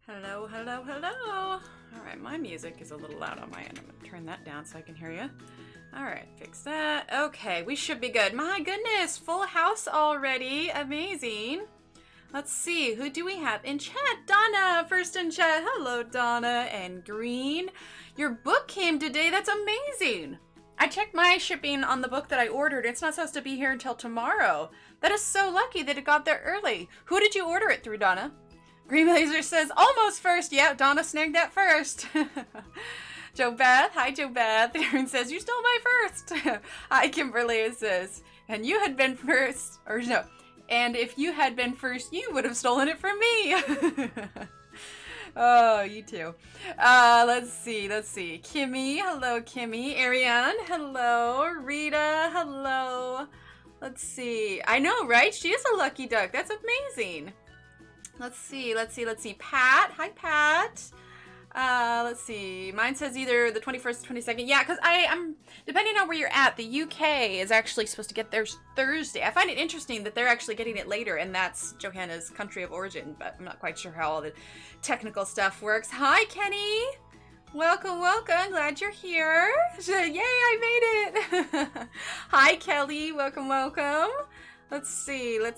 Hello, hello, hello. All right, my music is a little loud on my end. I'm gonna turn that down so I can hear you. All right, fix that. Okay, we should be good. My goodness, full house already. Amazing. Let's see, who do we have in chat? Donna, first in chat. Hello, Donna and Green. Your book came today. That's amazing. I checked my shipping on the book that I ordered. It's not supposed to be here until tomorrow. That is so lucky that it got there early. Who did you order it through, Donna? Green Laser says, almost first. Yeah, Donna snagged that first. Joe Beth. Hi, Joe Beth. Erin says, you stole my first. Hi, Kimberly says, and you had been first. Or no. And if you had been first, you would have stolen it from me. Oh, you too. Let's see. Kimmy. Hello, Kimmy. Ariane. Hello. Rita. Hello. Let's see. I know, right? She is a lucky duck. That's amazing. Let's see. Pat. Hi, Pat. Let's see. Mine says either the 21st or 22nd. Yeah, because I'm depending on where you're at, the UK is actually supposed to get theirs Thursday. I find it interesting that they're actually getting it later, and that's Johanna's country of origin, but I'm not quite sure how all the technical stuff works. Hi, Kenny. Welcome. Glad you're here. Yay, I made it. Hi, Kelly. Welcome. Let's see. Did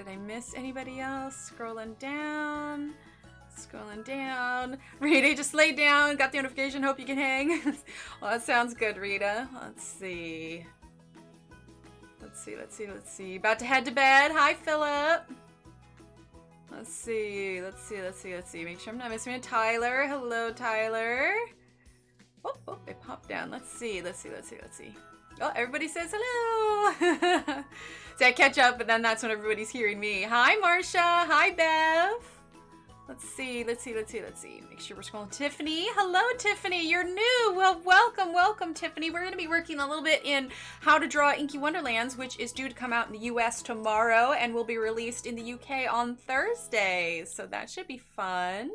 I miss anybody else? Scrolling down. Rita, just lay down. Got the notification. Hope you can hang. Well, that sounds good, Rita. Let's see. About to head to bed. Hi, Philip. Let's see. Make sure I'm not missing it. Tyler. Hello, Tyler. Oh, it popped down. Let's see. Oh, everybody says hello. See, I catch up, but then that's when everybody's hearing me. Hi, Marcia. Hi, Bev. Let's see. Make sure we're scrolling. Tiffany. Hello, Tiffany. You're new. Well, welcome, Tiffany. We're going to be working a little bit in how to draw Inky Wonderlands, which is due to come out in the US tomorrow and will be released in the UK on Thursday. So that should be fun.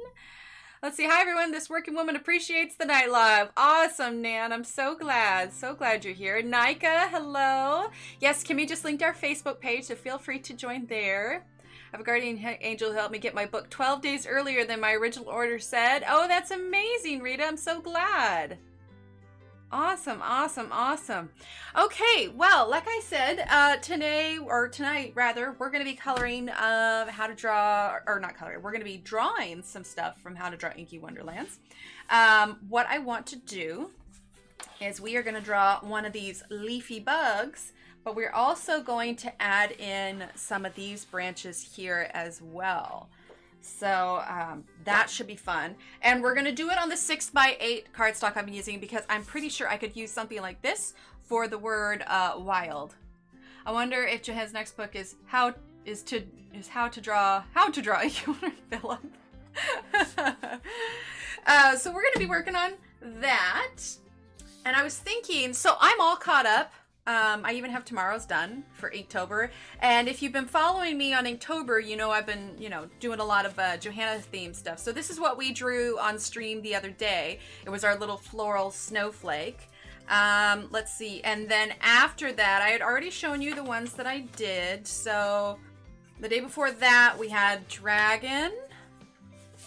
Let's see. Hi, everyone. This working woman appreciates the night live. Awesome, Nan. I'm so glad you're here. Nika, hello. Yes, Kimmy just linked our Facebook page, so feel free to join there. I have a guardian angel who helped me get my book 12 days earlier than my original order said. Oh, that's amazing, Rita. I'm so glad. Awesome. Okay, well, like I said, tonight, we're going to be coloring how to draw, or not coloring, we're going to be drawing some stuff from How to Draw Inky Wonderlands. What I want to do is we are going to draw one of these leafy bugs, but we're also going to add in some of these branches here as well. So that should be fun. And we're going to do it on the 6x8 cardstock I've been using because I'm pretty sure I could use something like this for the word wild. I wonder if Johanna's next book is how to draw Philip. So we're going to be working on that. And I was thinking, so I'm all caught up. I even have tomorrow's done for Inktober. And if you've been following me on Inktober, you know I've been, doing a lot of Johanna themed stuff. So this is what we drew on stream the other day. It was our little floral snowflake. Let's see. And then after that, I had already shown you the ones that I did. So the day before that, we had dragon.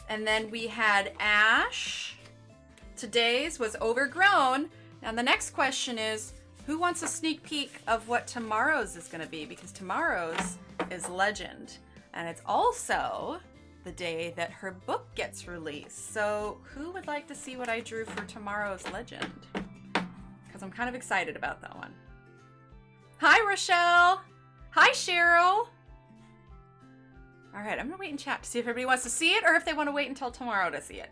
And then we had ash. Today's was overgrown. And the next question is, who wants a sneak peek of what tomorrow's is going to be? Because tomorrow's is Legend. And it's also the day that her book gets released. So who would like to see what I drew for tomorrow's Legend? Because I'm kind of excited about that one. Hi, Rochelle. Hi, Cheryl. All right, I'm going to wait and chat to see if everybody wants to see it or if they want to wait until tomorrow to see it.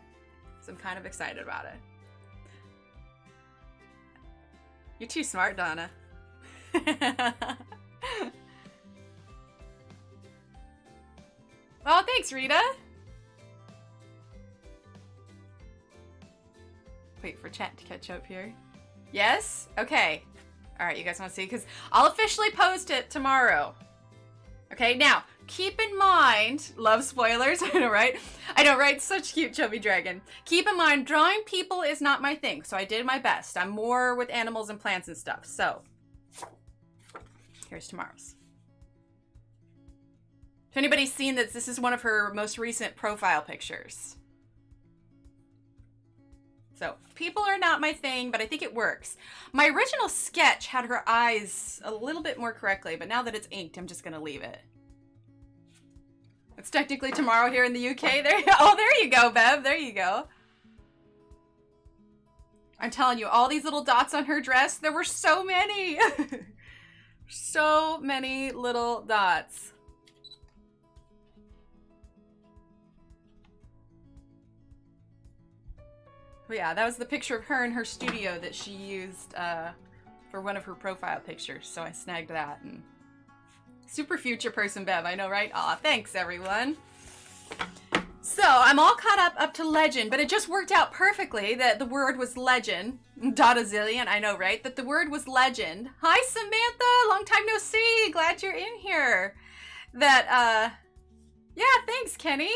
So I'm kind of excited about it. You're too smart, Donna. Oh, thanks, Rita. Wait for chat to catch up here. Yes? Okay. All right, you guys want to see? Because I'll officially post it tomorrow. Okay, now, keep in mind, love spoilers, I know, right? Such cute chubby dragon. Keep in mind, drawing people is not my thing, so I did my best. I'm more with animals and plants and stuff, so here's tomorrow's. If anybody's seen this is one of her most recent profile pictures. So, people are not my thing, but I think it works. My original sketch had her eyes a little bit more correctly, but now that it's inked, I'm just going to leave it. It's technically tomorrow here in the UK. Oh, there you go, Bev. There you go. I'm telling you, all these little dots on her dress, there were so many. So many little dots. But yeah, that was the picture of her in her studio that she used for one of her profile pictures. So I snagged that. And super future person, Bev. I know, right? Aw, thanks, everyone. So I'm all caught up to legend, but it just worked out perfectly that the word was legend. Dotazillion, I know, right? That the word was legend. Hi, Samantha. Long time no see. Glad you're in here. Yeah, thanks, Kenny.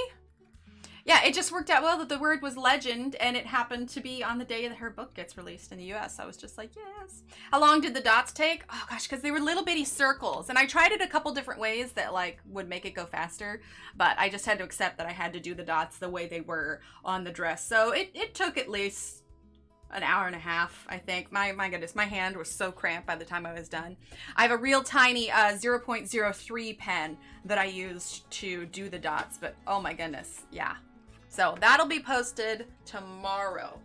Yeah, it just worked out well that the word was legend, and it happened to be on the day that her book gets released in the US. I was just like, yes. How long did the dots take? Oh gosh, because they were little bitty circles. And I tried it a couple different ways that like would make it go faster, but I just had to accept that I had to do the dots the way they were on the dress. So it took at least an hour and a half, I think. My goodness, my hand was so cramped by the time I was done. I have a real tiny 0.03 pen that I used to do the dots, but oh my goodness, yeah. So that'll be posted tomorrow.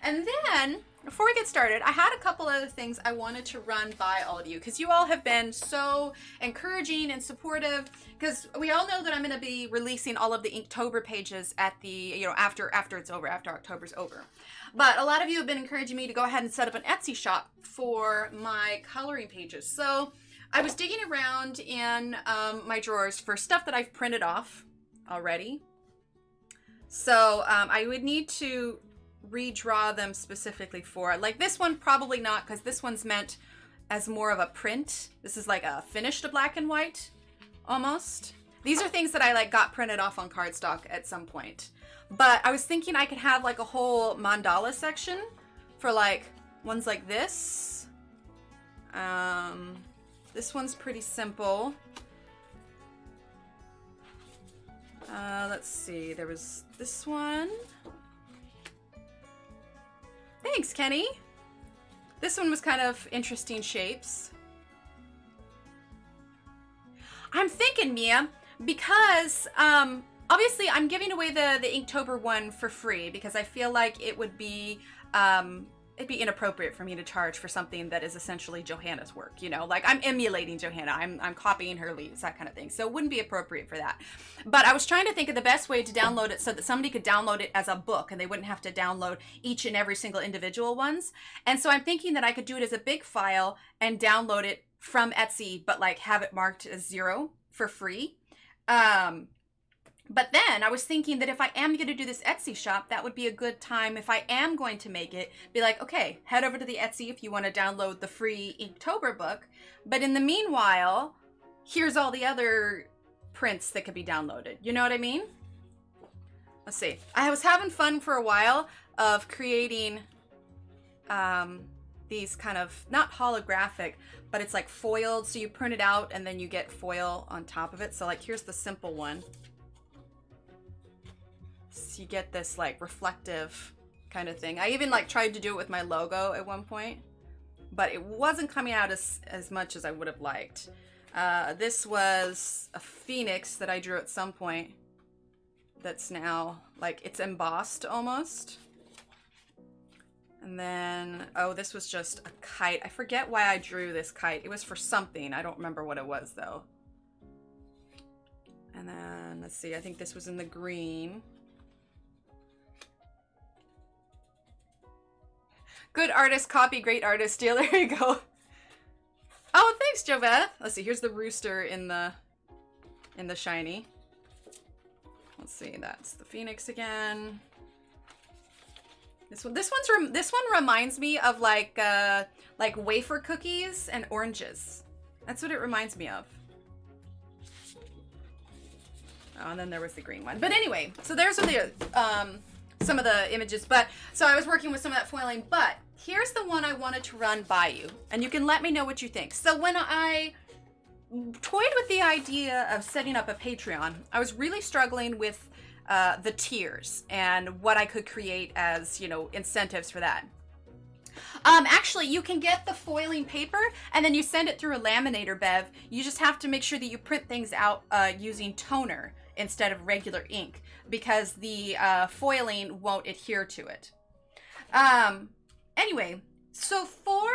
And then, before we get started, I had a couple other things I wanted to run by all of you, because you all have been so encouraging and supportive, because we all know that I'm going to be releasing all of the Inktober pages at the, you know, after it's over, after October's over. But a lot of you have been encouraging me to go ahead and set up an Etsy shop for my coloring pages. So I was digging around in my drawers for stuff that I've printed off already. So I would need to redraw them specifically for, like this one probably not, because this one's meant as more of a print. This is like a finished black and white almost. These are things that I like got printed off on cardstock at some point. But I was thinking I could have like a whole mandala section for like ones like this. This one's pretty simple. Let's see, there was this one. Thanks, Kenny. This one was kind of interesting shapes. I'm thinking, Mia, because obviously I'm giving away the Inktober one for free because I feel like it would be it'd be inappropriate for me to charge for something that is essentially Johanna's work, you know, like I'm emulating Johanna, I'm copying her leaves, that kind of thing. So it wouldn't be appropriate for that. But I was trying to think of the best way to download it so that somebody could download it as a book and they wouldn't have to download each and every single individual ones. And so I'm thinking that I could do it as a big file and download it from Etsy, but like have it marked as 0 for free. But then I was thinking that if I am going to do this Etsy shop, that would be a good time if I am going to make it, be like, okay, head over to the Etsy if you want to download the free Inktober book. But in the meanwhile, here's all the other prints that could be downloaded. You know what I mean? Let's see. I was having fun for a while of creating these kind of, not holographic, but it's like foiled. So you print it out and then you get foil on top of it. So like, here's the simple one. So you get this like reflective kind of thing. I even like tried to do it with my logo at one point, but it wasn't coming out as much as I would have liked. This was a phoenix that I drew at some point that's now like it's embossed almost. And then, oh, this was just a kite. I forget why I drew this kite. It was for something. I don't remember what it was though. And then let's see, I think this was in the green. Good artist, copy, great artist, steal. There you go. Oh, thanks, Joveth. Let's see, here's the rooster in the shiny. Let's see, that's the phoenix again. This one reminds me of like wafer cookies and oranges. That's what it reminds me of. Oh, and then there was the green one. But anyway, so there's the some of the images, but so I was working with some of that foiling, but here's the one I wanted to run by you and you can let me know what you think. So when I toyed with the idea of setting up a Patreon. I was really struggling with the tiers and what I could create as, you know, incentives for that. Actually, you can get the foiling paper and then you send it through a laminator, Bev. You just have to make sure that you print things out using toner instead of regular ink, because the foiling won't adhere to it. Anyway, so for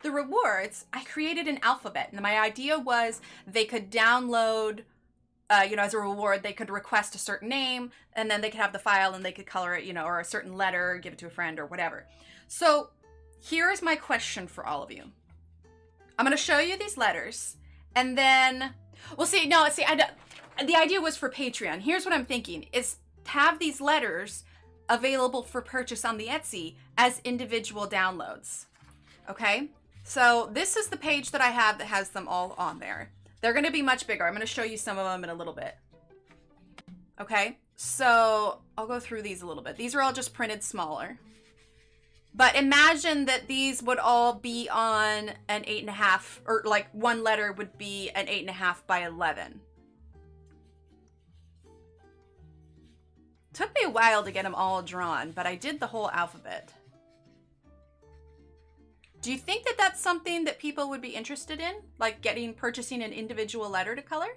the rewards, I created an alphabet, and my idea was they could download, you know, as a reward, they could request a certain name, and then they could have the file and they could color it, you know, or a certain letter, give it to a friend or whatever. So here's my question for all of you. I'm going to show you these letters, and then, well, the idea was for Patreon. Here's what I'm thinking, is have these letters available for purchase on the Etsy as individual downloads. Okay? So this is the page that I have that has them all on there. They're going to be much bigger. I'm going to show you some of them in a little bit. Okay? So I'll go through these a little bit. These are all just printed smaller. But imagine that these would all be on an 8.5, or like one letter would be an 8.5 by 11. Took me a while to get them all drawn, but I did the whole alphabet. Do you think that that's something that people would be interested in? Like purchasing an individual letter to color?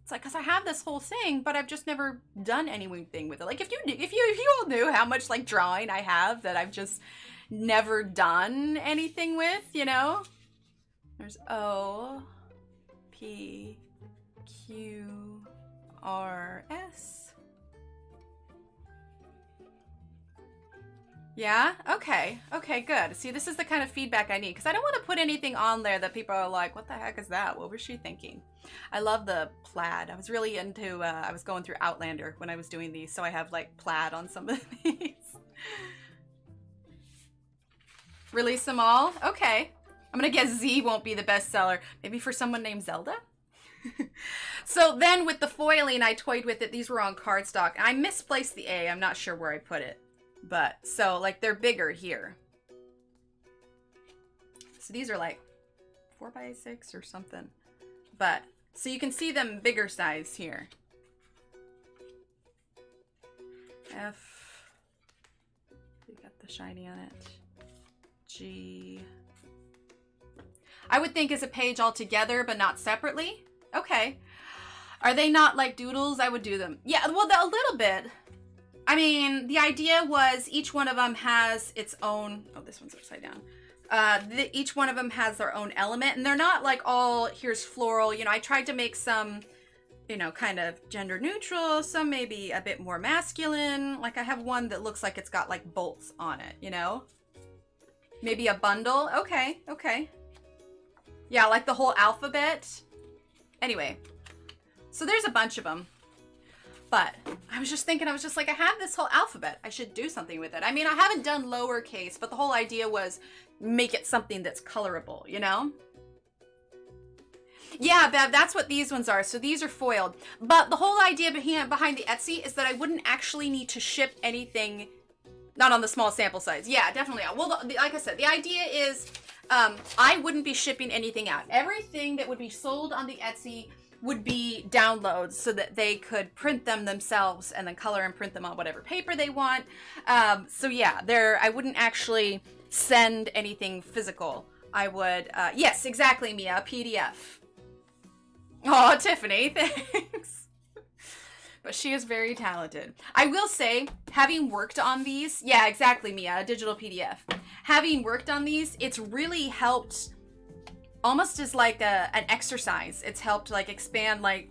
It's like, cause I have this whole thing, but I've just never done anything with it. Like if you all knew how much like drawing I have that I've just never done anything with, you know? There's O, P, Q, R, S. Yeah? Okay. Okay, good. See, this is the kind of feedback I need, because I don't want to put anything on there that people are like, what the heck is that? What was she thinking? I love the plaid. I was really into, I was going through Outlander when I was doing these, so I have like plaid on some of these. Release them all? Okay. I'm gonna guess Z won't be the bestseller. Maybe for someone named Zelda? So then with the foiling, I toyed with it. These were on cardstock. I misplaced the A. I'm not sure where I put it. But, so, like, they're bigger here. So these are like 4x6 or something. But, so you can see them bigger size here. F. We got the shiny on it. G. I would think as a page all together, but not separately. Okay. Are they not like doodles? I would do them. Yeah, well, a little bit. I mean, the idea was each one of them has its own, oh, this one's upside down. Each one of them has their own element, and they're not like all, here's floral. You know, I tried to make some, you know, kind of gender neutral, some maybe a bit more masculine. Like I have one that looks like it's got like bolts on it, you know? Maybe a bundle. Okay, okay. Yeah, like the whole alphabet. Anyway, so there's a bunch of them. But I was just thinking, I was just like, I have this whole alphabet. I should do something with it. I mean, I haven't done lowercase, but the whole idea was make it something that's colorable, you know? Yeah, Bev, that's what these ones are. So these are foiled. But the whole idea behind the Etsy is that I wouldn't actually need to ship anything, not on the small sample size. Yeah, definitely. Well, like I said, the idea is I wouldn't be shipping anything out. Everything that would be sold on the Etsy would be downloads so that they could print them themselves and then color and print them on whatever paper they want. So yeah, I wouldn't actually send anything physical. I would, yes, exactly, Mia, a PDF. Oh, Tiffany, thanks. But she is very talented. I will say, having worked on these, yeah, exactly, Mia, a digital PDF. Having worked on these, it's really helped almost as like an exercise. It's helped like expand like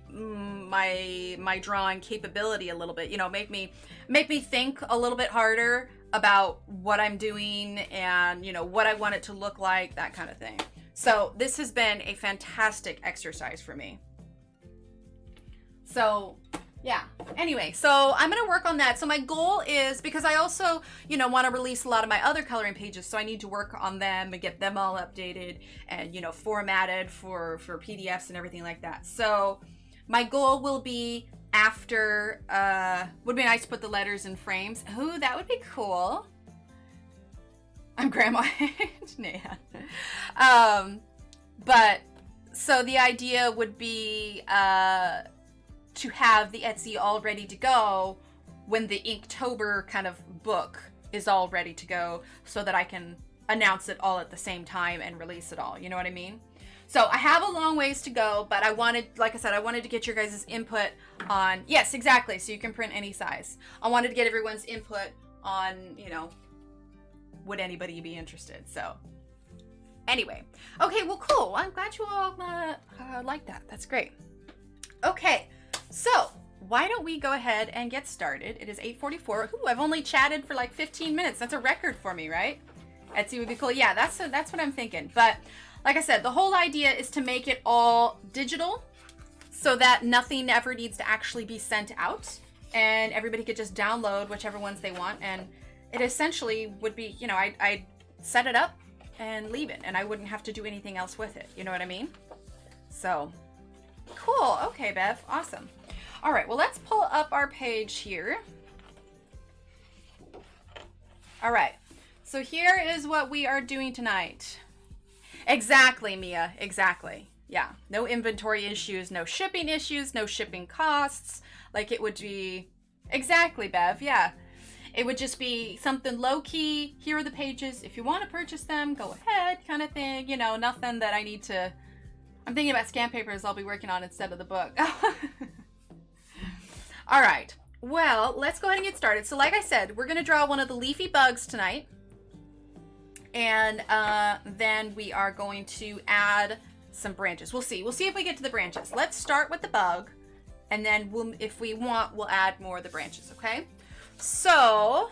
my drawing capability a little bit, you know, make me think a little bit harder about what I'm doing and, you know, what I want it to look like, that kind of thing. So this has been a fantastic exercise for me. So yeah, anyway, so I'm going to work on that. So my goal is, because I also, you know, want to release a lot of my other coloring pages, so I need to work on them and get them all updated and, you know, formatted for PDFs and everything like that. So my goal will be after, would be nice to put the letters in frames. Ooh, that would be cool. I'm grandma age. Nah. But so the idea would be to have the Etsy all ready to go when the Inktober kind of book is all ready to go, so that I can announce it all at the same time and release it all. You know what I mean? So I have a long ways to go, but I wanted, like I said, I wanted to get your guys' input on, yes, exactly, so you can print any size. I wanted to get everyone's input on, you know, would anybody be interested? So anyway, okay, well, cool. I'm glad you all like that. That's great. Okay, so why don't we go ahead and get started? It is 8:44. Ooh, I've only chatted for like 15 minutes. That's a record for me, right? Etsy would be cool. Yeah, that's what I'm thinking. But like I said, the whole idea is to make it all digital so that nothing ever needs to actually be sent out, and everybody could just download whichever ones they want. And it essentially would be, you know, I'd set it up and leave it, and I wouldn't have to do anything else with it. You know what I mean? So cool. Okay, Bev. Awesome. All right. Well, let's pull up our page here. All right. So here is what we are doing tonight. Exactly, Mia. Exactly. Yeah. No inventory issues, no shipping issues, no shipping costs. Like it would be... Exactly, Bev. Yeah. It would just be something low-key. Here are the pages. If you want to purchase them, go ahead, kind of thing. You know, nothing that I need to... I'm thinking about scan papers I'll be working on instead of the book. All right. Well, let's go ahead and get started. So like I said, we're going to draw one of the leafy bugs tonight. And then we are going to add some branches. We'll see. We'll see if we get to the branches. Let's start with the bug. And then if we want, we'll add more of the branches, okay? So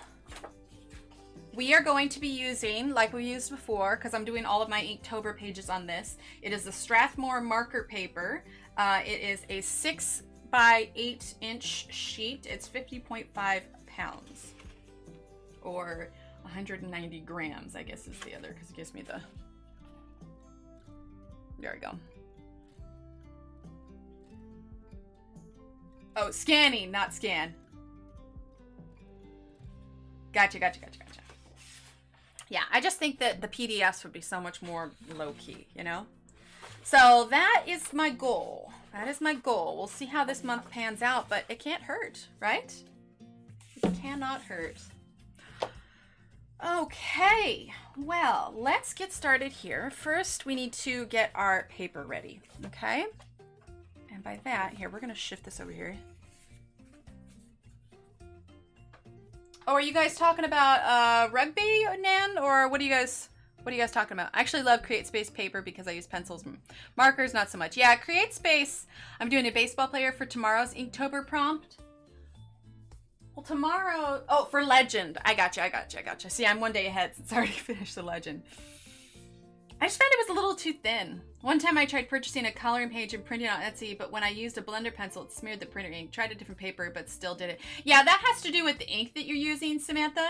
we are going to be using, like we used before, because I'm doing all of my Inktober pages on this. It is the Strathmore marker paper. It is a 6 by 8 inch sheet. It's 50.5 pounds. Or 190 grams, I guess is the other, because it gives me the... There we go. Oh, scanning, not scan. Gotcha. Yeah, I just think that the PDFs would be so much more low-key, you know? So that is my goal. That is my goal. We'll see how this month pans out, but it can't hurt, right? It cannot hurt. Okay, well, let's get started here. First, we need to get our paper ready, okay? And by that, here, we're gonna shift this over here. Oh, are you guys talking about rugby, Nan? Or what are you guys talking about? I actually love Create Space paper because I use pencils and markers, not so much. Yeah, Create Space. I'm doing a baseball player for tomorrow's Inktober prompt. Well, tomorrow... Oh, for Legend. I gotcha. See, I'm one day ahead since I already finished the Legend. I just found it was a little too thin. One time I tried purchasing a coloring page and printing it on Etsy, but when I used a blender pencil, it smeared the printer ink. Tried a different paper, but still did it. Yeah, that has to do with the ink that you're using, Samantha.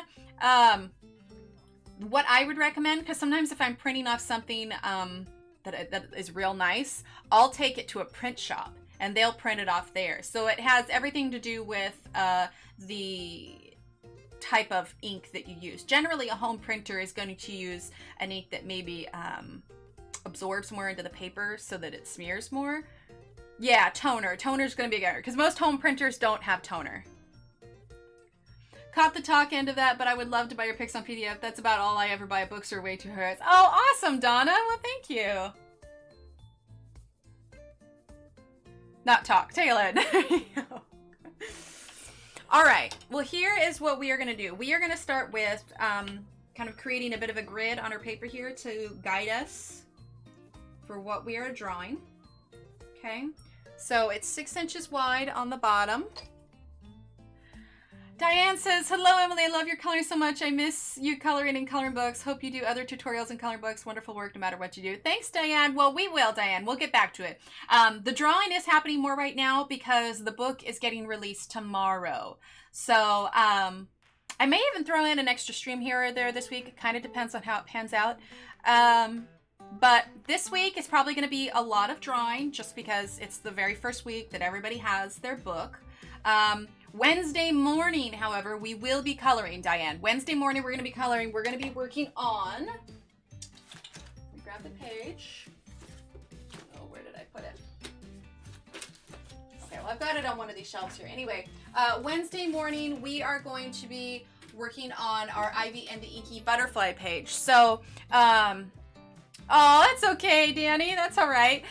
What I would recommend, because sometimes if I'm printing off something that is real nice, I'll take it to a print shop and they'll print it off there. So it has everything to do with the type of ink that you use. Generally, a home printer is going to use an ink that maybe absorbs more into the paper so that it smears more. Yeah, toner. Toner's going to be a good, because most home printers don't have toner. Caught the talk end of that, but I would love to buy your pics on PDF. That's about all I ever buy. Books are way too hard. Oh, awesome, Donna. Well, thank you. Not talk. Tail end. All right. Well, here is what we are going to do. We are going to start with kind of creating a bit of a grid on our paper here to guide us for what we are drawing. Okay. So it's 6 inches wide on the bottom. Diane says, hello, Emily. I love your coloring so much. I miss you coloring in coloring books. Hope you do other tutorials in coloring books. Wonderful work no matter what you do. Thanks, Diane. Well, we will, Diane. We'll get back to it. The drawing is happening more right now because the book is getting released tomorrow. So I may even throw in an extra stream here or there this week. It kind of depends on how it pans out. But this week is probably going to be a lot of drawing just because it's the very first week that everybody has their book. Wednesday morning, however, we will be coloring, Diane. Wednesday morning, we're going to be coloring. We're going to be working on, let me grab the page. Oh, where did I put it? Okay, well, I've got it on one of these shelves here. Anyway, Wednesday morning, we are going to be working on our Ivy and the Inky butterfly page. So, oh, that's okay, Danny. That's all right.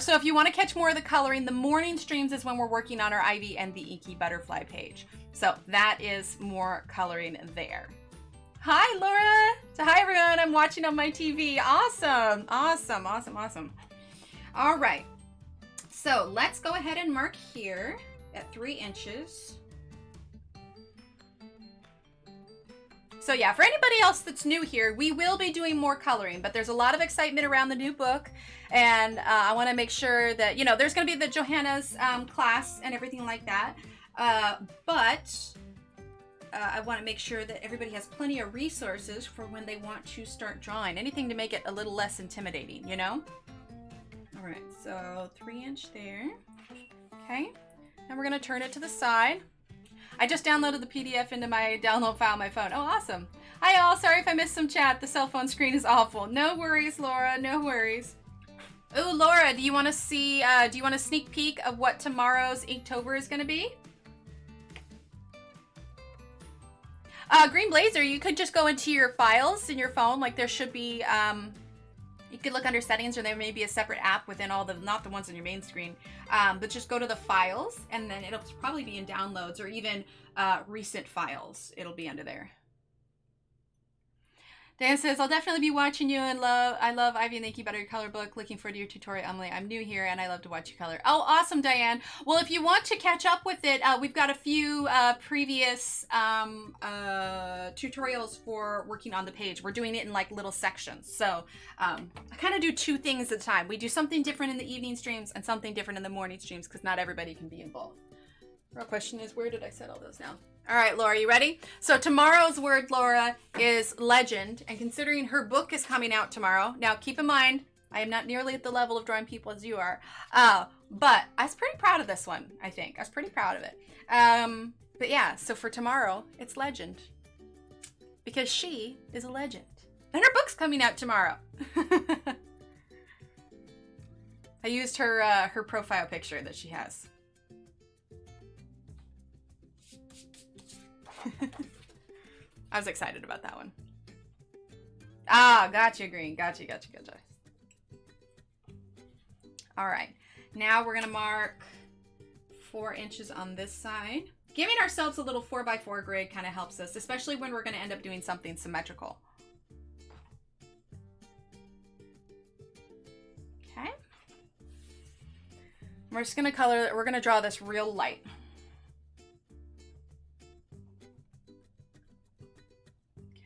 So if you want to catch more of the coloring, the morning streams is when we're working on our Ivy and the Inky butterfly page. So that is more coloring there. Hi, Laura. So hi, everyone. I'm watching on my TV. Awesome. Awesome. Awesome. Awesome. All right. So let's go ahead and mark here at 3 inches. So yeah, for anybody else that's new here, we will be doing more coloring, but there's a lot of excitement around the new book, and I want to make sure that, you know, there's going to be the Johanna's class and everything like that, but I want to make sure that everybody has plenty of resources for when they want to start drawing. Anything to make it a little less intimidating, you know? All right, so 3 inch there. Okay, and we're going to turn it to the side. I just downloaded the PDF into my download file on my phone. Oh, awesome. Hi, all. Sorry if I missed some chat. The cell phone screen is awful. No worries, Laura. No worries. Oh, Laura, do you want to see, do you want a sneak peek of what tomorrow's Inktober is going to be? Green Blazer, you could just go into your files in your phone. Like there should be, you could look under settings, or there may be a separate app within all the, not the ones on your main screen, but just go to the files, and then it'll probably be in downloads or even recent files. It'll be under there. Dan says, I'll definitely be watching you, and I love Ivy and the Inky Butter Color Book. Looking forward to your tutorial, Emily. I'm new here and I love to watch you color. Oh, awesome, Diane. Well, if you want to catch up with it, we've got a few previous tutorials for working on the page. We're doing it in like little sections. So I kind of do 2 things at a time. We do something different in the evening streams and something different in the morning streams because not everybody can be involved. Real question is, where did I set all those now? All right, Laura, you ready? So tomorrow's word, Laura, is legend. And considering her book is coming out tomorrow, now keep in mind, I am not nearly at the level of drawing people as you are. But I was pretty proud of this one, I think. I was pretty proud of it. But yeah, so for tomorrow, it's legend. Because she is a legend. And her book's coming out tomorrow. I used her profile picture that she has. I was excited about that one. Ah, gotcha, Green. Gotcha. All right. Now we're going to mark 4 inches on this side. Giving ourselves a little 4x4 grid kind of helps us, especially when we're going to end up doing something symmetrical. Okay. We're just going to color, we're going to draw this real light.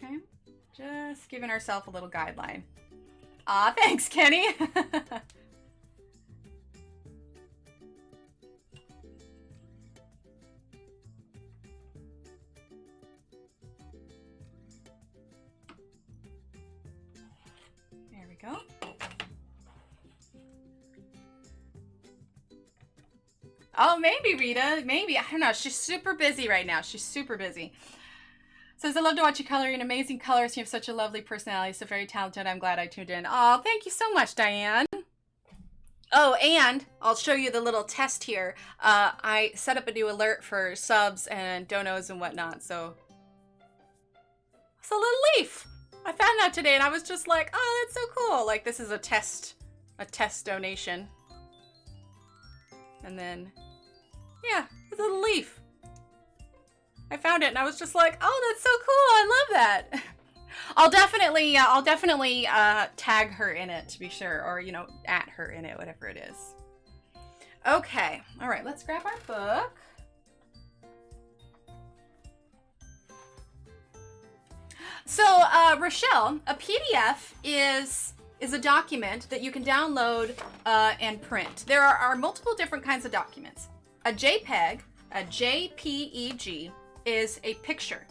Okay, just giving ourselves a little guideline. Aw, thanks, Kenny. There we go. Oh, maybe, Rita. Maybe. I don't know. She's super busy right now. She's super busy. Says, I love to watch you coloring. Amazing colors. You have such a lovely personality. So very talented. I'm glad I tuned in. Oh, thank you so much, Diane. Oh, and I'll show you the little test here. I set up a new alert for subs and donos and whatnot. So it's a little leaf. I found that today and I was just like, oh, that's so cool. Like this is a test donation. And then, yeah, it's a little leaf. I found it and I was just like, oh, that's so cool. I love that. I'll definitely tag her in it to be sure, or, you know, at her in it, whatever it is. Okay. All right. Let's grab our book. So, Rochelle, a PDF is a document that you can download and print. There are multiple different kinds of documents. A JPEG, a JPEG, is a picture.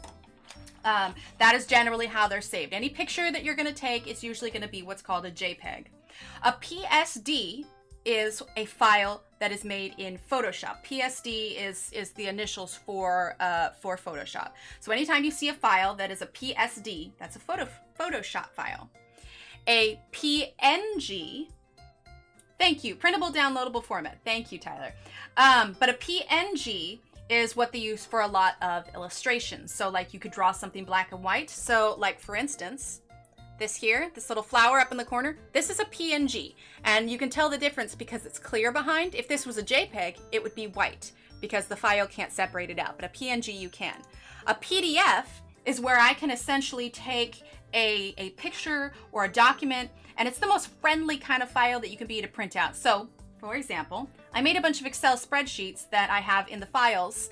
That is generally how they're saved. Any picture that you're going to take is usually going to be what's called a JPEG. A PSD is a file that is made in Photoshop. PSD is the initials for Photoshop. So anytime you see a file that is a PSD, that's a Photoshop file. A PNG, thank you, printable downloadable format. Thank you, Tyler. But a PNG is what they use for a lot of illustrations. So like you could draw something black and white. So like for instance, this here, this little flower up in the corner, this is a PNG. And you can tell the difference because it's clear behind. If this was a JPEG, it would be white because the file can't separate it out, but a PNG you can. A PDF is where I can essentially take a picture or a document, and it's the most friendly kind of file that you can be to print out. So, for example, I made a bunch of Excel spreadsheets that I have in the files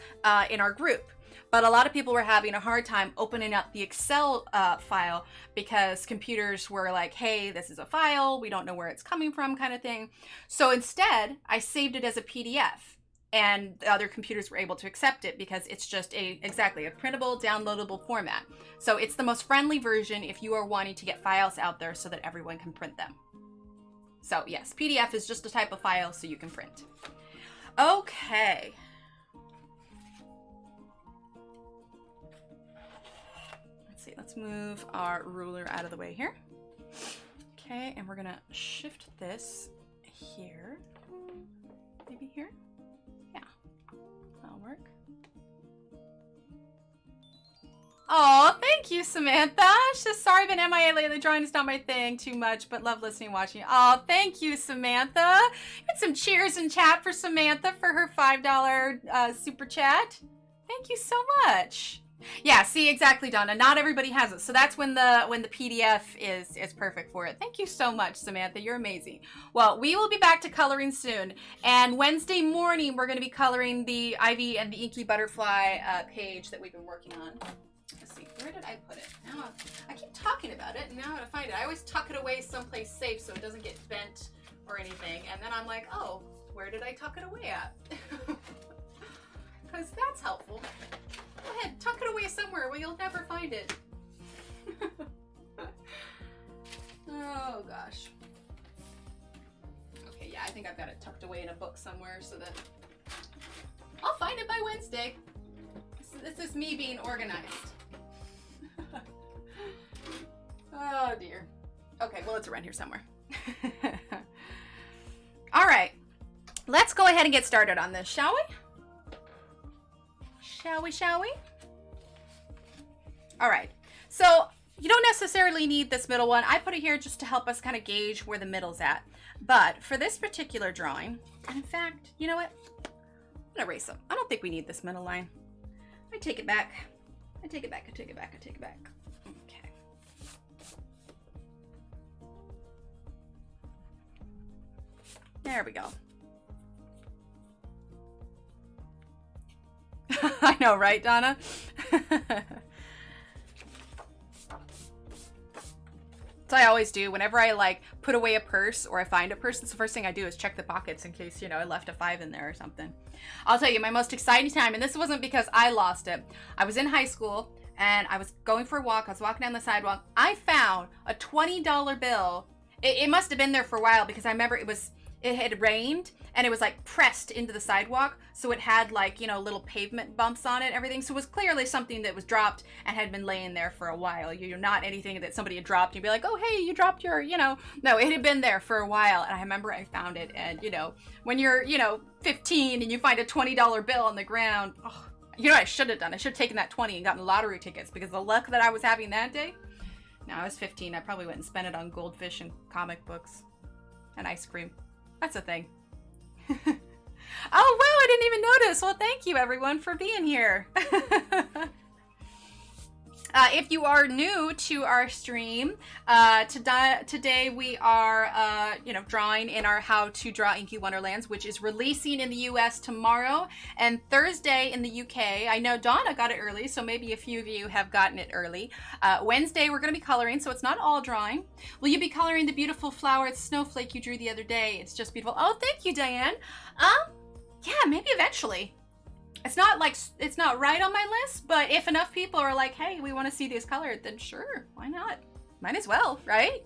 in our group. But a lot of people were having a hard time opening up the Excel file because computers were like, hey, this is a file, we don't know where it's coming from kind of thing. So instead, I saved it as a PDF, and the other computers were able to accept it because it's just exactly a printable, downloadable format. So it's the most friendly version if you are wanting to get files out there so that everyone can print them. So yes, PDF is just a type of file so you can print. Okay. Let's move our ruler out of the way here. Okay, and we're gonna shift this here. Maybe here? Yeah, that'll work. Oh, thank you, Samantha. Just sorry I've been MIA lately. Drawing is not my thing too much, but love listening and watching. Oh, thank you, Samantha. Get some cheers in chat for Samantha for her $5 super chat. Thank you so much. Yeah, see, exactly, Donna. Not everybody has it. So that's when the PDF is perfect for it. Thank you so much, Samantha. You're amazing. Well, we will be back to coloring soon. And Wednesday morning, we're going to be coloring the Ivy and the Inky Butterfly page that we've been working on. Let's see. Where did I put it? Now, I keep talking about it, and now I gotta find it. I always tuck it away someplace safe so it doesn't get bent or anything. And then I'm like, oh, where did I tuck it away at? Because that's helpful. Go ahead, tuck it away somewhere where you'll never find it. Oh gosh. Okay, yeah, I think I've got it tucked away in a book somewhere so that I'll find it by Wednesday. This is me being organized. Oh dear. Okay, well, it's around here somewhere. All right, let's go ahead and get started on this, shall we? Shall we? All right, so you don't necessarily need this middle one. I put it here just to help us kind of gauge where the middle's at. But for this particular drawing, and in fact, you know what? I'm gonna erase them. I don't think we need this middle line. I take it back. I take it back. Okay. There we go. I know, right, Donna? So I always do. Whenever I like put away a purse or I find a purse, it's the first thing I do is check the pockets in case, you know, I left a 5 in there or something. I'll tell you my most exciting time, and this wasn't because I lost it. I was in high school and I was going for a walk. I was walking down the sidewalk. I found a $20 bill. It must have been there for a while because I remember it had rained and it was like pressed into the sidewalk. So it had like, you know, little pavement bumps on it, everything. So it was clearly something that was dropped and had been laying there for a while. You're not anything that somebody had dropped. You'd be like, oh, hey, you dropped your, you know, no, it had been there for a while. And I remember I found it. And, you know, when you're, you know, 15 and you find a $20 bill on the ground, oh, you know what I should have done? I should have taken that 20 and gotten lottery tickets because the luck that I was having that day. No, I was 15. I probably went and spent it on goldfish and comic books and ice cream. That's a thing. Oh, wow, I didn't even notice. Well, thank you, everyone, for being here. If you are new to our stream, today we are, you know, drawing in our How to Draw Inky Wonderlands, which is releasing in the US tomorrow and Thursday in the UK. I know Donna got it early, so maybe a few of you have gotten it early. Wednesday, we're going to be coloring, so it's not all drawing. Will you be coloring the beautiful flowered snowflake you drew the other day? It's just beautiful. Oh, thank you, Diane. Yeah, maybe eventually. It's not like, it's not right on my list, but if enough people are like, hey, we want to see these colored, then sure, why not? Might as well, right?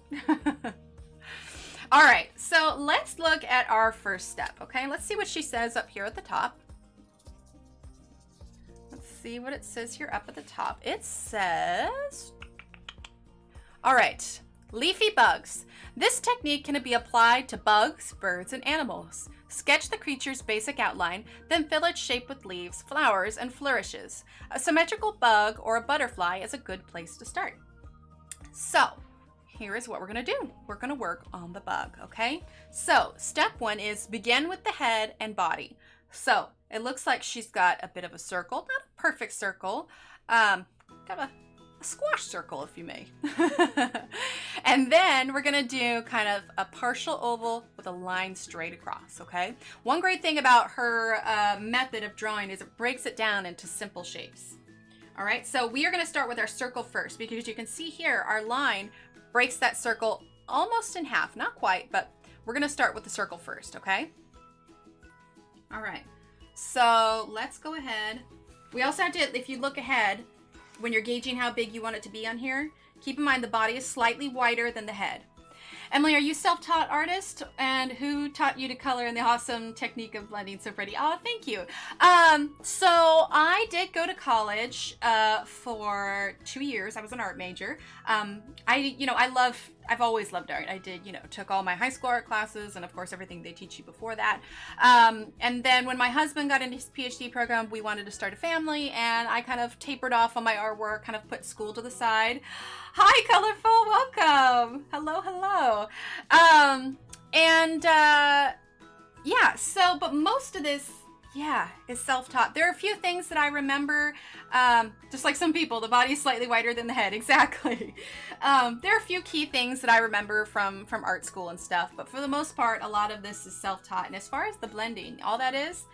All right, so let's look at our first step, okay? Let's see what she says up here at the top. Let's see what it says here up at the top. It says, all right, leafy bugs. This technique can be applied to bugs, birds, and animals. Sketch the creature's basic outline, then fill its shape with leaves, flowers, and flourishes. A symmetrical bug or a butterfly is a good place to start. So, here is what we're going to do. We're going to work on the bug, okay? So, step one is begin with the head and body. So, it looks like she's got a bit of a circle, not a perfect circle, kind of a squash circle, if you may. And then we're gonna do kind of a partial oval with a line straight across, okay? One great thing about her method of drawing is it breaks it down into simple shapes. All right, so we are gonna start with our circle first, because you can see here, our line breaks that circle almost in half, not quite, but we're gonna start with the circle first, okay? All right, so let's go ahead. We also have to, if you look ahead, when you're gauging how big you want it to be on here, keep in mind the body is slightly wider than the head. Emily, are you self-taught artist? And who taught you to color in the awesome technique of blending so pretty? Oh, thank you. So I did go to college for 2 years. I was an art major. I've always loved art. I did, took all my high school art classes and of course everything they teach you before that. And then when my husband got into his PhD program, we wanted to start a family and I kind of tapered off on my artwork, kind of put school to the side. Hi, Colorful, welcome. Hello, hello. Yeah, so, but most of this, is self-taught. There are a few things that I remember, just like some people, the body is slightly wider than the head, exactly. There are a few key things that I remember from art school and stuff, but for the most part, a lot of this is self-taught. And as far as the blending, all that is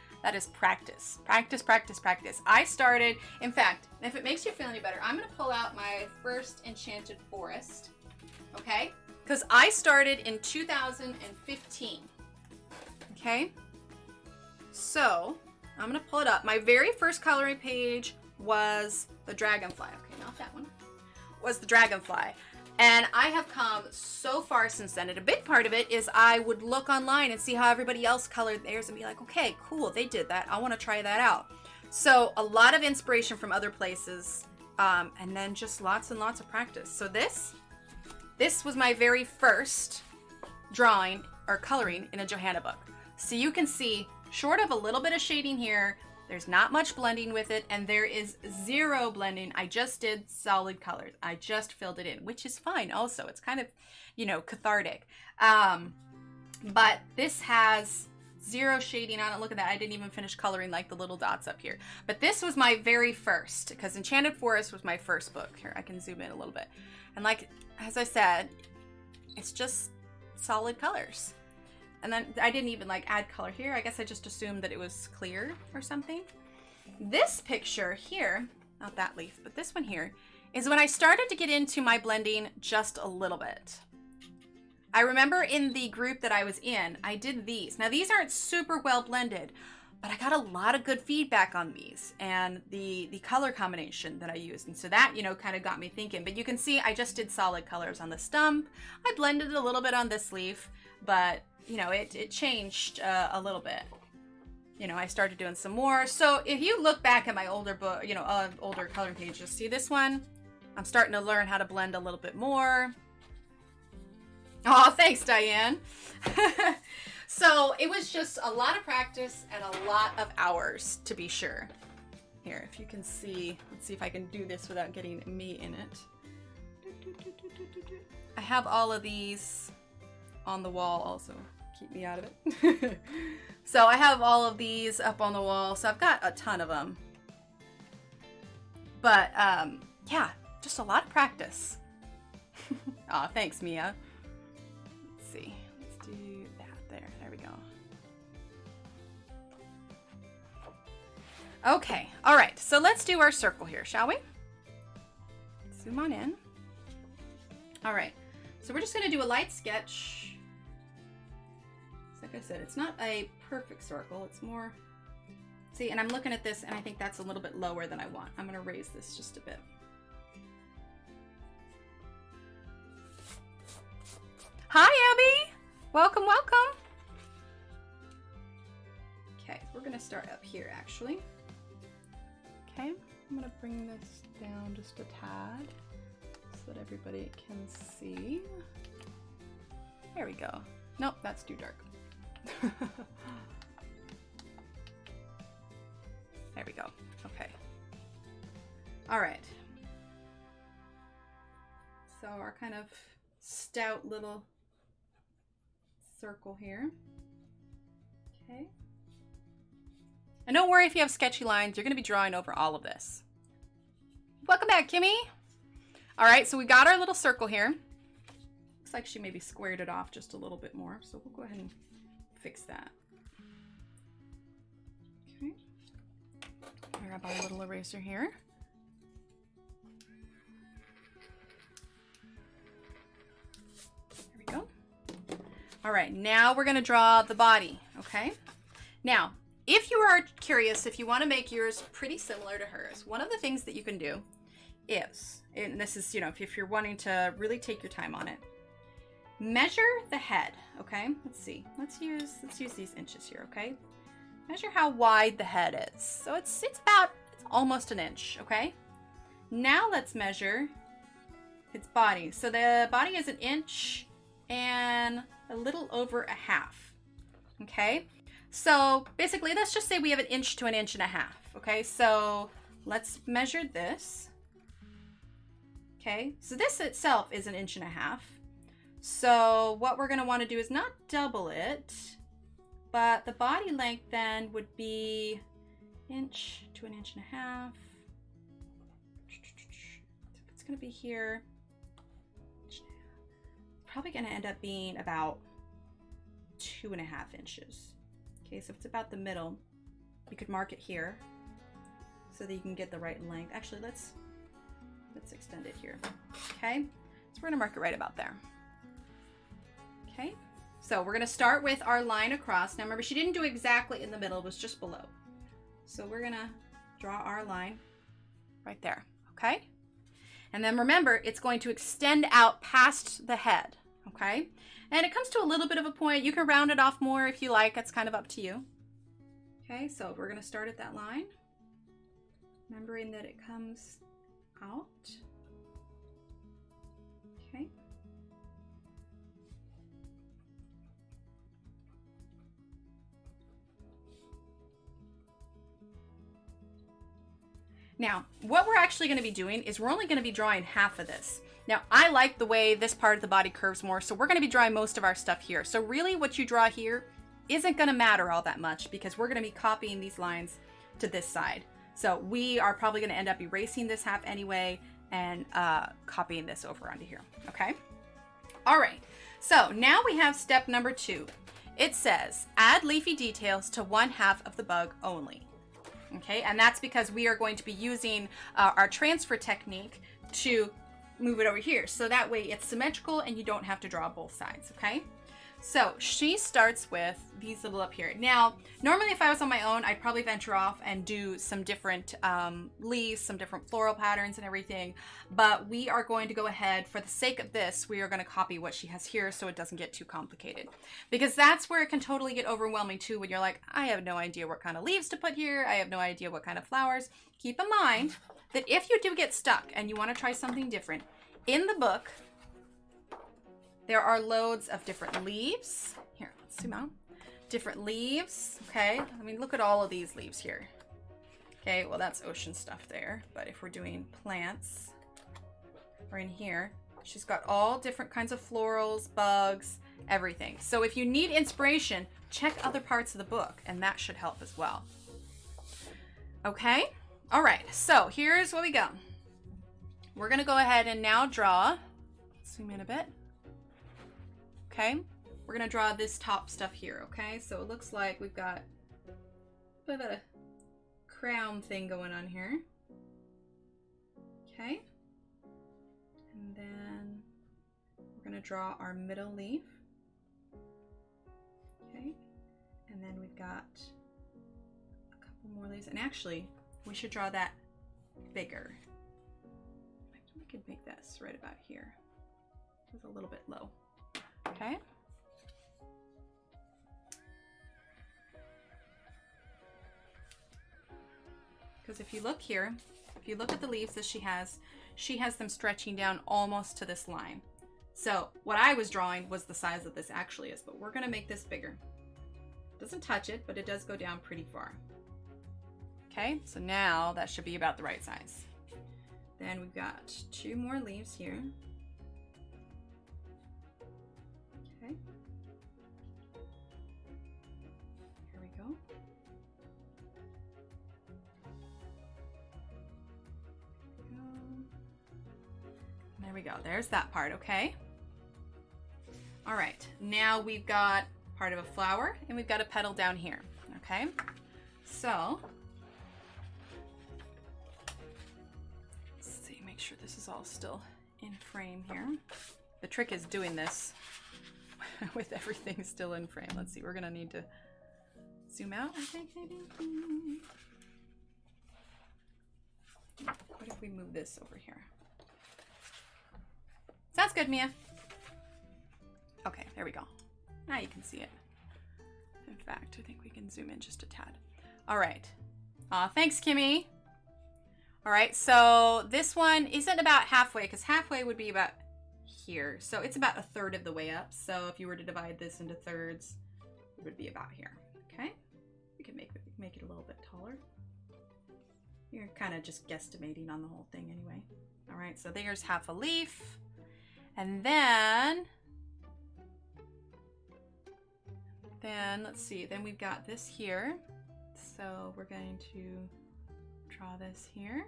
practice. Practice, practice, practice. I started, in fact, if it makes you feel any better, I'm gonna pull out my first Enchanted Forest, okay? Because I started in 2015, okay? So, I'm gonna pull it up. My very first coloring page was the dragonfly. Okay, not that one. Was the dragonfly. And I have come so far since then. And a big part of it is I would look online and see how everybody else colored theirs and be like, okay, cool, they did that. I want to try that out. So a lot of inspiration from other places, and then just lots and lots of practice. So this was my very first drawing or coloring in a Johanna book. So you can see, short of a little bit of shading here, there's not much blending with it, and there is zero blending. I just did solid colors. I just filled it in, which is fine also. It's kind of, cathartic. But this has zero shading on it. Look at that. I didn't even finish coloring like the little dots up here. But this was my very first, because Enchanted Forest was my first book. Here, I can zoom in a little bit. And like, as I said, it's just solid colors. And then I didn't even add color here. I guess I just assumed that it was clear or something. This picture here, not that leaf, but this one here, is when I started to get into my blending just a little bit. I remember in the group that I was in, I did these. Now these aren't super well blended, but I got a lot of good feedback on these and the color combination that I used. And so that, kind of got me thinking. But you can see I just did solid colors on the stump. I blended a little bit on this leaf, but it changed a little bit. I started doing some more. So if you look back at my older book, older coloring pages, see this one? I'm starting to learn how to blend a little bit more. Oh, thanks, Diane. So it was just a lot of practice and a lot of hours, to be sure. Here, if you can see, let's see if I can do this without getting me in it. I have all of these on the wall also. Keep me out of it. So I have all of these up on the wall. So I've got a ton of them. But yeah, just a lot of practice. Aw, thanks, Mia. Let's see. Let's do that there. There we go. Okay. All right. So let's do our circle here, shall we? Zoom on in. All right. So we're just going to do a light sketch. Like I said, it's not a perfect circle. It's more, see, and I'm looking at this and I think that's a little bit lower than I want. I'm going to raise this just a bit. Hi, Abby. Welcome, welcome. Okay, we're gonna start up here actually. Okay, I'm gonna bring this down just a tad so that everybody can see. There we go. Nope, that's too dark. There we go. Okay. All right. So our kind of stout little circle here. Okay. And don't worry if you have sketchy lines, you're going to be drawing over all of this. Welcome back, Kimmy. All right, so we got our little circle here. Looks like she maybe squared it off just a little bit more, so we'll go ahead and fix that. Okay. Grab our little eraser here. There we go. All right, now we're going to draw the body, okay? Now, if you are curious, if you want to make yours pretty similar to hers, one of the things that you can do is, and this is, you know, if you're wanting to really take your time on it, measure the head, okay? Let's see. Let's use these inches here, okay? Measure how wide the head is. So it's almost an inch, okay? Now let's measure its body. So the body is 1 inch and a little over a half, okay? So basically, let's just say we have 1 inch to 1.5 inches, okay? So let's measure this, okay? So this itself is 1.5 inches. So what we're gonna wanna do is not double it, but the body length then would be 1 inch to 1.5 inches. It's gonna be here. Probably gonna end up being about 2.5 inches. Okay, so if it's about the middle, you could mark it here so that you can get the right length. Actually, let's extend it here. Okay, so we're gonna mark it right about there. Okay, so we're gonna start with our line across. Now remember, she didn't do exactly in the middle, it was just below. So we're gonna draw our line right there, okay? And then remember, it's going to extend out past the head, okay? And it comes to a little bit of a point. You can round it off more if you like. It's kind of up to you. Okay, so we're gonna start at that line. Remembering that it comes out. Okay. Now, what we're actually going to be doing is we're only going to be drawing half of this. Now, I like the way this part of the body curves more, so we're going to be drawing most of our stuff here. So really what you draw here isn't going to matter all that much because we're going to be copying these lines to this side. So we are probably going to end up erasing this half anyway and copying this over onto here, okay? All right, so now we have step number 2. It says, add leafy details to 1/2 of the bug only. Okay, and that's because we are going to be using our transfer technique to move it over here. So that way it's symmetrical and you don't have to draw both sides, okay? So she starts with these little up here. Now, normally if I was on my own, I'd probably venture off and do some different leaves, some different floral patterns and everything. But we are going to go ahead, for the sake of this, we are going to copy what she has here so it doesn't get too complicated. Because that's where it can totally get overwhelming too, when you're like, I have no idea what kind of leaves to put here. I have no idea what kind of flowers. Keep in mind that if you do get stuck and you want to try something different, in the book, there are loads of different leaves. Here, let's zoom out. Different leaves, okay? I mean, look at all of these leaves here. Okay, well, that's ocean stuff there. But if we're doing plants, or in here, she's got all different kinds of florals, bugs, everything. So if you need inspiration, check other parts of the book, and that should help as well. Okay? All right, so here's what we got. We're gonna go ahead and now draw, zoom in a bit. Okay, we're gonna draw this top stuff here, okay? So it looks like we've got a bit of a crown thing going on here. Okay, and then we're gonna draw our middle leaf. Okay, and then we've got a couple more leaves, and actually we should draw that bigger. We could make this right about here. It's a little bit low. Okay. because if you look here, if you look at the leaves that she has them stretching down almost to this line. So what I was drawing was the size that this actually is, but we're gonna make this bigger. Doesn't touch it, but it does go down pretty far. Okay, so now that should be about the right size. Then we've got 2 more leaves here. Okay. Here we go. There we go. There's that part, okay? All right, now we've got part of a flower and we've got a petal down here, okay? So, let's see, make sure this is all still in frame here. The trick is doing this with everything still in frame. Let's see, we're gonna need to zoom out, I think, maybe. What if we move this over here? Sounds good, Mia. Okay, there we go. Now you can see it. In fact, I think we can zoom in just a tad. All right. Thanks, Kimmy. All right, so this one isn't about halfway, because halfway would be about here. So it's about 1/3 of the way up. So if you were to divide this into thirds, it would be about here. Okay? We can make it a little bit taller. You're kind of just guesstimating on the whole thing anyway. All right, so there's half a leaf. And then let's see, then we've got this here. So we're going to draw this here.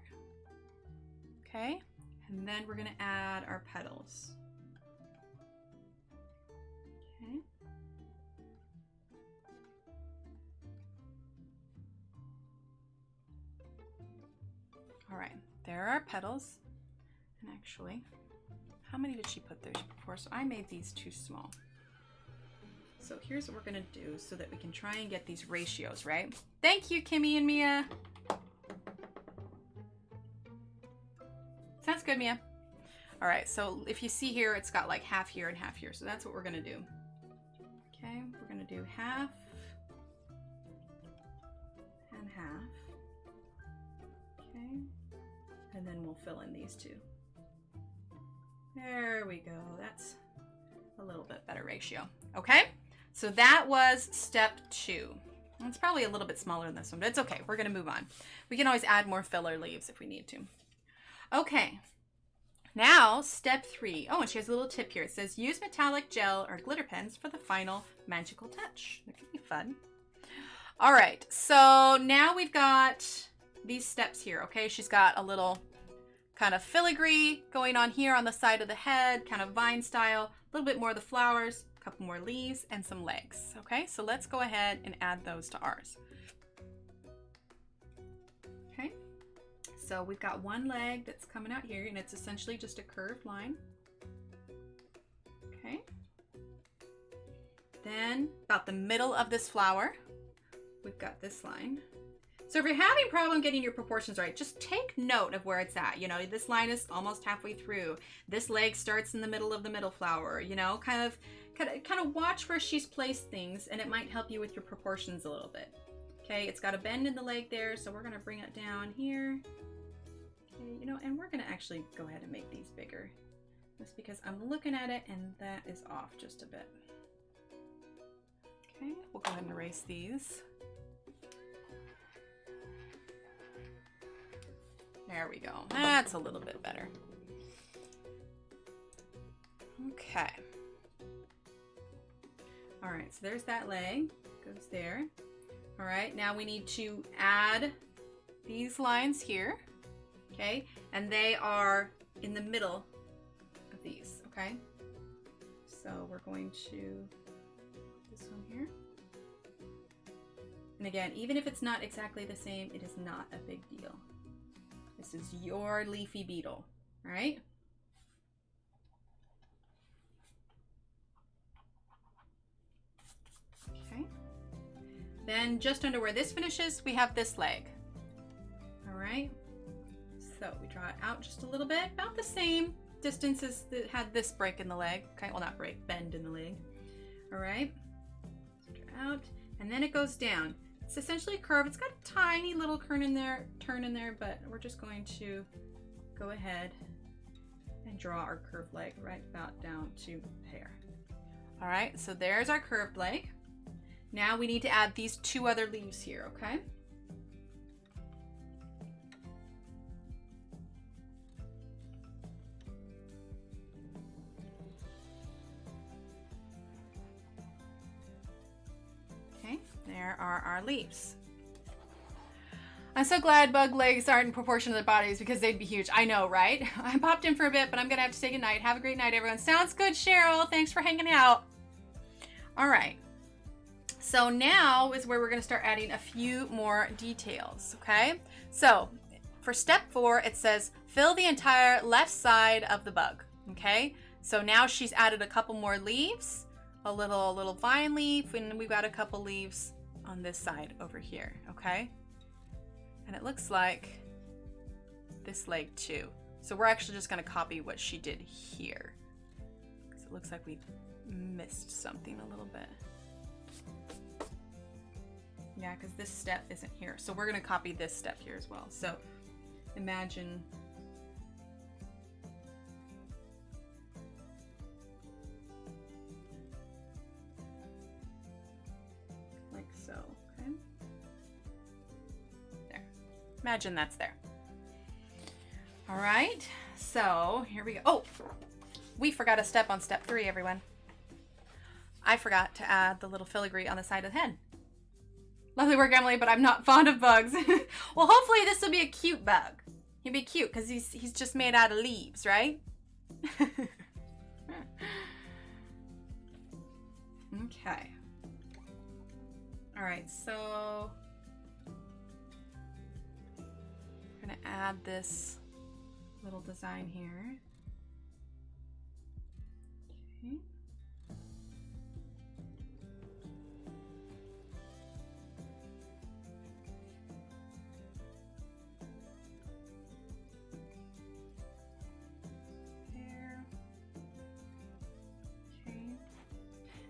Okay, and then we're gonna add our petals. Okay. All right, there are our petals. And actually, how many did she put there before? So I made these too small. So here's what we're gonna do so that we can try and get these ratios right. Thank you, Kimmy and Mia. Sounds good, Mia. All right, so if you see here, it's got like half here and half here. So that's what we're gonna do. Okay, we're gonna do half and half. Okay, and then we'll fill in these two. There we go. That's a little bit better ratio. Okay, so that was step 2. It's probably a little bit smaller than this one, but it's okay. We're gonna move on. We can always add more filler leaves if we need to. Okay, now step 3. Oh, and she has a little tip here. It says use metallic gel or glitter pens for the final magical touch. That could be fun. All right, so now we've got these steps here. Okay, she's got a little kind of filigree going on here on the side of the head, kind of vine style, a little bit more of the flowers, a couple more leaves, and some legs. Okay, so let's go ahead and add those to ours. Okay, so we've got one leg that's coming out here, and it's essentially just a curved line. Okay, then about the middle of this flower, we've got this line. So if you're having a problem getting your proportions right, just take note of where it's at. You know, this line is almost halfway through. This leg starts in the middle of the middle flower. You know, kind of watch where she's placed things, and it might help you with your proportions a little bit. Okay, it's got a bend in the leg there, so we're gonna bring it down here. Okay, you know, and we're gonna actually go ahead and make these bigger, just because I'm looking at it and that is off just a bit. Okay, we'll go ahead and erase these. There we go. That's a little bit better. Okay. All right, so there's that leg. Goes there. All right, now we need to add these lines here. Okay, and they are in the middle of these. Okay, so we're going to this one here. And again, even if it's not exactly the same, it is not a big deal. This is your leafy beetle, right? Okay. Then just under where this finishes, we have this leg. All right. So we draw it out just a little bit, about the same distance as that had this break in the leg. Okay, well, not break, bend in the leg. All right. So draw out, and then it goes down. It's essentially a curve. It's got a tiny little turn in there, but we're just going to go ahead and draw our curved leg right about down to there. All right, so there's our curved leg. Now we need to add these 2 other leaves here, okay? Okay, there are our leaves. I'm so glad bug legs aren't in proportion to their bodies because they'd be huge. I know, right? I popped in for a bit, but I'm gonna have to say goodnight. Have a great night, everyone. Sounds good, Cheryl. Thanks for hanging out. All right. So now is where we're gonna start adding a few more details, okay? So for step 4, it says fill the entire left side of the bug, okay? So now she's added a couple more leaves, a little vine leaf, and we've got a couple leaves on this side over here, okay? And it looks like this leg too. So we're actually just gonna copy what she did here, because it looks like we missed something a little bit. Yeah, because this step isn't here. So we're gonna copy this step here as well. So imagine like so, okay? There. Imagine that's there. All right, so here we go. Oh, we forgot a step on step 3, everyone. I forgot to add the little filigree on the side of the head. Lovely work, Emily, but I'm not fond of bugs. Well, hopefully this will be a cute bug. He'll be cute because he's just made out of leaves, right? Okay. All right, so we're gonna add this little design here. Okay.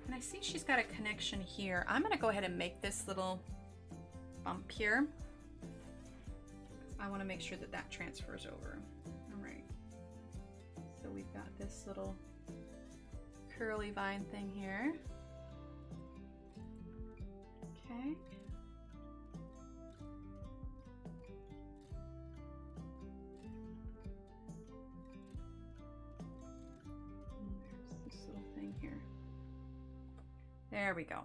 And I see she's got a connection here. I'm gonna go ahead and make this little bump here. I wanna make sure that that transfers over. All right. So we've got this little curly vine thing here. Okay. There we go.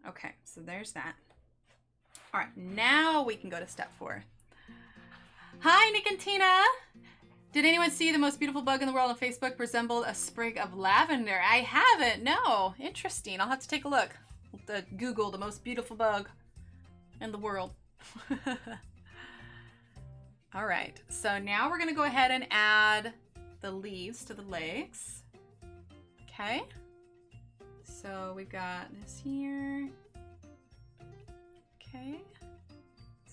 Okay, so there's that. All right, now we can go to step 4. Hi, Nick and Tina. Did anyone see the most beautiful bug in the world on Facebook resembled a sprig of lavender? I haven't, no. Interesting, I'll have to take a look. Google the most beautiful bug in the world. All right, so now we're gonna go ahead and add the leaves to the legs. Okay. So we've got this here. Okay.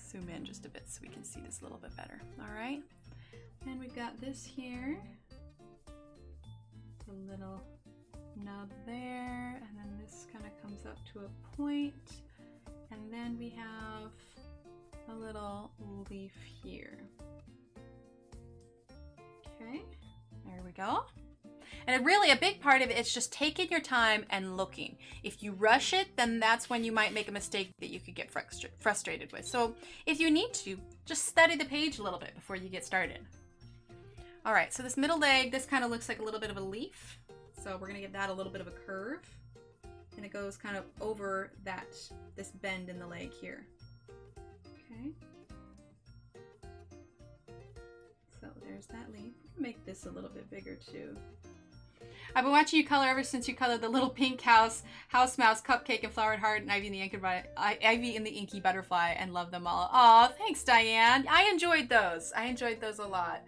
Zoom in just a bit so we can see this a little bit better. All right. And we've got this here. The little nub there. And then this kind of comes up to a point. And then we have a little leaf here. Okay. There we go. And really a big part of it is just taking your time and looking. If you rush it, then that's when you might make a mistake that you could get frustrated with. So if you need to, just study the page a little bit before you get started. All right, so this middle leg, this kind of looks like a little bit of a leaf. So we're gonna give that a little bit of a curve. And it goes kind of over this bend in the leg here. Okay. So there's that leaf. Make this a little bit bigger too. I've been watching you color ever since you colored the little pink house mouse, cupcake, and flowered heart, and Ivy in the Inky butterfly, and love them all. Aw, thanks, Diane. I enjoyed those. I enjoyed those a lot.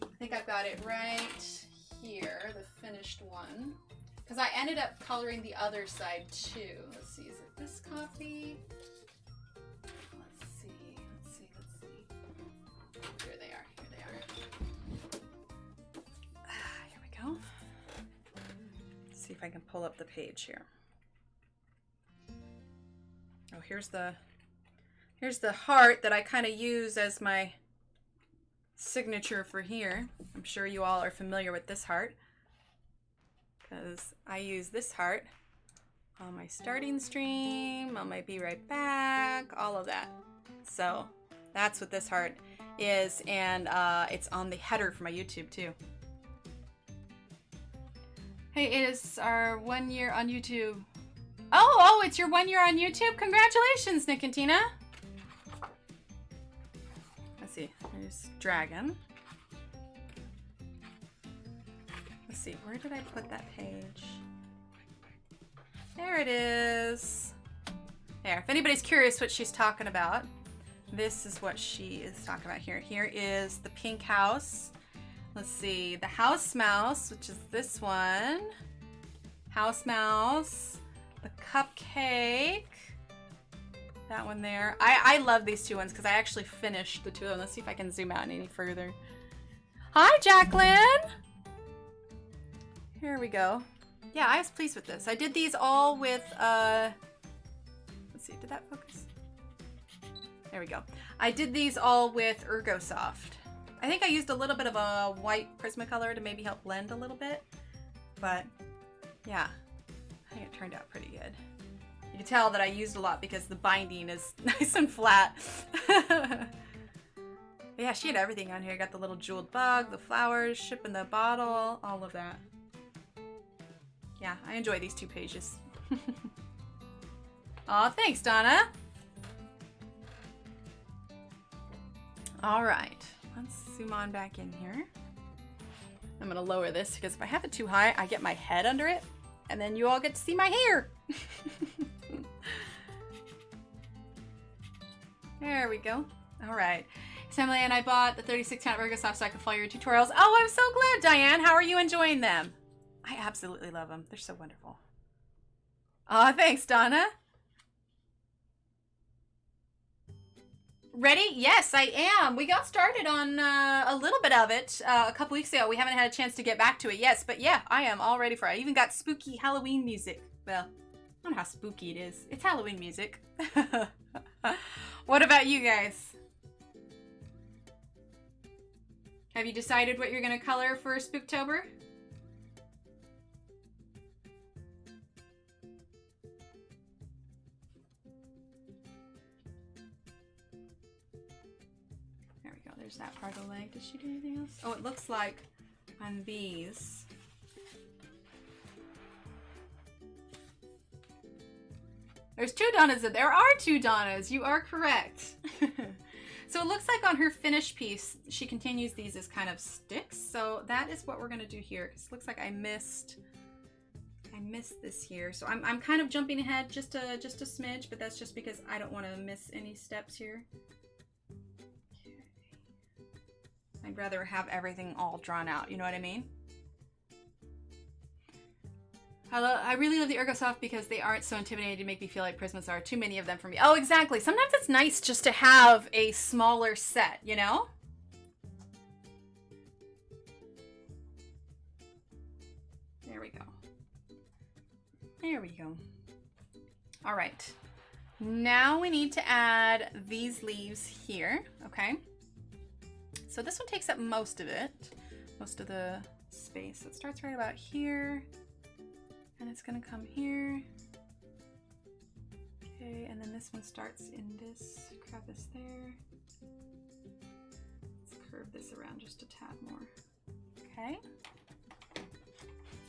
I think I've got it right here, the finished one. Because I ended up coloring the other side too. Let's see, is it this copy? Let's see. Here they are. Here we go. See if I can pull up the page here. Oh, here's the Here's the heart that I kind of use as my signature for here. I'm sure you all are familiar with this heart because I use this heart on my starting stream, on my be right back, all of that. So that's what this heart is, and it's on the header for my YouTube too. Hey, it is our 1 year on YouTube. Oh, it's your 1 year on YouTube? Congratulations, Nick and Tina. Let's see, there's Dragon. Let's see, where did I put that page? There it is. There, if anybody's curious what she's talking about, this is what she is talking about here. Here is the pink house. Let's see, the house mouse, which is this one. House mouse, the cupcake, that one there. I love these two ones because I actually finished the two of them. Let's see if I can zoom out any further. Hi, Jacqueline. Here we go. Yeah, I was pleased with this. I did these all with, let's see, did that focus? There we go. I did these all with Ergosoft. I think I used a little bit of a white Prismacolor to maybe help blend a little bit, but yeah, I think it turned out pretty good. You can tell that I used a lot because the binding is nice and flat. Yeah, she had everything on here. Got the little jeweled bug, the flowers, ship in the bottle, all of that. Yeah, I enjoy these two pages. Aw, thanks, Donna. All right, let's zoom on back in here. I'm gonna lower this because if I have it too high, I get my head under it, and then you all get to see my hair. There we go. All right. Emily and I bought the 36-count Ergosoft so I could follow your tutorials. Oh, I'm so glad, Diane. How are you enjoying them? I absolutely love them. They're so wonderful. Oh, thanks, Donna. Ready? Yes, I am. We got started on a little bit of it a couple weeks ago. We haven't had a chance to get back to it. Yes, but yeah, I am all ready for it. I even got spooky Halloween music. Well, I don't know how spooky it is. It's Halloween music. What about you guys? Have you decided what you're going to color for Spooktober? There we go. There's that part of the leg. Does she do anything else? Oh, it looks like on these. There's two Donnas. There are two Donnas. You are correct. So it looks like on her finished piece, she continues these as kind of sticks. So that is what we're gonna do here. Because it looks like I missed this here. So I'm kind of jumping ahead just a smidge, but that's just because I don't want to miss any steps here. Okay. I'd rather have everything all drawn out. You know what I mean? I really love the Ergosoft because they aren't so intimidating to make me feel like Prismas are. Too many of them for me. Oh, exactly. Sometimes it's nice just to have a smaller set, you know? There we go. There we go. All right. Now we need to add these leaves here, okay? So this one takes up most of it, most of the space. So it starts right about here. And it's gonna come here. Okay, and then this one starts in this crevice there. Let's curve this around just a tad more. Okay.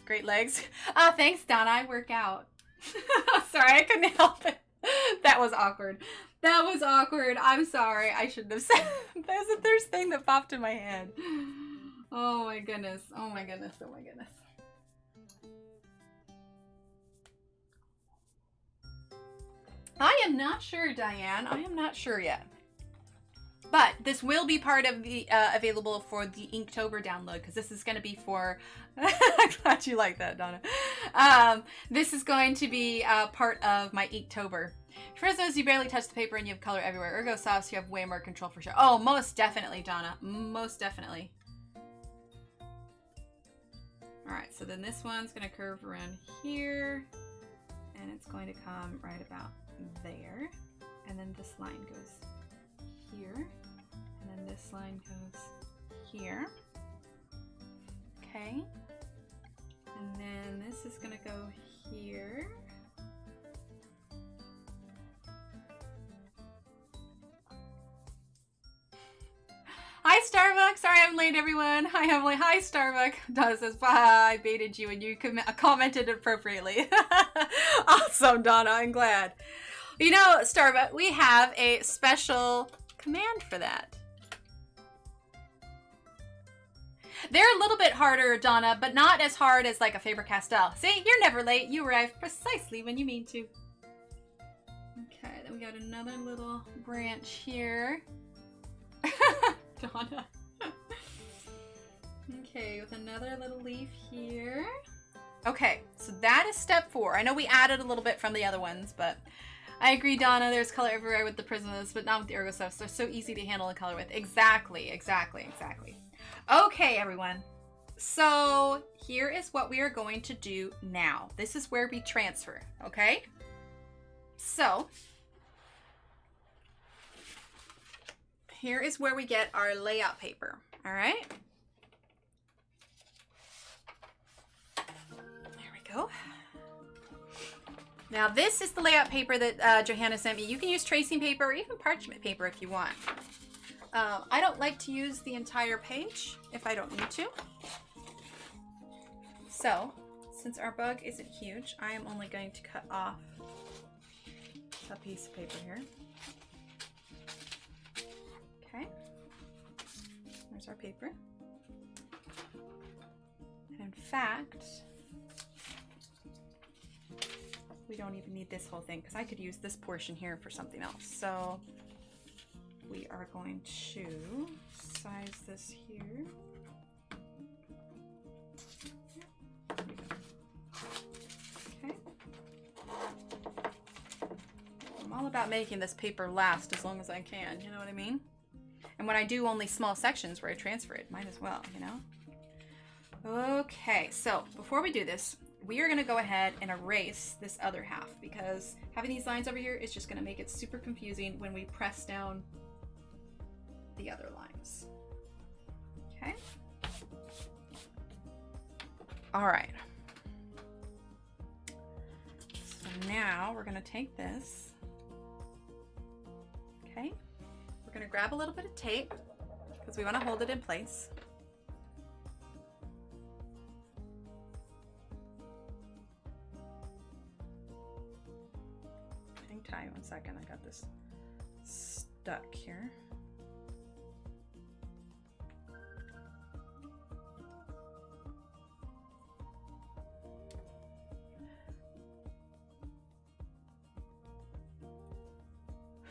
Great legs. Ah, thanks, Donna. I work out. Sorry, I couldn't help it. That was awkward. That was awkward. I'm sorry. I shouldn't have said there's a first thing that popped in my head. Oh my goodness. Oh my goodness. Oh my goodness. I am not sure, Diane. I am not sure yet. But this will be part of the available for the Inktober download because this is going to be for. I'm glad you like that, Donna. This is going to be part of my Inktober. For those you barely touch the paper and you have color everywhere. Ergosoft, so you have way more control for sure. Oh, most definitely, Donna. Most definitely. All right, so then this one's going to curve around here, and it's going to come right about there. and then this line goes here, and then this line goes here. Okay, and then this is gonna go here. Hi Starbucks, sorry I'm late everyone. Hi Emily, hi Starbucks. Donna says, bye, I baited you and you commented appropriately. Awesome Donna, I'm glad. You know Starbucks, we have a special command for that. They're a little bit harder, Donna, but not as hard as like a Faber-Castell. See, you're never late. You arrive precisely when you mean to. Okay, then we got another little branch here. Donna. Okay, with another little leaf here. Okay, so that is step 4. I know we added a little bit from the other ones, but I agree, Donna. There's color everywhere with the prisms, but not with the ergo stuff. They're so easy to handle and color with. Exactly, exactly, exactly. Okay, everyone. So here is what we are going to do now. This is where we transfer, okay? So here is where we get our layout paper, all right? There we go. Now this is the layout paper that Johanna sent me. You can use tracing paper or even parchment paper if you want. I don't like to use the entire page if I don't need to. So, since our bug isn't huge, I am only going to cut off a piece of paper here. Okay. There's our paper. And in fact, we don't even need this whole thing because I could use this portion here for something else. So we are going to size this here. Okay. I'm all about making this paper last as long as I can, you know what I mean? And when I do only small sections where I transfer it, might as well, you know? Okay, so before we do this, we are gonna go ahead and erase this other half because having these lines over here is just gonna make it super confusing when we press down the other lines. Okay. All right. So now we're gonna take this. Okay. We're gonna grab a little bit of tape because we want to hold it in place. Hang tight 1 second. I got this stuck here.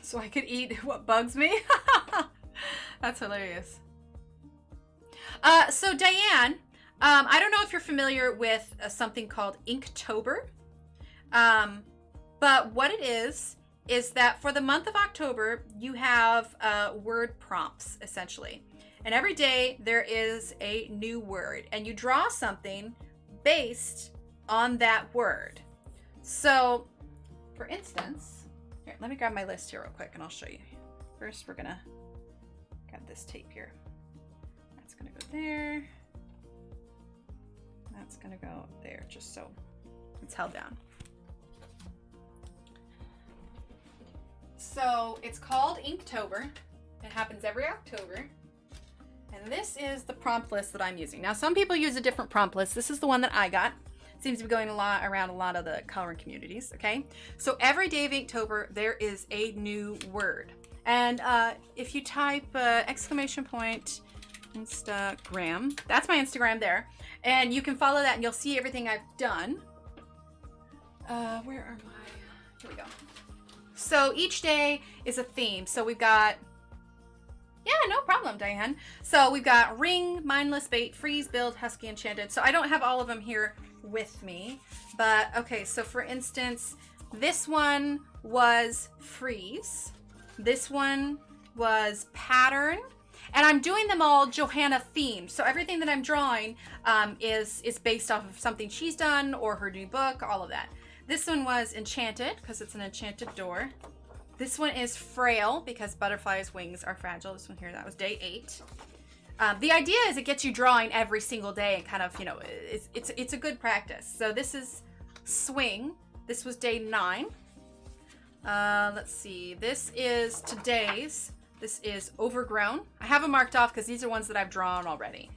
So I could eat what bugs me. That's hilarious. So Diane, I don't know if you're familiar with something called Inktober. But what it is that for the month of October, you have word prompts, essentially. And every day there is a new word. And you draw something based on that word. So, for instance, here, let me grab my list here real quick and I'll show you. First, we're gonna grab this tape here. That's gonna go there. That's gonna go there, just so it's held down. So it's called Inktober. It happens every October. And this is the prompt list that I'm using. Now, some people use a different prompt list. This is the one that I got. Seems to be going around a lot of the coloring communities, okay? So every day of Inktober, there is a new word. And if you type exclamation point Instagram, that's my Instagram there. And you can follow that and you'll see everything I've done. Where are my, here we go. So each day is a theme. So we've got, yeah, no problem, Diane. So we've got ring, mindless bait, freeze, build, husky, enchanted. So I don't have all of them here with me, but okay, so for instance, this one was freeze, this one was pattern, and I'm doing them all Johanna themed. So everything that I'm drawing is based off of something she's done or her new book, all of that. This one was enchanted because it's an enchanted door. This one is Frail because butterflies' wings are fragile. This one here, that was day 8. The idea is it gets you drawing every single day and kind of, you know, it's a good practice. So this is Swing. This was day 9. Let's see. This is today's. This is Overgrown. I have them marked off because these are ones that I've drawn already.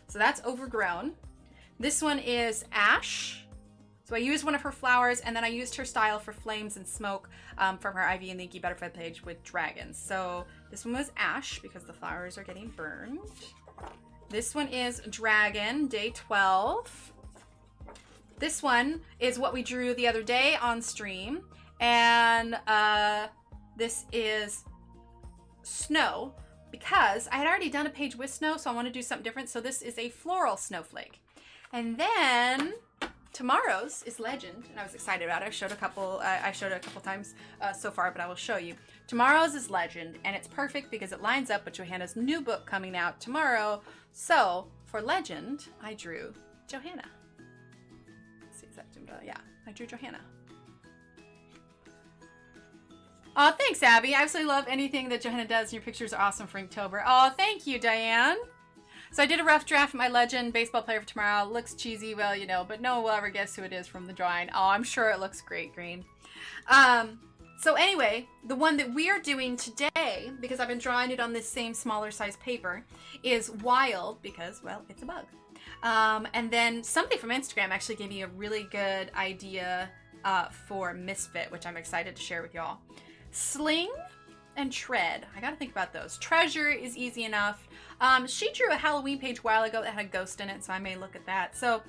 So that's Overgrown. This one is Ash. So I used one of her flowers, and then I used her style for Flames and Smoke from her Ivy and the Inky Butterfly page with dragons. So this one was Ash because the flowers are getting burned. This one is Dragon, day 12. This one is what we drew the other day on stream. And this is Snow because I had already done a page with snow, so I want to do something different. So this is a floral snowflake. And then tomorrow's is Legend, and I was excited about it. I showed a couple times so far, but I will show you. Tomorrow's is Legend, and it's perfect because it lines up with Johanna's new book coming out tomorrow. So for Legend, I drew Johanna. Let's see, is that yeah, I drew Johanna. Oh, thanks, Abby. I absolutely love anything that Johanna does, and your pictures are awesome for Inktober. Oh, thank you, Diane. So I did a rough draft of my Legend baseball player for tomorrow. It looks cheesy, well, you know, but no one will ever guess who it is from the drawing. Oh, I'm sure it looks great green. So anyway, the one that we are doing today, because I've been drawing it on this same smaller size paper, is Wild because, well, it's a bug. And then somebody from Instagram actually gave me a really good idea for Misfit, which I'm excited to share with y'all. Sling and Tread. I gotta think about those. Treasure is easy enough. She drew a Halloween page a while ago that had a ghost in it, so I may look at that. So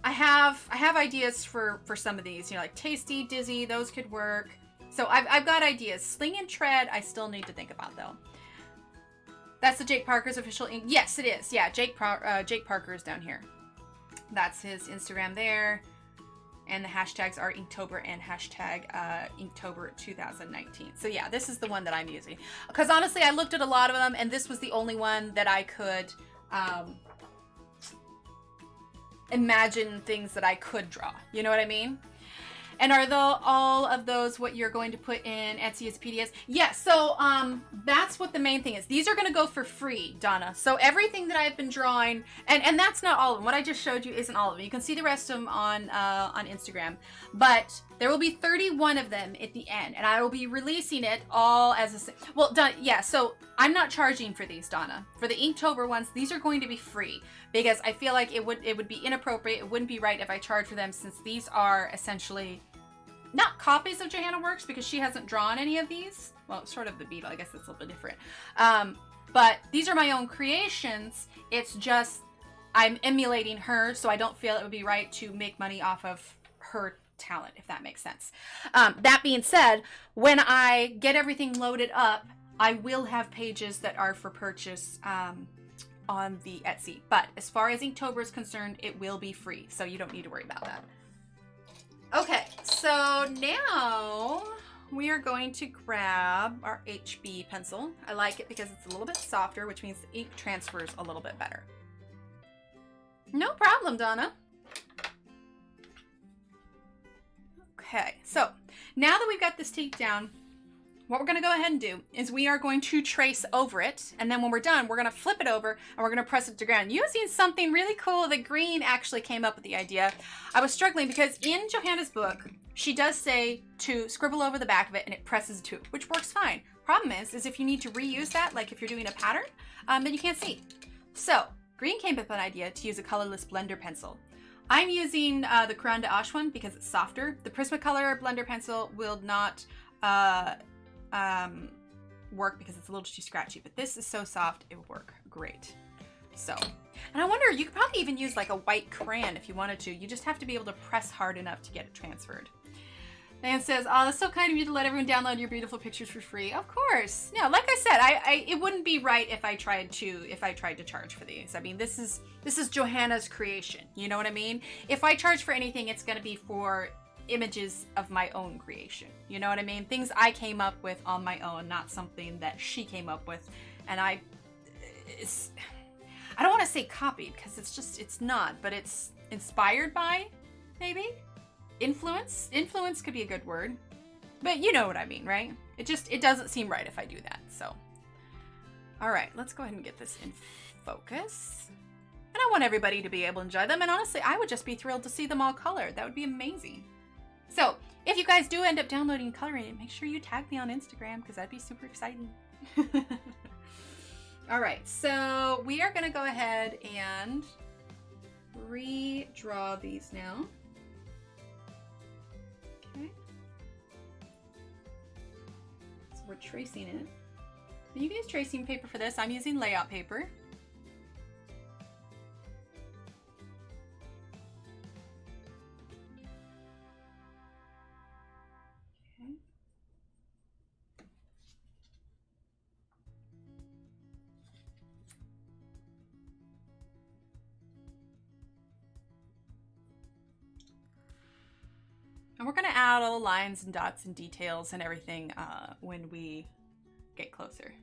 I have ideas for some of these, you know, like Tasty, Dizzy, those could work. So I've got ideas. Sling and Tread, I still need to think about though. That's the Jake Parker's official ink. Yes, it is. Yeah, Jake Parker is down here. That's his Instagram there. And the hashtags are Inktober and hashtag Inktober 2019. So yeah, this is the one that I'm using. Because honestly, I looked at a lot of them, and this was the only one that I could imagine things that I could draw. You know what I mean? And are all of those what you're going to put in Etsy as PDFs? Yes, so that's what the main thing is. These are going to go for free, Donna. So everything that I've been drawing, and that's not all of them. What I just showed you isn't all of them. You can see the rest of them on Instagram. But there will be 31 of them at the end, and I will be releasing it all as a... Well, yeah, so I'm not charging for these, Donna. For the Inktober ones, these are going to be free because I feel like it would be inappropriate. It wouldn't be right if I charge for them since these are essentially... not copies of Johanna Works because she hasn't drawn any of these. Well, sort of the beetle. I guess it's a little bit different. But these are my own creations. It's just I'm emulating her, so I don't feel it would be right to make money off of her talent, if that makes sense. That being said, when I get everything loaded up, I will have pages that are for purchase on the Etsy. But as far as Inktober is concerned, it will be free, so you don't need to worry about that. Okay, so now we are going to grab our HB pencil. I like it because it's a little bit softer, which means the ink transfers a little bit better. No problem, Donna. Okay, so now that we've got this taped down, what we're going to go ahead and do is we are going to trace over it, and then when we're done, we're going to flip it over and we're going to press it to ground using something really cool that Green actually came up with the idea. I was struggling because in Johanna's book, she does say to scribble over the back of it and it presses to, which works fine. Problem is if you need to reuse that, like if you're doing a pattern, then you can't see. So Green came up with an idea to use a colorless blender pencil. I'm using the Caran d'Ache one because it's softer. The Prismacolor blender pencil will not work because it's a little too scratchy, but this is so soft it will work great. So, and I wonder, you could probably even use like a white crayon if you wanted to. You just have to be able to press hard enough to get it transferred. Dan says, oh, that's so kind of you to let everyone download your beautiful pictures for free. Of course. Yeah, like I said, it wouldn't be right if I tried to charge for these. I mean, this is Johanna's creation. You know what I mean? If I charge for anything, it's going to be for images of my own creation. You know what I mean? Things I came up with on my own, not something that she came up with. And I don't want to say copied because it's not, but it's inspired by, maybe? Influence? Influence could be a good word. But you know what I mean, right? It doesn't seem right if I do that, so. All right, let's go ahead and get this in focus. And I want everybody to be able to enjoy them. And honestly, I would just be thrilled to see them all colored. That would be amazing. So if you guys do end up downloading and coloring it, make sure you tag me on Instagram because that'd be super exciting. All right, so we are gonna go ahead and redraw these now. Okay. So we're tracing it. You can use tracing paper for this. I'm using layout paper. Okay. And we're going to add all the lines and dots and details and everything when we get closer.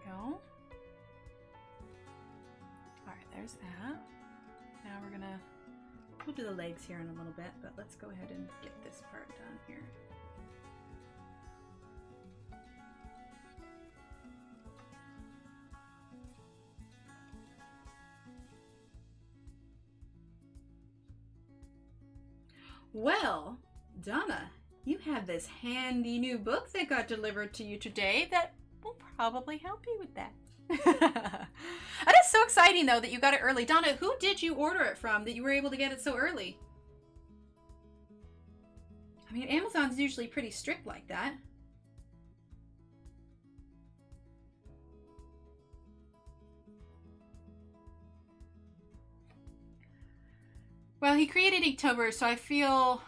Go. All right, there's that. Now we'll do the legs here in a little bit, but let's go ahead and get this part done here. Well, Donna, you have this handy new book that got delivered to you today that will probably help you with that. That is so exciting though that you got it early. Donna, who did you order it from that you were able to get it so early? I mean, Amazon's usually pretty strict like that. Well, he created Inktober, so I feel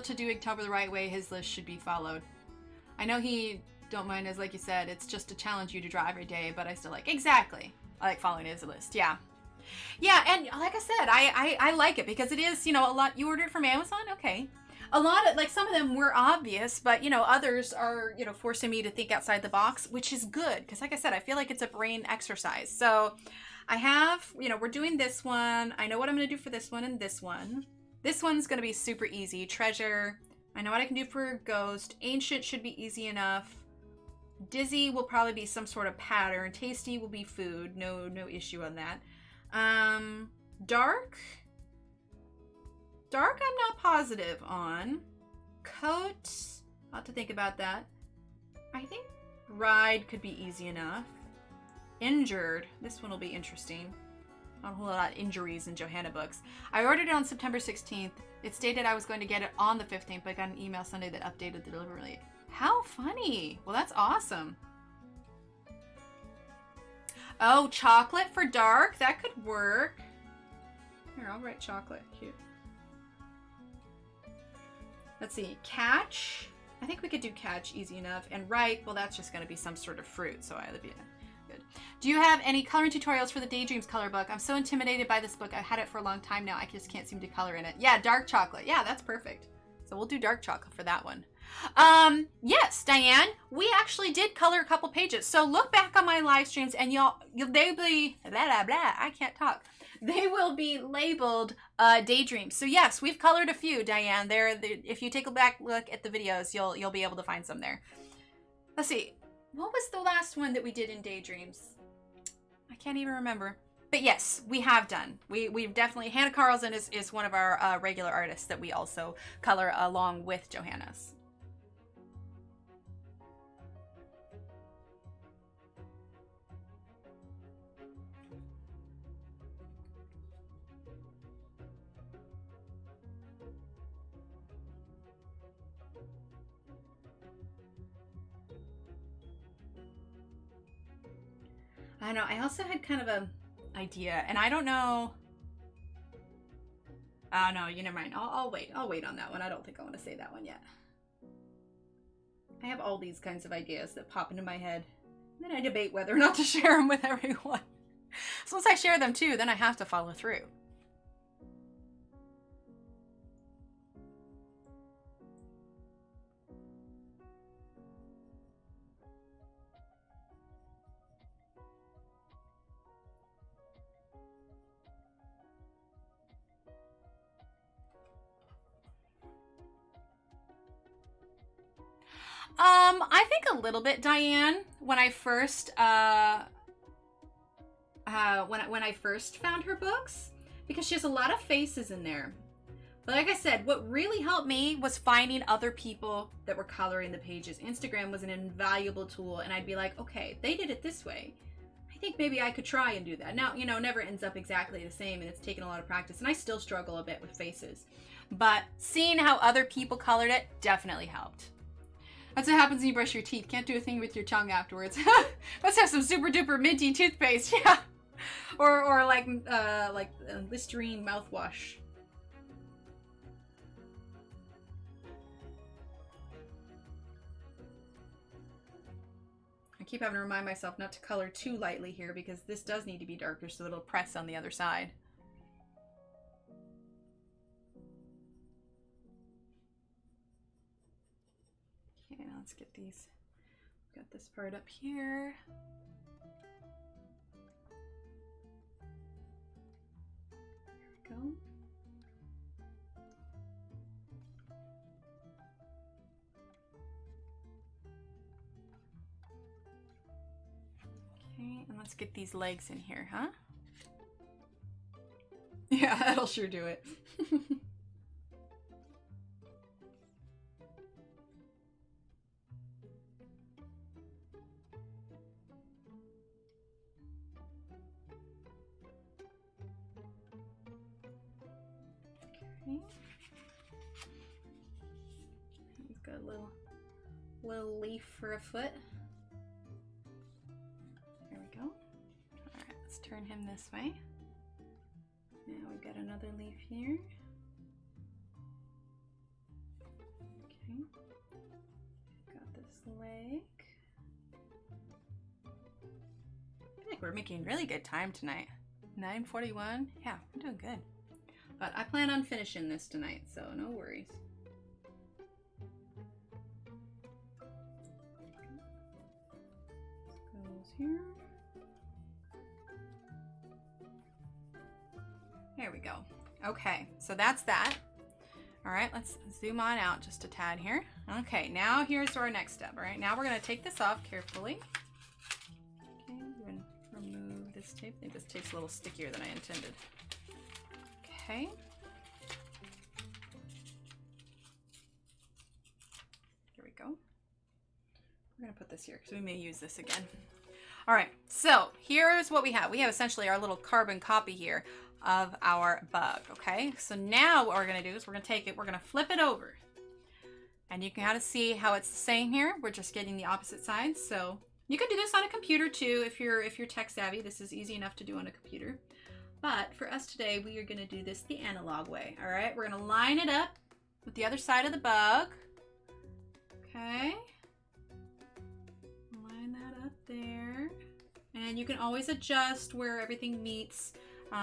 to do Inktober the right way, his list should be followed. I know he don't mind, as like you said, it's just to challenge you to draw every day, but I still like, exactly. I like following his list, yeah. Yeah, and like I said, I like it because it is, you know, a lot, you ordered from Amazon, okay. A lot of, like some of them were obvious, but you know, others are, you know, forcing me to think outside the box, which is good. Because like I said, I feel like it's a brain exercise. So I have, you know, we're doing this one. I know what I'm going to do for this one and this one. This one's going to be super easy. Treasure. I know what I can do for Ghost. Ancient should be easy enough. Dizzy will probably be some sort of pattern. Tasty will be food. No issue on that. Dark I'm not positive on. Coat, I'll have to think about that. I think Ride could be easy enough. Injured, this one will be interesting. Not a whole lot of injuries in Johanna books. I ordered it on September 16th. It stated I was going to get it on the 15th, but I got an email Sunday that updated the delivery date. How funny. Well, that's awesome. Oh, chocolate for dark. That could work. Here, I'll write chocolate. Cute. Let's see. Catch. I think we could do catch easy enough. And right, well, that's just going to be some sort of fruit. So I'll be good. Do you have any coloring tutorials for the Daydreams color book? I'm so intimidated by this book. I've had it for a long time now. I just can't seem to color in it. Yeah, dark chocolate. Yeah, that's perfect. So we'll do dark chocolate for that one. Yes, Diane, we actually did color a couple pages. So look back on my live streams and they'll be blah, blah, blah. I can't talk. They will be labeled Daydreams. So yes, we've colored a few, Diane. If you take a back look at the videos, you'll be able to find some there. Let's see. What was the last one that we did in Daydreams? I can't even remember. But yes, we have done. We've definitely, Hannah Carlson is one of our regular artists that we also color along with Johanna's. I know, I also had kind of a idea, and I don't know. Oh no, you never mind. I'll wait on that one. I don't think I want to say that one yet. I have all these kinds of ideas that pop into my head Then I debate whether or not to share them with everyone. So once I share them too, then I have to follow through. I think a little bit, Diane. When I first when I first found her books, because she has a lot of faces in there. But like I said, what really helped me was finding other people that were coloring the pages. Instagram was an invaluable tool, and I'd be like, okay, they did it this way. I think maybe I could try and do that. Now, you know, never ends up exactly the same, and it's taken a lot of practice, and I still struggle a bit with faces. But seeing how other people colored it definitely helped. That's what happens when you brush your teeth. Can't do a thing with your tongue afterwards. Let's have some super duper minty toothpaste, yeah. Or like Listerine mouthwash. I keep having to remind myself not to color too lightly here because this does need to be darker so that it'll press on the other side. Okay, now let's get these. Got this part up here. There we go. Okay, and let's get these legs in here, huh? Yeah, that'll sure do it. He's got a little leaf for a foot. There we go. All right, let's turn him this way. Now we've got another leaf here. Okay. Got this leg. I feel like we're making really good time tonight. 9:41. Yeah, we're doing good. But I plan on finishing this tonight, so no worries. Goes here. There we go. Okay, so that's that. All right, let's zoom on out just a tad here. Okay, now here's our next step. All right, now we're gonna take this off carefully. Okay, we're gonna remove this tape. I think this tape's a little stickier than I intended. Okay. Here we go. We're gonna put this here because we may use this again. All right, so here's what we have. We have essentially our little carbon copy here of our bug, okay? So now what we're gonna do is we're gonna take it, we're gonna flip it over. And you can kind of see how it's the same here. We're just getting the opposite side. So you can do this on a computer too if you're tech savvy. This is easy enough to do on a computer. But for us today, we are gonna do this the analog way, all right? We're gonna line it up with the other side of the bug. Okay. Line that up there. And you can always adjust where everything meets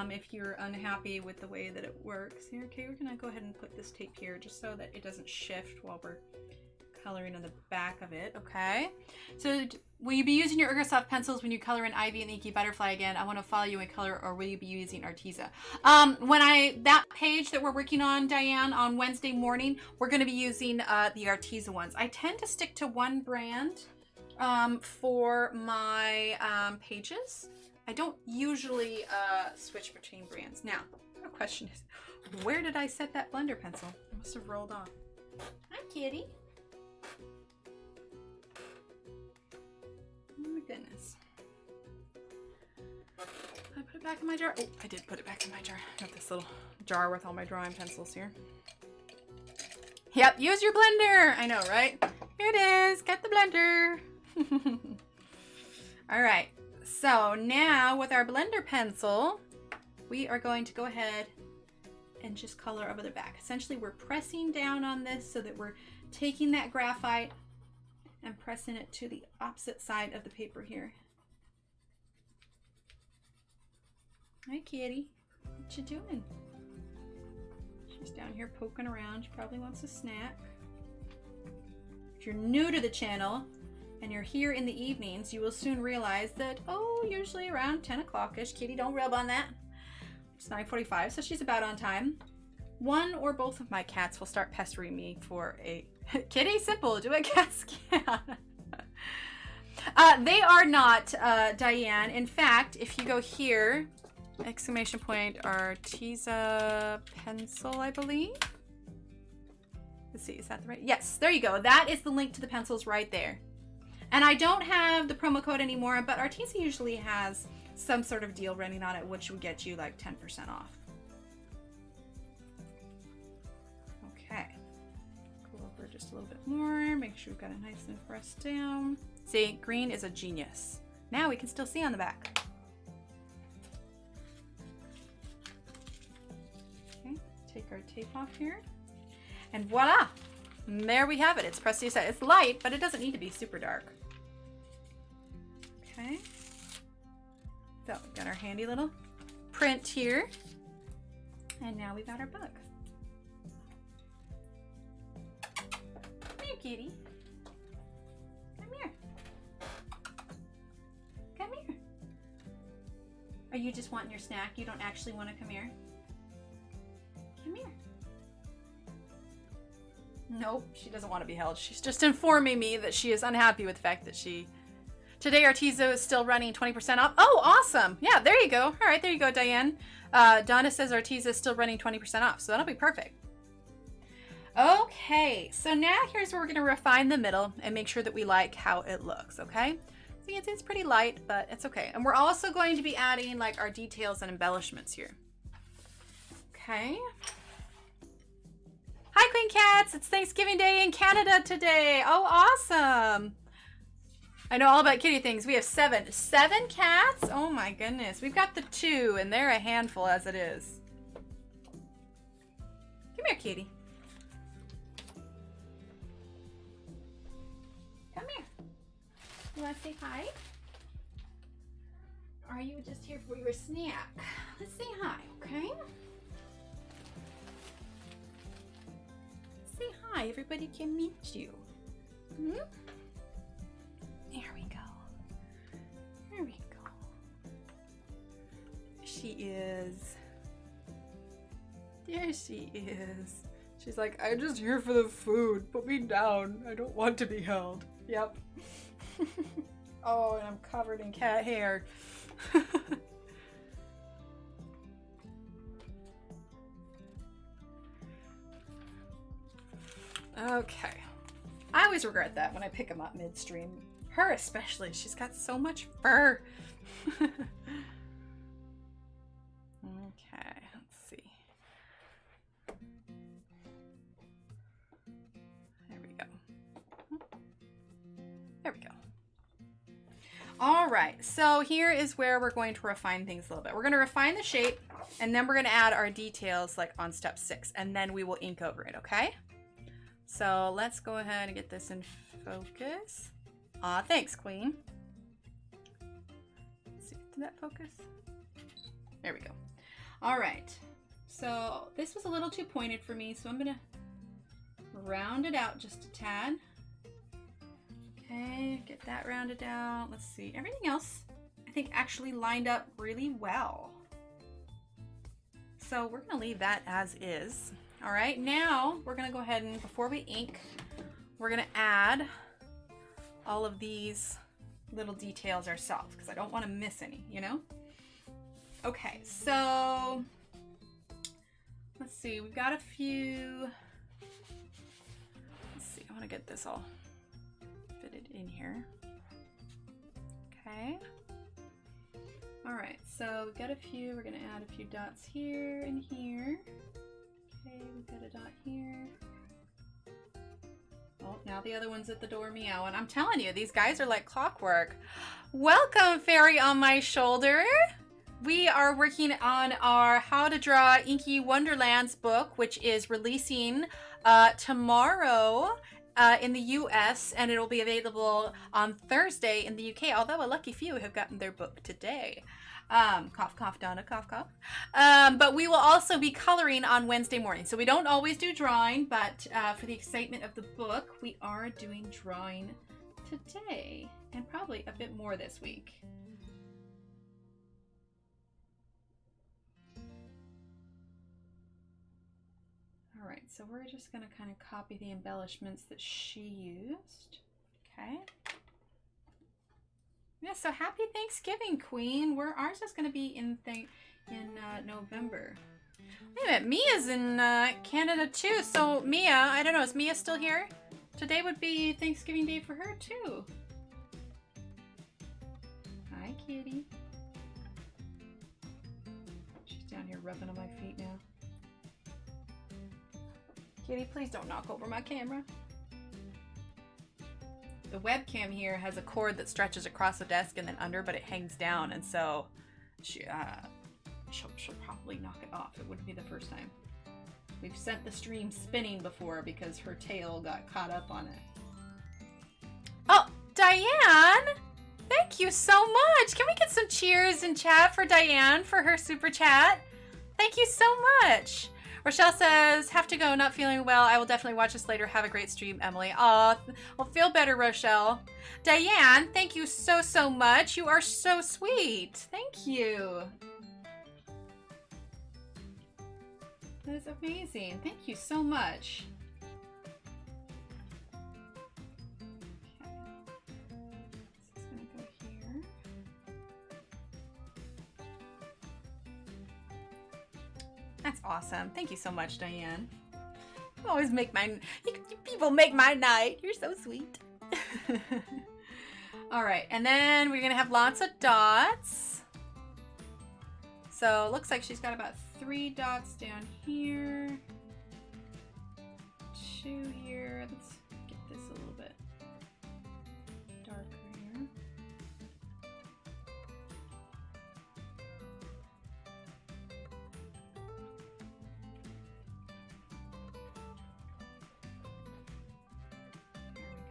if you're unhappy with the way that it works. Here, okay, we're gonna go ahead and put this tape here just so that it doesn't shift while we're coloring on the back of it, okay? So will you be using your Ergosoft pencils when you color in Ivy and Inky Butterfly again? I want to follow you in color, or will you be using Arteza? That page that we're working on, Diane, on Wednesday morning, we're going to be using the Arteza ones. I tend to stick to one brand for my pages. I don't usually switch between brands. Now, the question is, where did I set that blender pencil? It must have rolled off. Hi, kitty. Oh my goodness. Did I put it back in my jar? Oh, I did put it back in my jar. Got this little jar with all my drawing pencils here. Yep, use your blender. I know, right? Here it is. Get the blender. All right. So now with our blender pencil, we are going to go ahead and just color over the back. Essentially, we're pressing down on this so that we're taking that graphite and pressing it to the opposite side of the paper here. Hi, kitty. What you doing? She's down here poking around. She probably wants a snack. If you're new to the channel and you're here in the evenings, you will soon realize that, oh, usually around 10 o'clock-ish. Kitty, don't rub on that. It's 9:45, so she's about on time. One or both of my cats will start pestering me for a kitty. Simple, do a cat scan. They are not, Diane. In fact, if you go here, exclamation point Arteza pencil, I believe. Let's see, is that the right? Yes, there you go. That is the link to the pencils right there. And I don't have the promo code anymore, but Arteza usually has some sort of deal running on it, which would get you like 10% off. Okay. Go over just a little bit more. Make sure we've got it nice and pressed down. See, green is a genius. Now we can still see on the back. Okay, take our tape off here. And voila! And there we have it. It's pressed to the side. It's light, but it doesn't need to be super dark. Okay. So we've got our handy little print here. And now we've got our bug. Come here, kitty. Come here. Come here. Are you just wanting your snack? You don't actually want to come here? Come here. Nope, she doesn't want to be held. She's just informing me that she is unhappy with the fact that today Arteza is still running 20% off. Oh, awesome. Yeah, there you go. All right, there you go, Diane. Donna says Arteza is still running 20% off, so that'll be perfect. Okay, so now here's where we're going to refine the middle and make sure that we like how it looks, okay? See, it's pretty light, but it's okay. And we're also going to be adding like our details and embellishments here. Okay. Hi, Queen Cats. It's Thanksgiving Day in Canada today. Oh, awesome. I know all about kitty things. We have seven cats. Oh my goodness. We've got the 2 and they're a handful as it is. Come here, kitty. Come here. You want to say hi? Or are you just here for your snack? Let's say hi, okay? Say hi. Everybody can meet you. Hmm? There we go. There we go. She is. There she is. She's like, I'm just here for the food. Put me down. I don't want to be held. Yep. Oh, and I'm covered in cat hair. Okay. I always regret that when I pick them up midstream. Her especially. She's got so much fur. Okay, let's see. There we go. There we go. All right, so here is where we're going to refine things a little bit. We're going to refine the shape, and then we're going to add our details like on step 6, and then we will ink over it, okay? So let's go ahead and get this in focus. Aw, thanks, Queen. Let's see, did that focus? There we go. All right, so this was a little too pointed for me, so I'm gonna round it out just a tad. Okay, get that rounded out. Let's see, everything else I think actually lined up really well. So we're gonna leave that as is. All right, now we're gonna go ahead and before we ink, we're gonna add all of these little details ourselves because I don't want to miss any, you know? Okay, so let's see, we've got a few. Let's see, I want to get this all fitted in here. Okay. All right, so we've got a few. We're gonna add a few dots here and here. Okay, we've got a dot here. Oh, now the other one's at the door meowing. I'm telling you, these guys are like clockwork. Welcome, Fairy on My Shoulder. We are working on our How to Draw Inky Wonderlands book, which is releasing tomorrow. in the US, and it'll be available on Thursday in the UK, although a lucky few have gotten their book today. Cough, cough, Donna, cough, cough. But we will also be coloring on Wednesday morning. So we don't always do drawing, but for the excitement of the book, we are doing drawing today, and probably a bit more this week. All right, so we're just gonna kind of copy the embellishments that she used. Okay. Yeah, so happy Thanksgiving, Queen. Ours is gonna be in November. Wait a minute, Mia's in Canada too. So Mia, I don't know, is Mia still here? Today would be Thanksgiving Day for her too. Hi, kitty. She's down here rubbing on my feet now. Kitty, please don't knock over my camera. The webcam here has a cord that stretches across the desk and then under, but it hangs down, and so she'll probably knock it off. It wouldn't be the first time. We've sent the stream spinning before because her tail got caught up on it. Oh, Diane! Thank you so much! Can we get some cheers in chat for Diane for her super chat? Thank you so much! Rochelle says, have to go, not feeling well. I will definitely watch this later. Have a great stream, Emily. Aw, well, feel better, Rochelle. Diane, thank you so, so much. You are so sweet. Thank you. That is amazing. Thank you so much. Okay. This is going to go here. That's awesome. Thank you so much, Diane. You always make people make my night. You're so sweet. All right, and then we're gonna have lots of dots. So it looks like she's got about 3 dots down here. 2 here. Let's get this a little bit darker here.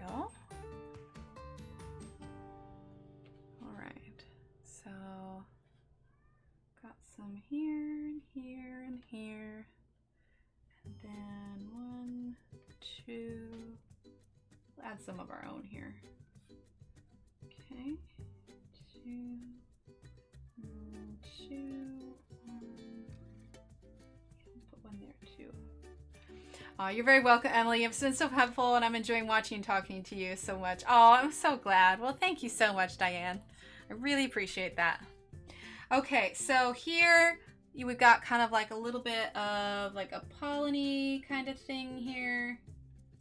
All right, so got some here and here and here, and then 1, 2, we'll add some of our own here. Okay, 2, 2, 1. Put one there too. Oh, you're very welcome, Emily. You've been so helpful, and I'm enjoying watching and talking to you so much. Oh, I'm so glad. Well, thank you so much, Diane. I really appreciate that. Okay, so here we've got kind of like a little bit of like a polleny kind of thing here.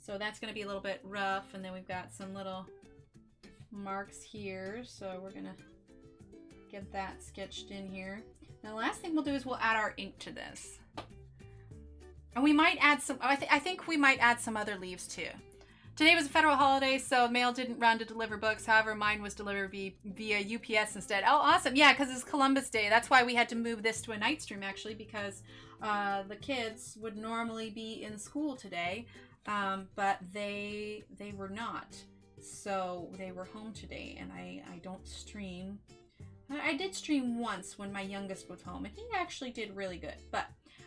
So that's going to be a little bit rough, and then we've got some little marks here. So we're going to get that sketched in here. Now, the last thing we'll do is we'll add our ink to this. And we might add some, I think we might add some other leaves too. Today was a federal holiday, so mail didn't run to deliver books. However, mine was delivered via UPS instead. Oh, awesome. Yeah, because it's Columbus Day. That's why we had to move this to a night stream, actually, because the kids would normally be in school today, but they were not. So they were home today, and I don't stream. I did stream once when my youngest was home, and he actually did really good, but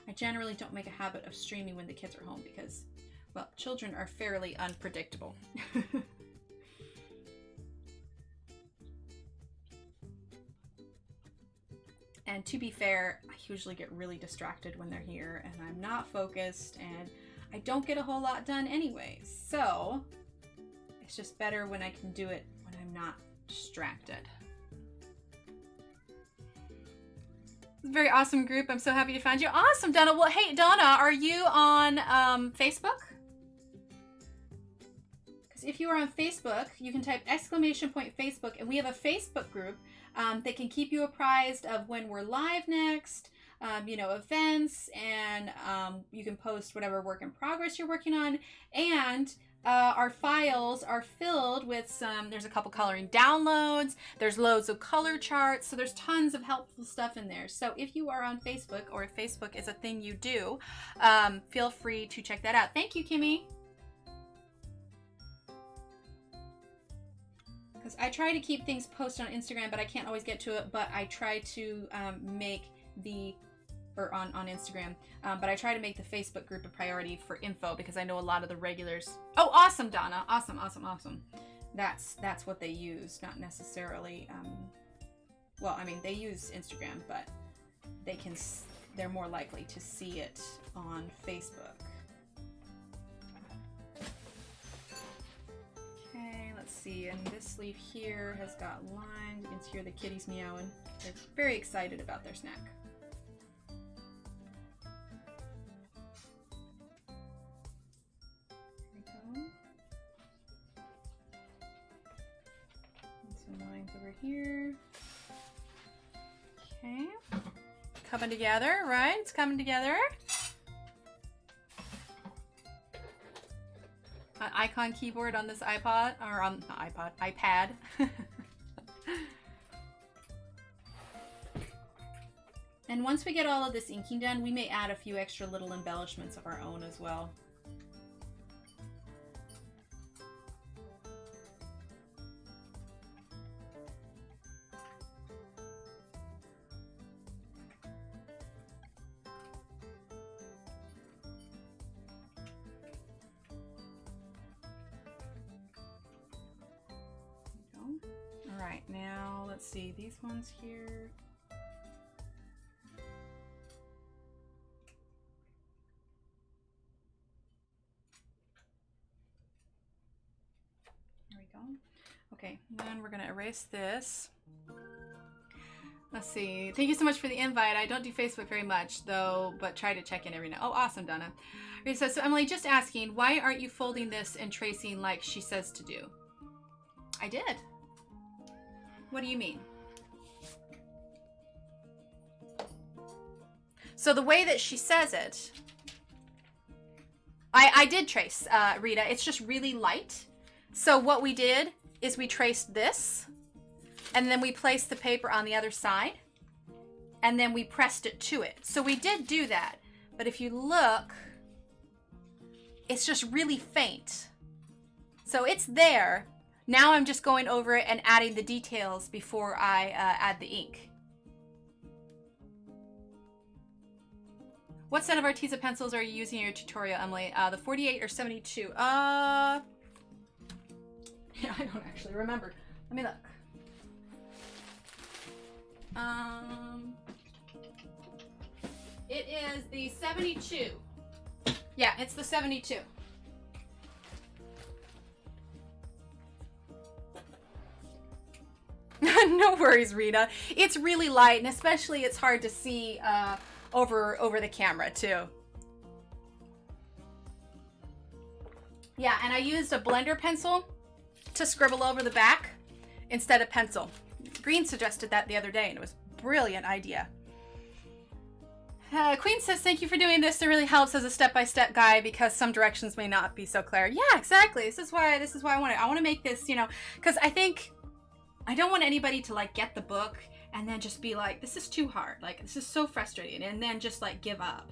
I generally don't make a habit of streaming when the kids are home because, well, children are fairly unpredictable. And to be fair, I usually get really distracted when they're here and I'm not focused and I don't get a whole lot done anyway. So it's just better when I can do it when I'm not distracted. Very awesome group. I'm so happy to find you. Awesome, Donna. Well, hey, Donna, are you on Facebook? Because if you are on Facebook, you can type !Facebook, and we have a Facebook group that can keep you apprised of when we're live next, you know, events, and you can post whatever work in progress you're working on, and our files are filled with there's a couple coloring downloads, there's loads of color charts, so there's tons of helpful stuff in there. So if you are on Facebook, or if Facebook is a thing you do, feel free to check that out. Thank you, Kimmy. because I try to keep things posted on Instagram, but I can't always get to it. But I try to make the, or on Instagram, but I try to make the Facebook group a priority for info because I know a lot of the regulars. Oh, awesome, Donna. Awesome, awesome, awesome. That's what they use, not necessarily, well, I mean, they use Instagram, but they're more likely to see it on Facebook. Okay, let's see, and this sleeve here has got lines. You can hear the kitties meowing. They're very excited about their snack. There we go. And some lines over here. Okay. Coming together, right? It's coming together. An icon keyboard on this iPod, or on the iPad. And once we get all of this inking done, we may add a few extra little embellishments of our own as well. Alright, now let's see, these ones here. There we go. Okay, then we're going to erase this. Let's see. Thank you so much for the invite. I don't do Facebook very much, though, but try to check in every now. Oh, awesome, Donna. It says, so Emily, just asking, why aren't you folding this and tracing like she says to do? I did. What do you mean? So the way that she says it, I did trace, Rita. It's just really light. So what we did is we traced this, and then we placed the paper on the other side, and then we pressed it to it. So we did do that. But if you look, it's just really faint. So it's there. Now I'm just going over it and adding the details before I add the ink. What set of Arteza pencils are you using in your tutorial, Emily? The 48 or 72? Yeah, I don't actually remember. Let me look. It is the 72. Yeah, it's the 72. No worries, Rita. It's really light, and especially it's hard to see over the camera too. Yeah, and I used a blender pencil to scribble over the back instead of pencil. Green suggested that the other day, and it was a brilliant idea. Queen says, thank you for doing this. It really helps as a step-by-step guide because some directions may not be so clear. Yeah, exactly. This is why I want it. I want to make this, you know, because I think I don't want anybody to like get the book and then just be like, this is too hard. Like, this is so frustrating. And then just like give up.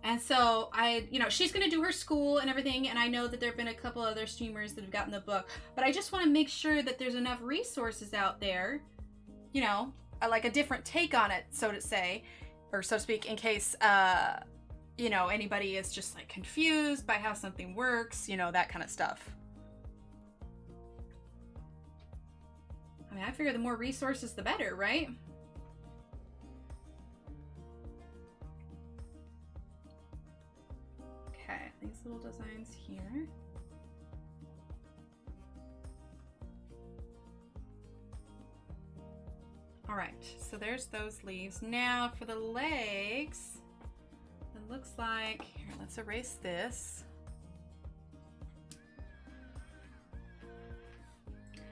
And so you know, she's going to do her school and everything. And I know that there've been a couple other streamers that have gotten the book, but I just want to make sure that there's enough resources out there, you know, like a different take on it, so to say, or so to speak, in case, you know, anybody is just like confused by how something works, you know, that kind of stuff. I mean, I figure the more resources, the better, right? Okay, these little designs here. All right, so there's those leaves. Now for the legs, it looks like, here, let's erase this.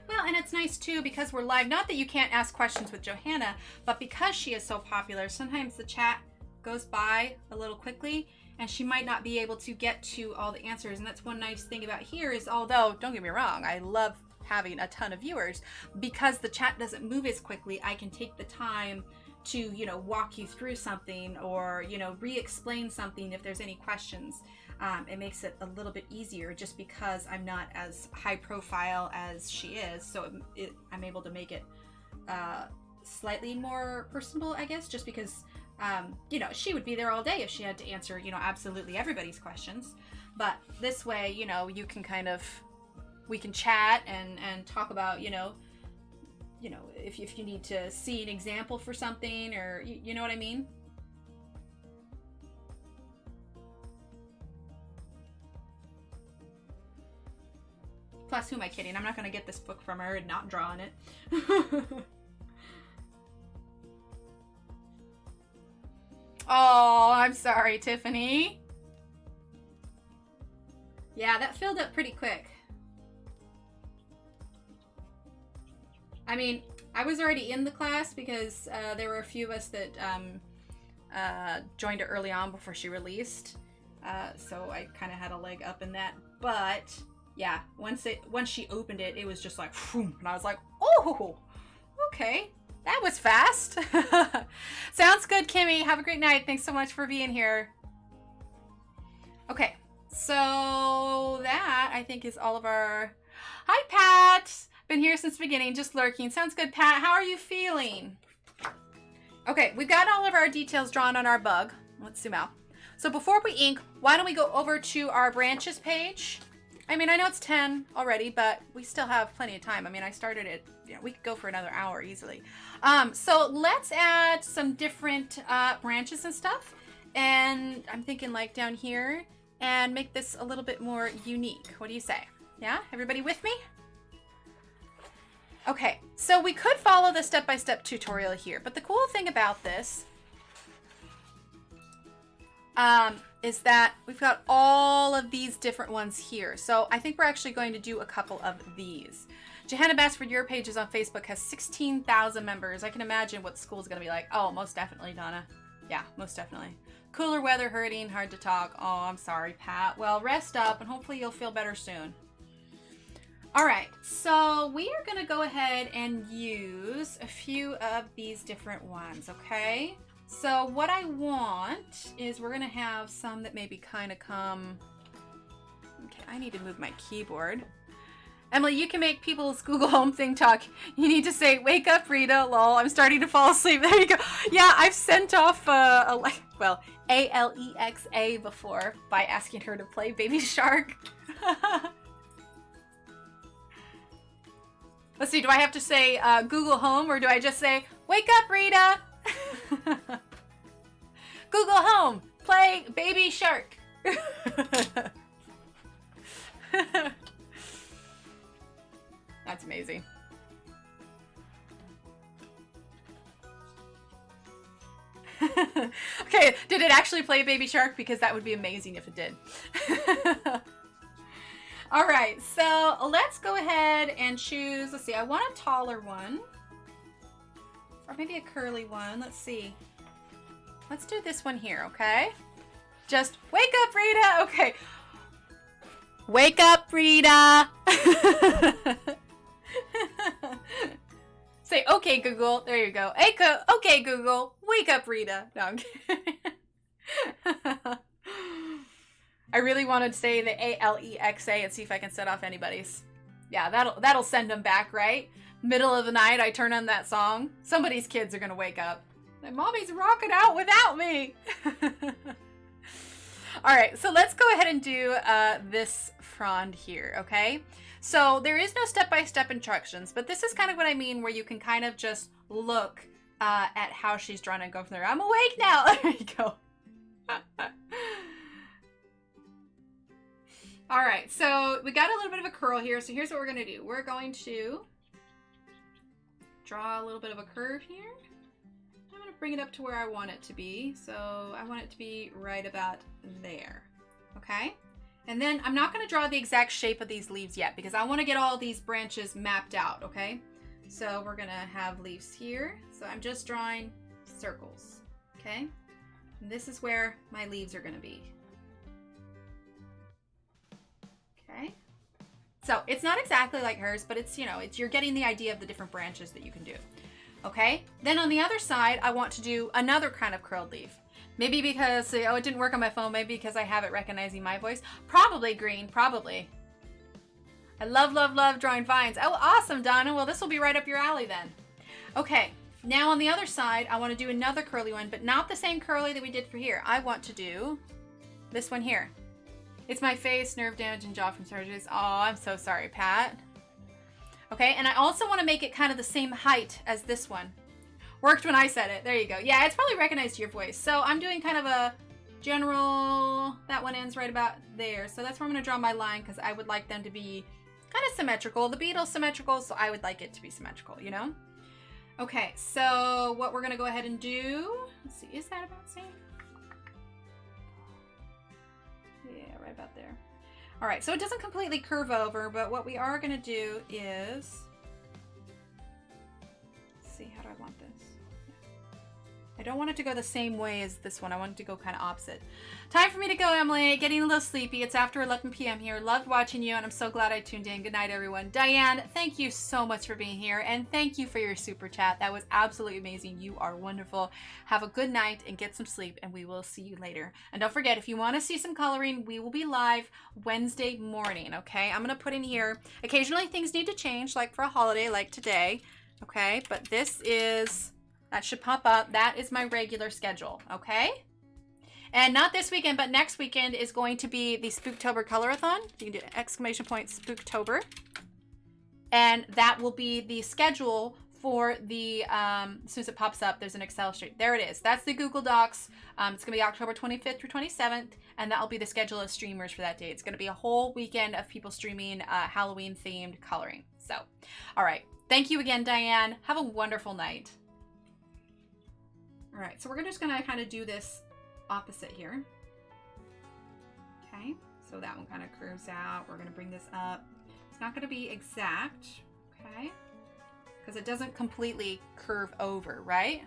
Well, and it's nice too because we're live. Not that you can't ask questions with Johanna, but because she is so popular, sometimes the chat goes by a little quickly and she might not be able to get to all the answers. And that's one nice thing about here is, although, don't get me wrong, I love having a ton of viewers, because the chat doesn't move as quickly, I can take the time to, you know, walk you through something or, you know, re-explain something if there's any questions. it makes it a little bit easier just because I'm not as high profile as she is. So I'm able to make it slightly more personable, I guess, just because, you know, she would be there all day if she had to answer, you know, absolutely everybody's questions. But this way, you know, you can kind of, we can chat and talk about, you know, if you need to see an example for something, or you know what I mean? Plus, who am I kidding? I'm not going to get this book from her and not draw on it. Oh, I'm sorry, Tiffany. Yeah, that filled up pretty quick. I mean, I was already in the class because there were a few of us that joined it early on before she released. So I kind of had a leg up in that. But yeah, once she opened it, it was just like, whoom, and I was like, oh, okay, that was fast. Sounds good, Kimmy. Have a great night. Thanks so much for being here. Okay, so that I think is all of our. Hi, Pat. Been here since the beginning, just lurking. Sounds good, Pat. How are you feeling? Okay, we've got all of our details drawn on our bug. Let's zoom out. So before we ink, why don't we go over to our branches page? I mean, I know it's 10 already, but we still have plenty of time. I mean, I started it, you know, we could go for another hour easily. So let's add some different branches and stuff. And I'm thinking like down here and make this a little bit more unique. What do you say? Yeah, everybody with me? Okay, so we could follow the step-by-step tutorial here, but the cool thing about this is that we've got all of these different ones here. So I think we're actually going to do a couple of these. Johanna Bassford, your page is on Facebook, has 16,000 members. I can imagine what school's gonna be like. Oh, most definitely, Donna. Yeah, most definitely. Cooler weather, hurting, hard to talk. Oh, I'm sorry, Pat. Well, rest up and hopefully you'll feel better soon. All right, so we are gonna go ahead and use a few of these different ones, okay? So what I want is we're gonna have some that maybe kind of come, okay, I need to move my keyboard. Emily, you can make people's Google Home thing talk. You need to say, wake up, Rita, lol, I'm starting to fall asleep. There you go. Yeah, I've sent off Alexa before by asking her to play Baby Shark. Let's see, do I have to say Google Home, or do I just say, wake up, Rita? Google Home, play Baby Shark. That's amazing. Okay, did it actually play Baby Shark? Because that would be amazing if it did. All right, so let's go ahead and choose, let's see, I want a taller one. Or maybe a curly one, let's see. Let's do this one here, okay? Just wake up, Rita, okay. Wake up, Rita. Say, okay, Google, there you go. Okay, Google, wake up, Rita. No, I'm kidding. I really want to say the Alexa and see if I can set off anybody's. Yeah, that'll send them back, right? Middle of the night, I turn on that song. Somebody's kids are gonna wake up. Like, Mommy's rocking out without me. All right, so let's go ahead and do this frond here, okay? So there is no step-by-step instructions, but this is kind of what I mean, where you can kind of just look at how she's drawn and go from there. I'm awake now. There you go. All right, so we got a little bit of a curl here. So here's what we're gonna do. We're going to draw a little bit of a curve here. I'm gonna bring it up to where I want it to be. So I want it to be right about there, okay? And then I'm not gonna draw the exact shape of these leaves yet because I wanna get all these branches mapped out, okay? So we're gonna have leaves here. So I'm just drawing circles, okay? And this is where my leaves are gonna be. Okay, so it's not exactly like hers, but it's, you know, you're getting the idea of the different branches that you can do. Okay, then on the other side, I want to do another kind of curled leaf. Maybe because, oh, it didn't work on my phone. Maybe because I have it recognizing my voice. Probably green, probably. I love, love, love drawing vines. Oh, awesome, Donna. Well, this will be right up your alley then. Okay, now on the other side, I want to do another curly one, but not the same curly that we did for here. I want to do this one here. It's my face, nerve damage, and jaw from surgeries. Oh, I'm so sorry, Pat. Okay, and I also want to make it kind of the same height as this one. Worked when I said it. There you go. Yeah, it's probably recognized your voice. So I'm doing kind of a general, that one ends right about there. So that's where I'm going to draw my line because I would like them to be kind of symmetrical. The beetle's symmetrical, so I would like it to be symmetrical, you know? Okay, so what we're going to go ahead and do, let's see, is that about the same? Yeah, right about there. All right, so it doesn't completely curve over, but what we are going to do is, let's see, how do I want this? I don't want it to go the same way as this one. I want it to go kind of opposite. Time for me to go, Emily. Getting a little sleepy. It's after 11 p.m. here. Loved watching you, and I'm so glad I tuned in. Good night, everyone. Diane, thank you so much for being here, and thank you for your super chat. That was absolutely amazing. You are wonderful. Have a good night and get some sleep, and we will see you later. And don't forget, if you want to see some coloring, we will be live Wednesday morning, okay? I'm going to put in here, occasionally things need to change, like for a holiday like today, okay? But this is... that should pop up. That is my regular schedule, okay? And not this weekend, but next weekend is going to be the Spooktober Colorathon. You can do exclamation point Spooktober. And that will be the schedule for the, as soon as it pops up, there's an Excel sheet. There it is. That's the Google Docs. It's going to be October 25th through 27th, and that will be the schedule of streamers for that day. It's going to be a whole weekend of people streaming Halloween-themed coloring. So, all right. Thank you again, Diane. Have a wonderful night. All right, so we're just gonna kind of do this opposite here. Okay, so that one kind of curves out. We're gonna bring this up. It's not gonna be exact, okay? Because it doesn't completely curve over, right?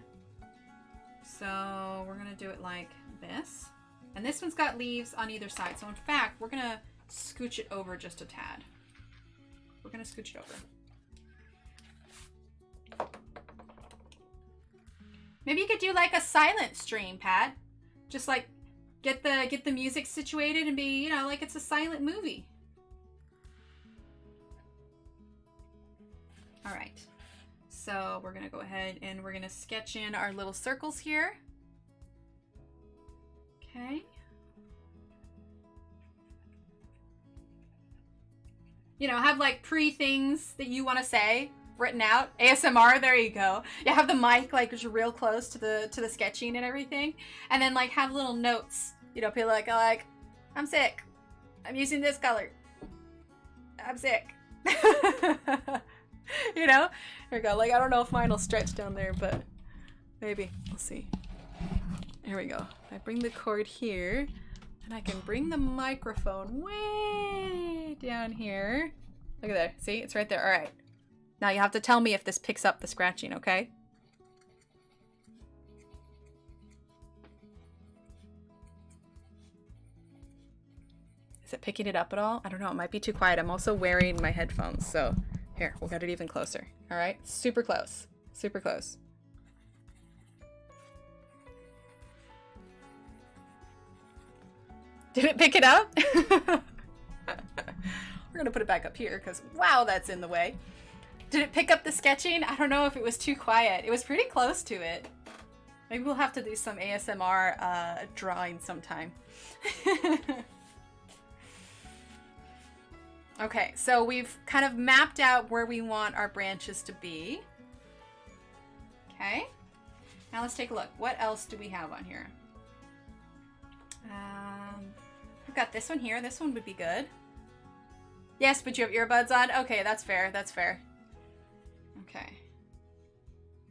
So we're gonna do it like this. And this one's got leaves on either side. So in fact, we're gonna scooch it over just a tad. We're gonna scooch it over. Maybe you could do like a silent stream, Pat. Just like get the music situated and be, you know, like it's a silent movie. All right. So we're gonna go ahead and we're gonna sketch in our little circles here. Okay. You know, have like pre-things that you want to say written out. ASMR, there you go. You have the mic like real close to the sketching and everything, and then like have little notes. You know, people like I'm sick. I'm using this color. I'm sick. You know, here we go. Like I don't know if mine will stretch down there, but maybe we'll see. Here we go. I bring the cord here, and I can bring the microphone way down here. Look at there. See, it's right there. All right. Now you have to tell me if this picks up the scratching, okay? Is it picking it up at all? I don't know. It might be too quiet. I'm also wearing my headphones, so here, we'll get it even closer. All right? Super close. Super close. Did it pick it up? We're gonna put it back up here because, wow, that's in the way. Did it pick up the sketching? I don't know if it was too quiet. It was pretty close to it. Maybe we'll have to do some ASMR drawing sometime. Okay, so we've kind of mapped out where we want our branches to be. Okay, now let's take a look. What else do we have on here? We've got this one here. This one would be good. Yes, but you have earbuds on? Okay, that's fair. That's fair. Okay,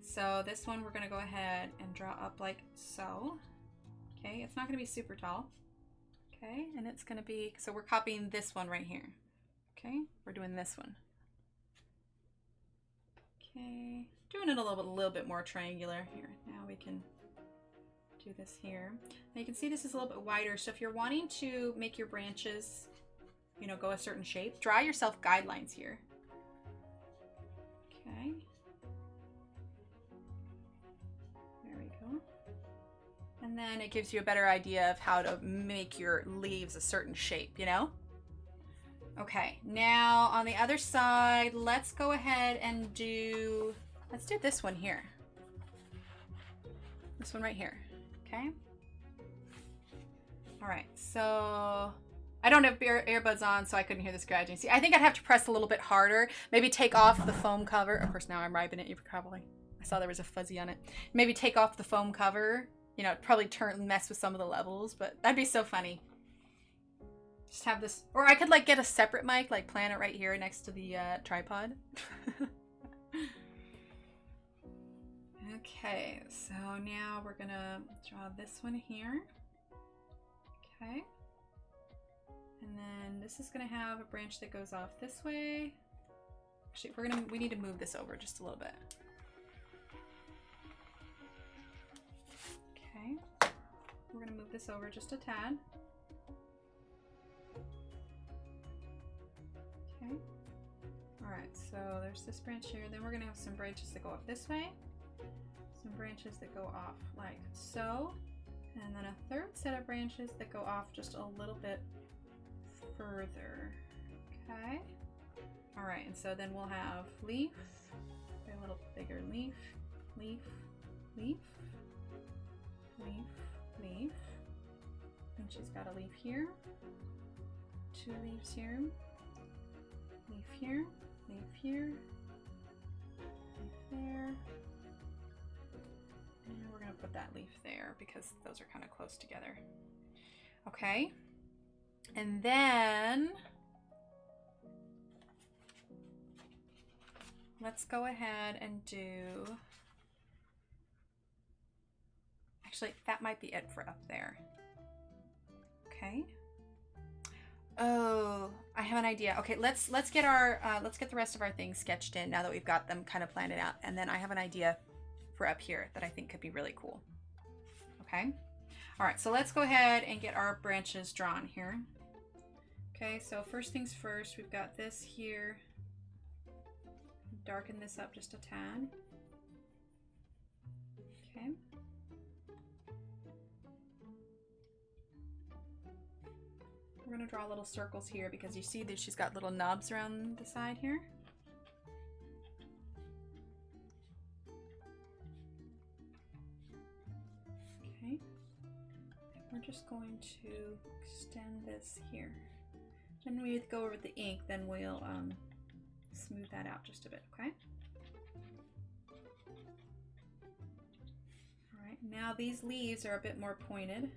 so this one we're gonna go ahead and draw up like so. Okay, it's not gonna be super tall. Okay, and it's gonna be, so we're copying this one right here. Okay, we're doing this one. Okay, doing it a little bit more triangular here. Now we can do this here. Now you can see this is a little bit wider, so if you're wanting to make your branches, you know, go a certain shape, draw yourself guidelines here. Okay. There we go. And then it gives you a better idea of how to make your leaves a certain shape, you know? Okay, now on the other side, let's go ahead and let's do this one here. This one right here, okay? All right, so I don't have earbuds on, so I couldn't hear the scratching. See, I think I'd have to press a little bit harder. Maybe take off the foam cover. Of course, now I'm ripping it. You probably, I saw there was a fuzzy on it. Maybe take off the foam cover. You know, probably mess with some of the levels, but that'd be so funny. Just have this, or I could like get a separate mic, like plant it right here next to the tripod. Okay, so now we're gonna draw this one here. Okay. And then this is gonna have a branch that goes off this way. Actually, we need to move this over just a little bit. Okay. We're gonna move this over just a tad. Okay. Alright, so there's this branch here. Then we're gonna have some branches that go up this way. Some branches that go off like so. And then a third set of branches that go off just a little bit further. Okay. Alright, and so then we'll have leaf, a little bigger leaf, leaf, leaf, leaf, leaf. And she's got a leaf here, 2 leaves here, leaf here, leaf here, leaf there. And we're gonna put that leaf there because those are kind of close together. Okay. And then let's go ahead and do, actually that might be it for up there. Okay. Oh, I have an idea. Okay, let's get the rest of our things sketched in now that we've got them kind of planned out, and then I have an idea for up here that I think could be really cool. Okay. All right, so let's go ahead and get our branches drawn here. Okay, so first things first, we've got this here. Darken this up just a tad. Okay. We're gonna draw little circles here because you see that she's got little nubs around the side here. Okay. We're just going to extend this here. When we go over the ink, then we'll smooth that out just a bit, okay? All right, now these leaves are a bit more pointed.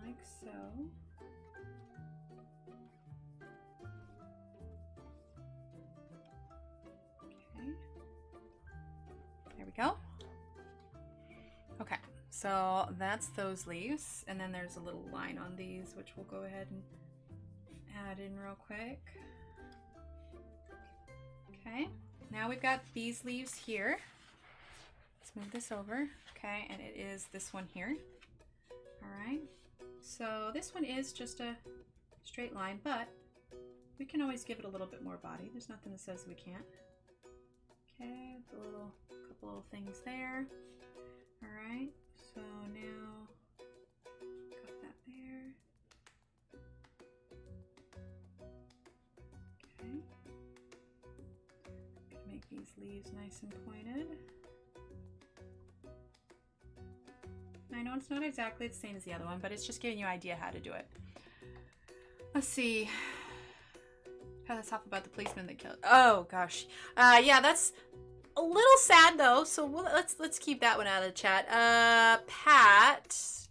Like so. There we go. Okay, so that's those leaves, and then there's a little line on these, which we'll go ahead and add in real quick. Okay, now we've got these leaves here. Let's move this over. Okay, and it is this one here. All right, so this one is just a straight line, but we can always give it a little bit more body. There's nothing that says we can't. Okay, with a couple little things there. All right, so now got that there. Okay, gonna make these leaves nice and pointed. I know it's not exactly the same as the other one, but it's just giving you an idea how to do it. Let's see. Oh, let's talk about the policeman that killed. Oh gosh, yeah, that's a little sad though. So let's keep that one out of the chat. Pat,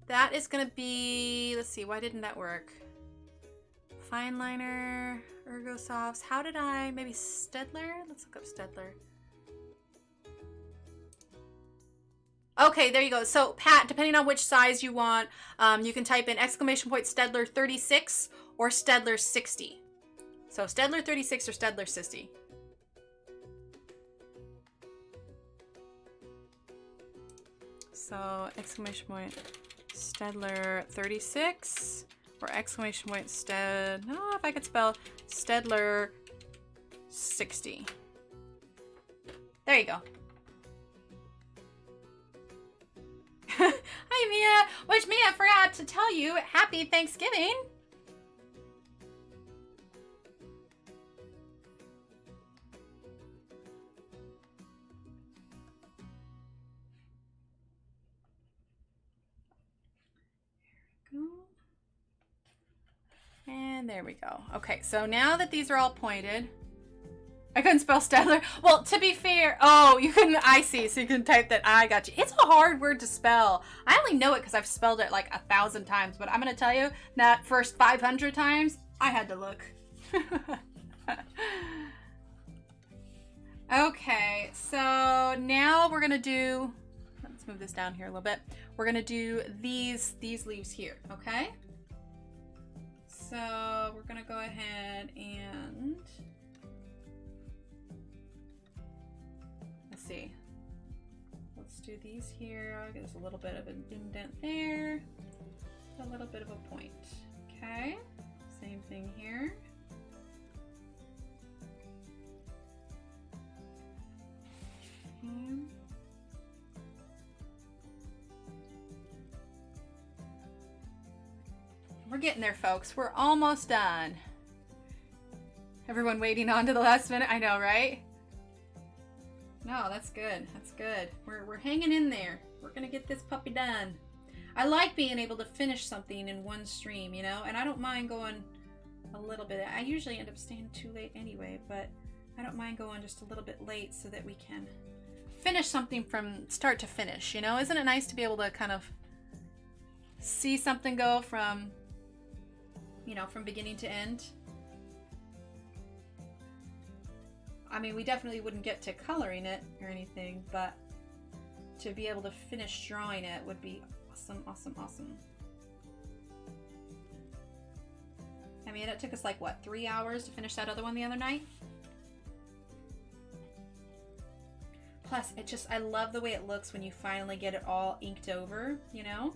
that is gonna be. Let's see, why didn't that work? Fine liner, Ergosofts. How did I? Maybe Stedler. Let's look up Stedler. Okay, there you go. So Pat, depending on which size you want, you can type in !Stedler 36 or Stedler 60. So Stedler 36 or Stedler 60. So !. Stedler 36 or exclamation point Sted. No, if I could spell Stedler 60. There you go. Hi, Mia. Which Mia forgot to tell you, happy Thanksgiving. And there we go. Okay, so now that these are all pointed, I couldn't spell Stedler. Well, to be fair, oh, you couldn't, I see, so you can type that, I got you. It's a hard word to spell. I only know it because I've spelled it like 1,000 times, but I'm going to tell you, that first 500 times, I had to look. Okay, so now we're going to do, let's move this down here a little bit. We're going to do these leaves here, okay? So we're going to go ahead and, let's see. Let's do these here. There's a little bit of an indent there. A little bit of a point. Okay. Same thing here. Okay. We're getting there, folks. We're almost done. Everyone waiting on to the last minute. I know, right? No, that's good. That's good. We're hanging in there. We're gonna get this puppy done. I like being able to finish something in one stream, you know, and I don't mind going a little bit. I usually end up staying too late anyway, but I don't mind going just a little bit late so that we can finish something from start to finish, you know? Isn't it nice to be able to kind of see something go from, you know, from beginning to end? I mean, we definitely wouldn't get to coloring it or anything, but to be able to finish drawing it would be awesome, awesome, awesome. I mean, it took us like, what, 3 hours to finish that other one the other night? Plus, it just, I love the way it looks when you finally get it all inked over, you know?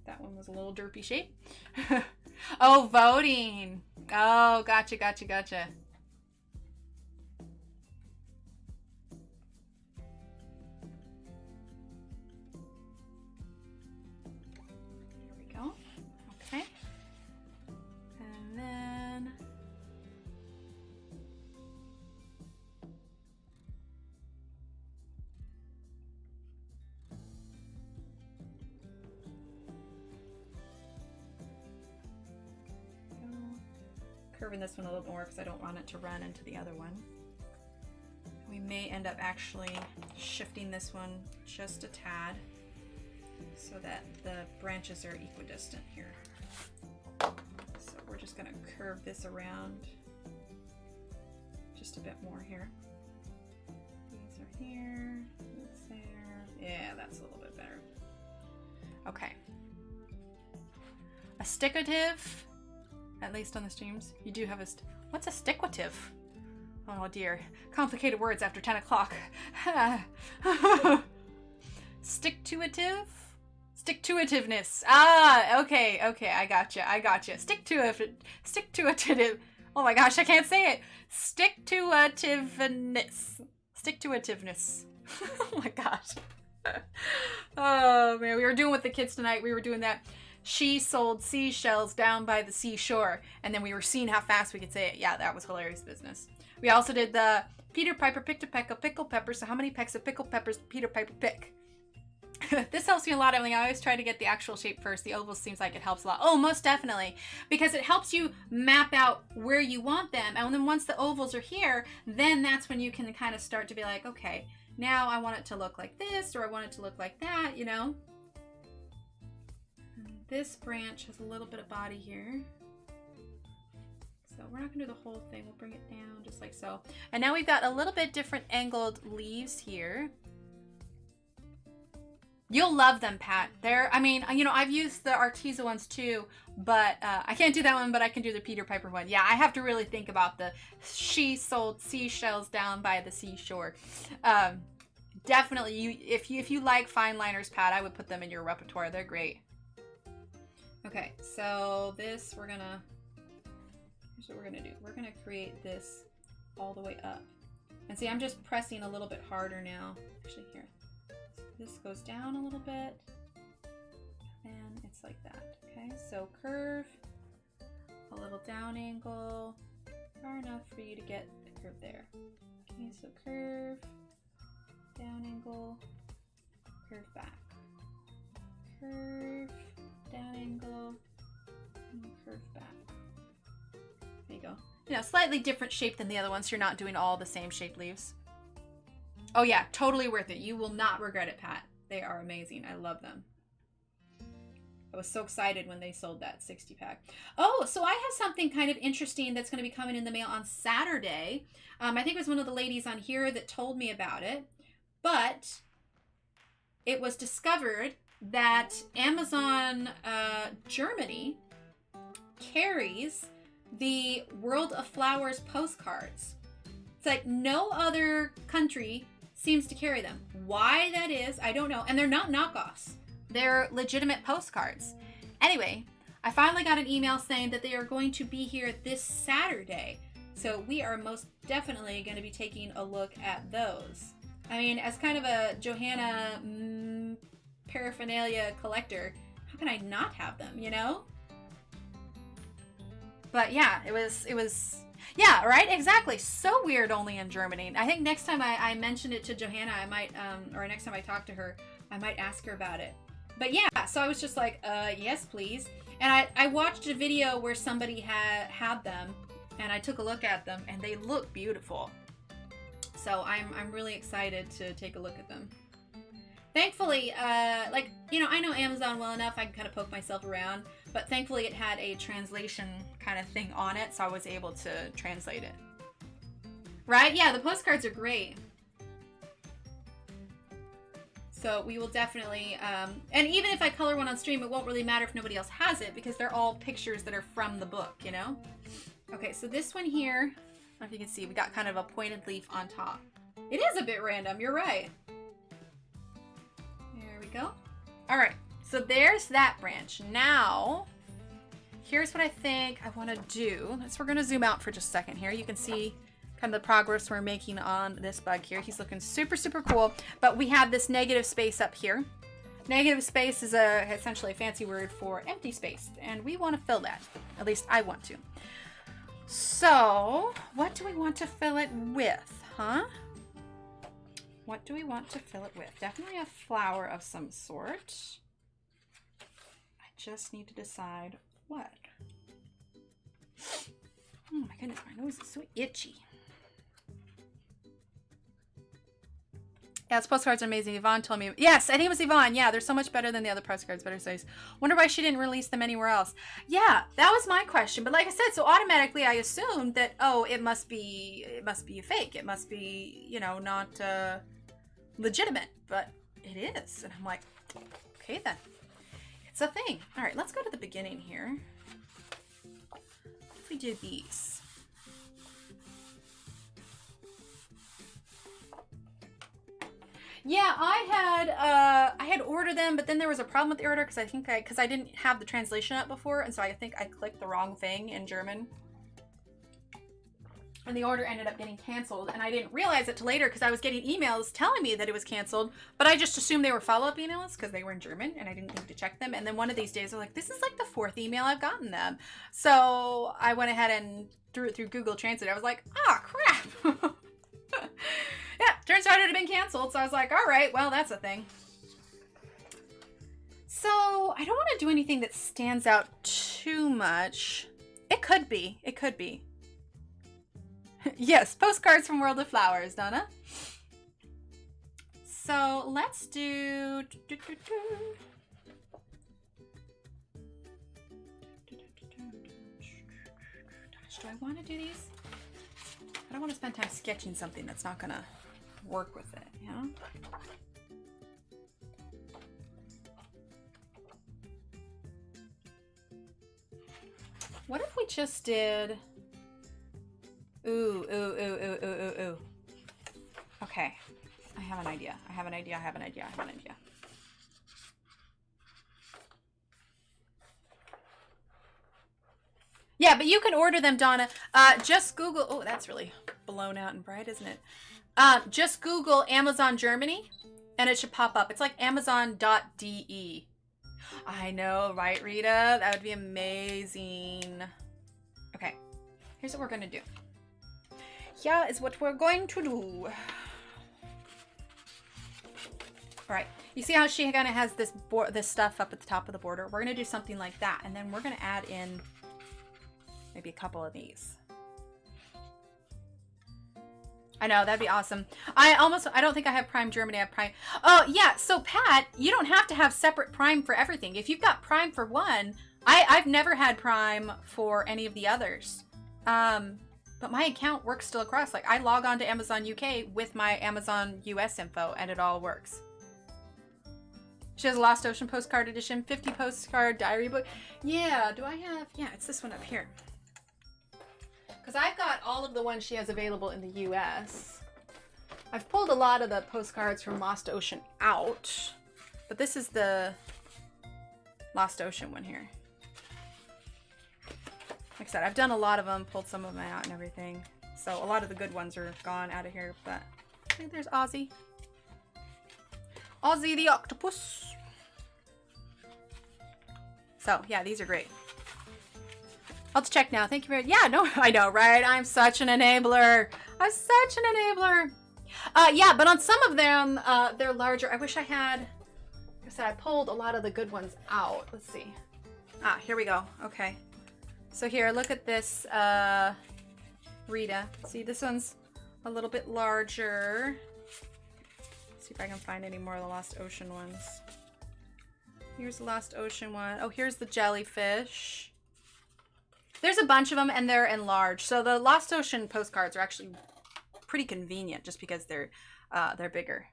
That one was a little derpy shape. Oh, voting. Oh, gotcha, gotcha, gotcha. Here we go. Okay. And then... curving this one a little more because I don't want it to run into the other one. We may end up actually shifting this one just a tad so that the branches are equidistant here. So we're just going to curve this around just a bit more here. These are here, that's there. Yeah, that's a little bit better. Okay. A stickative. At least on the streams, you do have a, what's a stickwative? Oh dear, complicated words after 10 o'clock. Stick-to-ative? Stick-to-ativeness. Ah, okay, okay, I gotcha, I gotcha. Stick-to-ative. Oh my gosh, I can't say it. Stick-to-ativeness. Stick-to-ativeness. Oh my gosh. Oh man, we were doing with the kids tonight, we were doing that. She sold seashells down by the seashore, and then we were seeing how fast we could say it. Yeah, that was hilarious business. We also did the Peter Piper picked a peck of pickled peppers, so how many pecks of pickled peppers did Peter Piper pick? This helps me a lot, Emily. I always try to get the actual shape first. The oval seems like it helps a lot. Oh, most definitely. Because it helps you map out where you want them, and then once the ovals are here, then that's when you can kind of start to be like, okay, now I want it to look like this, or I want it to look like that, you know? This branch has a little bit of body here. So we're not gonna do the whole thing. We'll bring it down just like so. And now we've got a little bit different angled leaves here. You'll love them, Pat. They're, I mean, you know, I've used the Arteza ones too, but I can't do that one, but I can do the Peter Piper one. Yeah, I have to really think about the she sold seashells down by the seashore. definitely, if you like fine liners, Pat, I would put them in your repertoire. They're great. Okay, so this here's what we're gonna do. We're gonna create this all the way up. And see, I'm just pressing a little bit harder now. Actually, here. This goes down a little bit. And it's like that. Okay, so curve, a little down angle, far enough for you to get the curve there. Okay, so curve, down angle, curve back. Curve, down angle, and curve back. There you go. You know, slightly different shape than the other ones, so you're not doing all the same shape leaves. Oh yeah, totally worth it. You will not regret it, Pat. They are amazing. I love them. I was so excited when they sold that 60 pack. Oh, so I have something kind of interesting that's going to be coming in the mail on Saturday. I think it was one of the ladies on here that told me about it. But it was discovered that Amazon Germany carries the World of Flowers postcards. It's like no other country seems to carry them. Why that is, I don't know. And they're not knockoffs. They're legitimate postcards. Anyway, I finally got an email saying that they are going to be here this Saturday. So we are most definitely going to be taking a look at those. I mean, as kind of a Johanna paraphernalia collector, how can I not have them, you know? But yeah, it was, yeah, right? Exactly. So weird only in Germany. I think next time I mentioned it to Johanna, I might, or next time I talk to her, I might ask her about it. But yeah, so I was just like, yes, please. And I watched a video where somebody had them, and I took a look at them, and they look beautiful. So I'm really excited to take a look at them. Thankfully, like, you know, I know Amazon well enough, I can kind of poke myself around, but thankfully it had a translation kind of thing on it, so I was able to translate it. Right? Yeah, the postcards are great. So we will definitely, and even if I color one on stream, it won't really matter if nobody else has it, because they're all pictures that are from the book, you know? Okay, so this one here, I don't know if you can see, we got kind of a pointed leaf on top. It is a bit random, you're right. There we go. All right, so there's that branch. Now, here's what I think I want to do. So we're going to zoom out for just a second here. You can see kind of the progress we're making on this bug here. He's looking super, super cool. But we have this negative space up here. Negative space is essentially a fancy word for empty space, and we want to fill that. At least I want to. So, what do we want to fill it with, huh? What do we want to fill it with? Definitely a flower of some sort. I just need to decide what. Oh my goodness, my nose is so itchy. Yeah, this postcard's amazing. Yvonne told me. Yes, I think it was Yvonne. Yeah, they're so much better than the other postcards. Better size. Wonder why she didn't release them anywhere else. Yeah, that was my question. But like I said, so automatically I assumed that, oh, it must be a fake. It must be, you know, not legitimate. But it is. And I'm like, okay then. It's a thing. All right, let's go to the beginning here. What if we do these? Yeah, I had ordered them, but then there was a problem with the order because I didn't have the translation up before, and so I think I clicked the wrong thing in German. And the order ended up getting canceled, and I didn't realize it till later because I was getting emails telling me that it was canceled, but I just assumed they were follow-up emails because they were in German, and I didn't need to check them. And then one of these days I was like, this is like the 4th email I've gotten them. So I went ahead and threw it through Google Translate. I was like, ah, crap. Yeah, turns out it had been canceled, so I was like, all right, well, that's a thing. So I don't want to do anything that stands out too much. It could be. It could be. Yes, postcards from World of Flowers, Donna. So let's do... Gosh, do I want to do these? I don't want to spend time sketching something that's not going to work with it, you know? What if we just did... Ooh. Okay. I have an idea. I have an idea. I have an idea. I have an idea. Yeah, but you can order them, Donna. Just Google. Oh, that's really blown out and bright, isn't it? Just Google Amazon Germany, and it should pop up. It's like Amazon.de. I know, right, Rita? That would be amazing. Okay, here's what we're gonna do. Here is what we're going to do. All right, you see how she kind of has this stuff up at the top of the border? We're gonna do something like that, and then we're gonna add in maybe a couple of these. I know, that'd be awesome. I don't think I have Prime Germany, I have Prime. Oh, yeah, so Pat, you don't have to have separate Prime for everything. If you've got Prime for one, I've never had Prime for any of the others. But my account works still across. Like, I log on to Amazon UK with my Amazon US info, and it all works. She has a Lost Ocean postcard edition, 50 postcard diary book. Yeah, do I have? Yeah, it's this one up here. Because I've got all of the ones she has available in the US. I've pulled a lot of the postcards from Lost Ocean out. But this is the Lost Ocean one here. Like I said, I've done a lot of them, pulled some of them out and everything. So a lot of the good ones are gone out of here. But I think there's Ozzy. Ozzy the octopus. So yeah, these are great. I'll check now. Thank you very much. Yeah, no, I know, right? I'm such an enabler. I'm such an enabler. Yeah, but on some of them, they're larger. I wish I had, like I said, I pulled a lot of the good ones out. Let's see. Ah, here we go. Okay. So here, look at this, Rita. See, this one's a little bit larger. Let's see if I can find any more of the Lost Ocean ones. Here's the Lost Ocean one. Oh, here's the jellyfish. There's a bunch of them, and they're enlarged. So the Lost Ocean postcards are actually pretty convenient, just because they're bigger.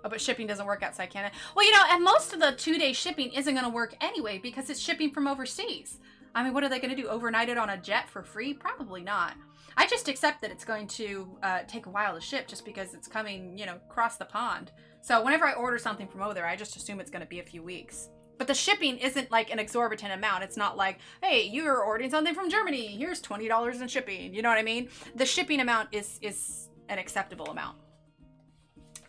Oh, but shipping doesn't work outside Canada. Well, you know, and most of the 2-day shipping isn't going to work anyway, because it's shipping from overseas. I mean, what are they going to do? Overnight it on a jet for free? Probably not. I just accept that it's going to take a while to ship, just because it's coming, you know, across the pond. So whenever I order something from over there, I just assume it's going to be a few weeks. But the shipping isn't like an exorbitant amount. It's not like, hey, you're ordering something from Germany. Here's $20 in shipping. You know what I mean? The shipping amount is an acceptable amount.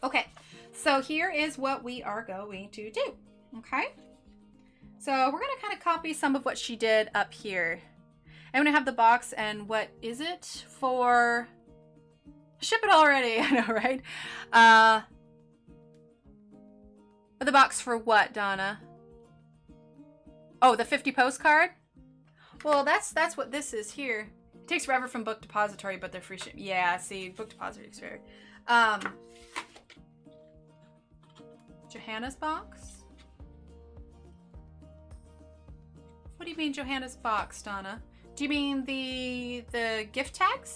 Okay, so here is what we are going to do. Okay, so we're going to kind of copy some of what she did up here. I'm going to have the box, and what is it for? Ship it already. I know, right? The box for what, Donna? Oh, the 50 postcard? Well, that's what this is here. It takes forever from Book Depository, but they're free shipping. Yeah, see, Book Depository is fair. Johanna's box? What do you mean Johanna's box, Donna? Do you mean the gift tags?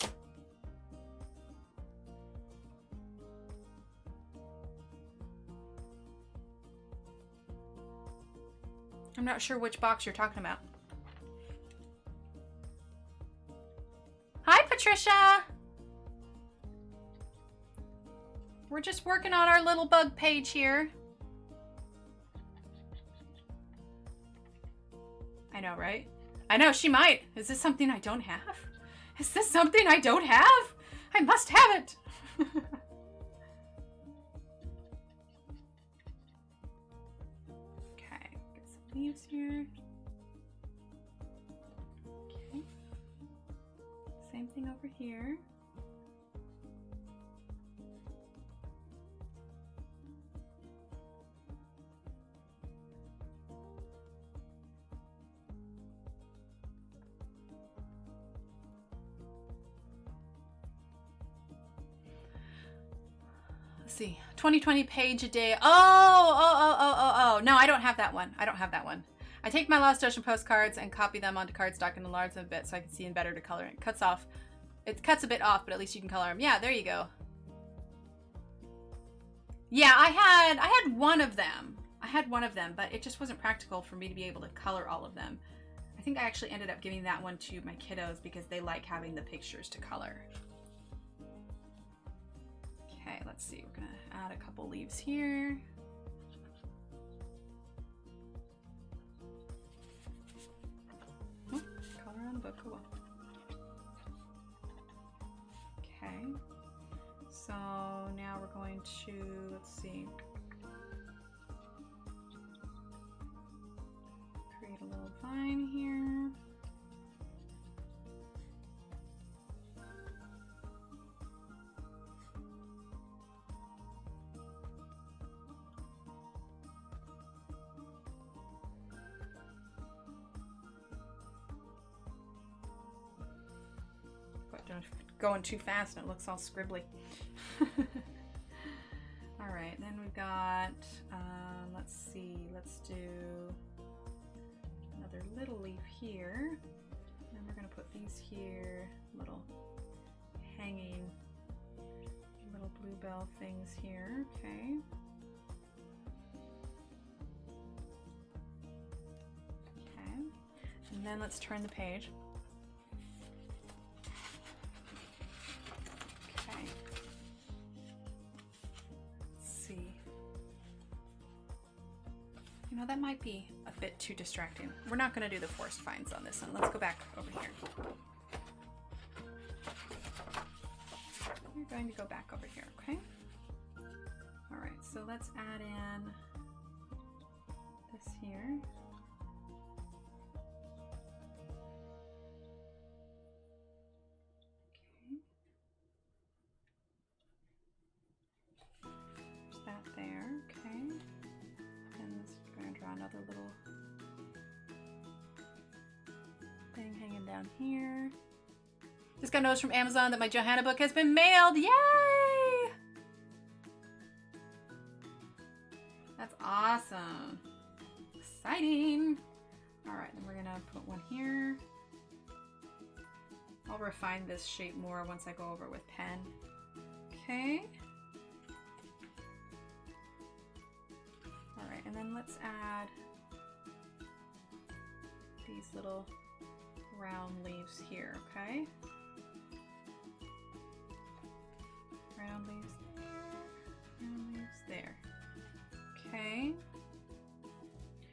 I'm not sure which box you're talking about. Hi, Patricia! We're just working on our little bug page here. I know, right? I know, she might. Is this something I don't have? Is this something I don't have? I must have it! Leaves here. Okay. Same thing over here. Let's see. 2020 page a day. Oh. No, I don't have that one. I don't have that one. I take my Lost Ocean postcards and copy them onto cardstock and enlarge them a bit so I can see them better to color. It cuts off. It cuts a bit off, but at least you can color them. Yeah, there you go. Yeah, I had one of them. I had one of them, but it just wasn't practical for me to be able to color all of them. I think I actually ended up giving that one to my kiddos because they like having the pictures to color. Okay, let's see. We're gonna add a couple leaves here. Oh, color on the book. Cool. Okay. So now we're going to, let's see, create a little vine here. Going too fast and it looks all scribbly. All right, then we've got, let's see, let's do another little leaf here. And we're gonna put these here, little hanging little bluebell things here, okay. Okay, and then let's turn the page. You know, that might be a bit too distracting. We're not going to do the forest vines on this one. Let's go back over here. We're going to go back over here, okay? All right, so let's add in this here. Okay. There's that there, okay. Another little thing hanging down here. Just got notice from Amazon that my Johanna book has been mailed. Yay! That's awesome. Exciting. All right, then we're gonna put one here. I'll refine this shape more once I go over with pen. Okay. And then let's add these little round leaves here, okay? Round leaves there, round leaves there. Okay.